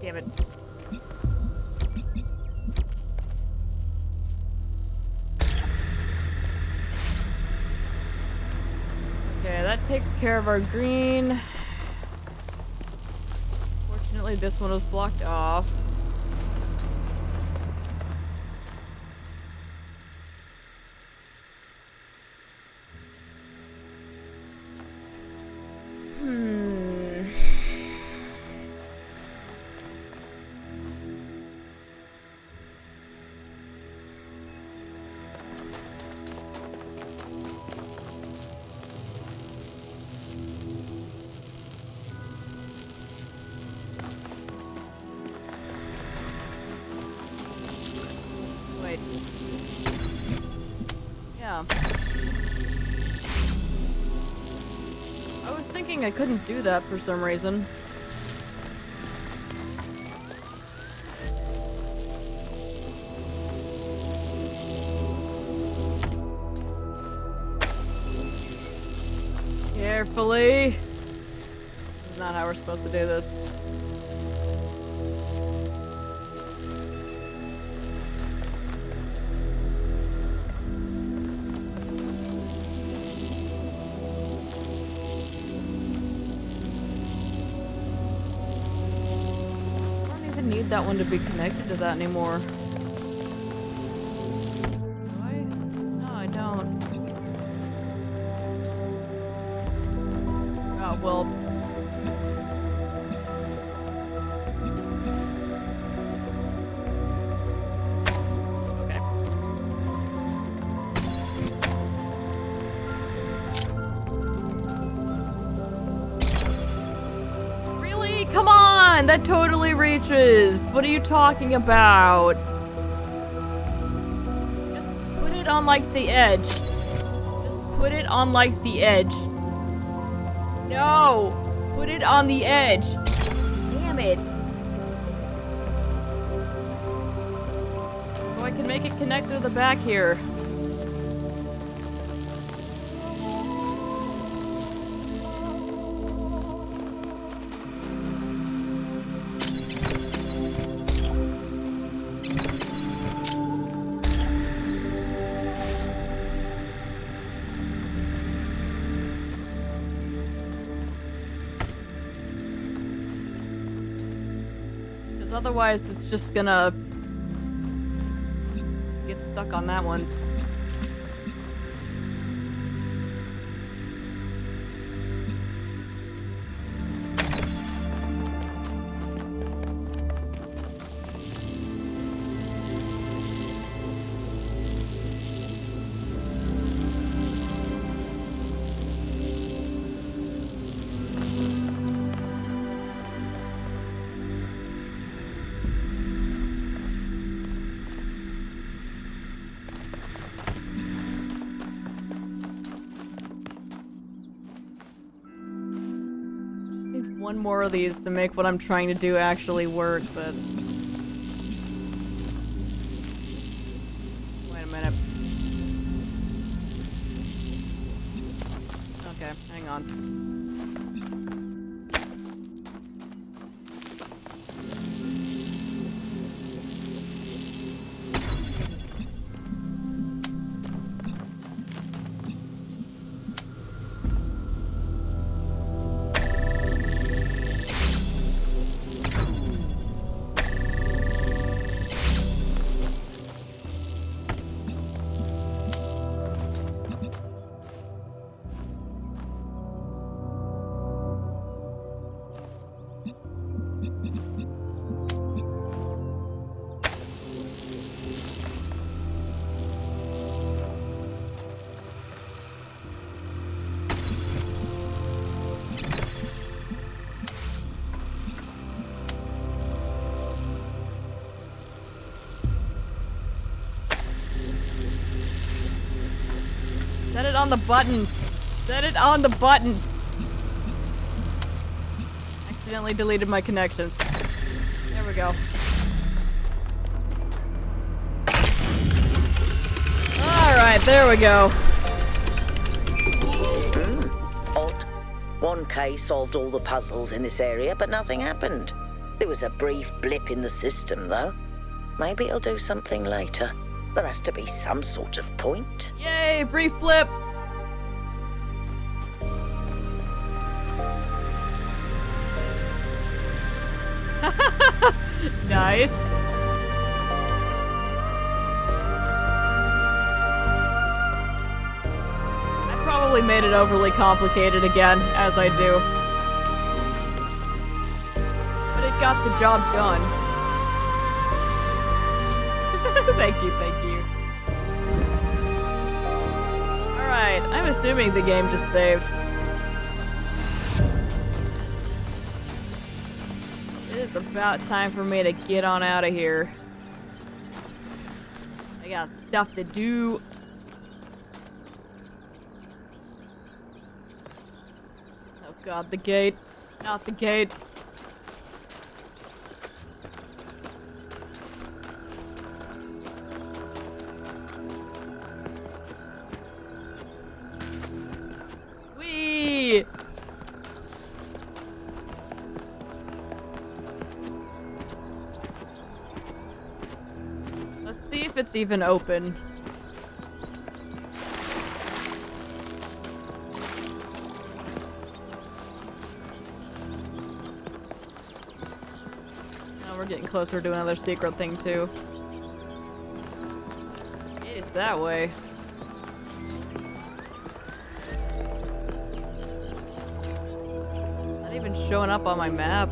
Damn it. Okay, that takes care of our green. Fortunately, this one was blocked off. Yeah. I was thinking I couldn't do that for some reason. Carefully. This is not how we're supposed to do this. Need that one to be connected to that anymore. Do I? No, I don't. Oh, well. Okay. on! That totally reaches! What are you talking about? Just put it on, like, the edge. Just put it on, like, the edge. No! Put it on the edge. Damn it. Oh, I can make it connect to the back here. Otherwise, it's just gonna get stuck on that one. One more of these to make what I'm trying to do actually work, but... Wait a minute. Okay, hang on. Set it on the button. Set it on the button. Accidentally deleted my connections. There we go. Alright, there we go. Odd. One case solved all the puzzles in this area, but nothing happened. There was a brief blip in the system, though. Maybe it'll do something later. There has to be some sort of point. Yay, brief blip! Nice. I probably made it overly complicated again, as I do. But it got the job done. Thank you, thank you. Alright, I'm assuming the game just saved. It is about time for me to get on out of here. I got stuff to do. Oh god, the gate. Not the gate. Whee! Let's see if it's even open. Oh, we're getting closer to another secret thing too. It's that way. Not even showing up on my map.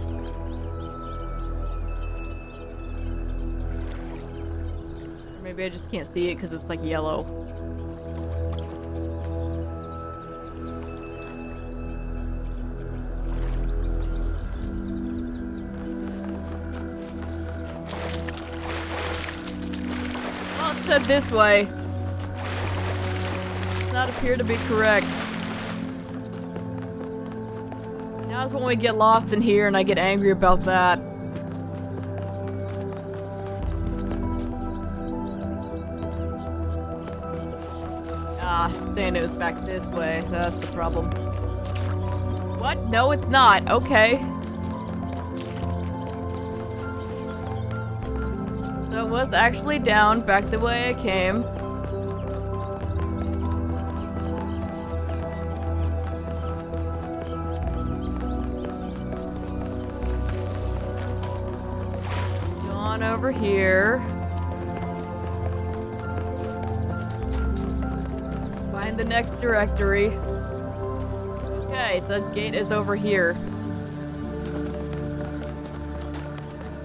Maybe I just can't see it because it's like yellow. Said this way. Does not appear to be correct. Now is when we get lost in here and I get angry about that. Ah, saying it was back this way. That's the problem. What? No, it's not. Okay. So it was actually down back the way I came. On over here. Find the next directory. Okay, so that gate is over here.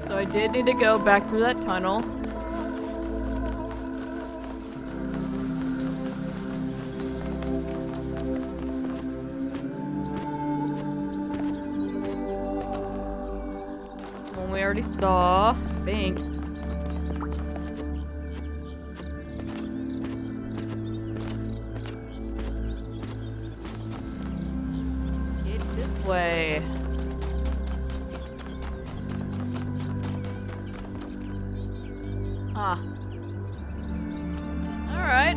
So I did need to go back through that tunnel. One we already saw, I think. Get this way. Ah. Alright.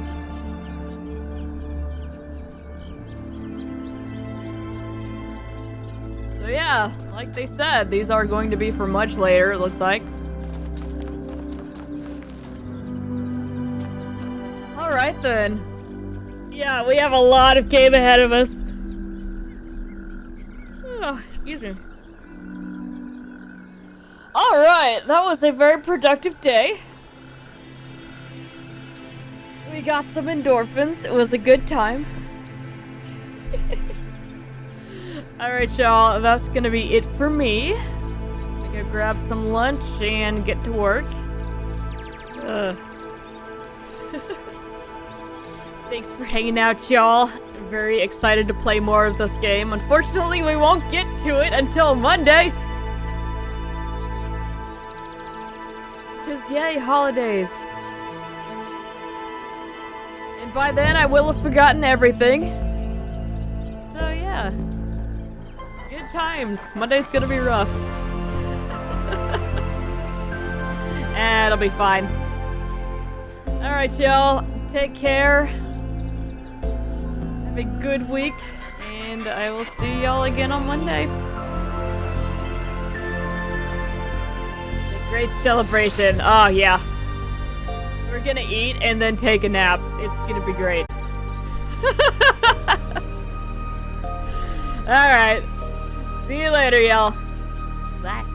So yeah, like they said, these are going to be for much later, it looks like. Alright then. Yeah, we have a lot of game ahead of us. Oh, excuse me. Alright, that was a very productive day. We got some endorphins. It was a good time. Alright, y'all. That's gonna be it for me. I'm gonna grab some lunch and get to work. Thanks for hanging out, y'all. I'm very excited to play more of this game. Unfortunately, we won't get to it until Monday. Because, yay, holidays. And by then, I will have forgotten everything. So, yeah. Good times. Monday's gonna be rough. It'll be fine. Alright, y'all. Take care. Have a good week. And I will see y'all again on Monday. A great celebration. Oh, yeah. We're gonna eat and then take a nap. It's gonna be great. Alright. See you later, y'all. Bye.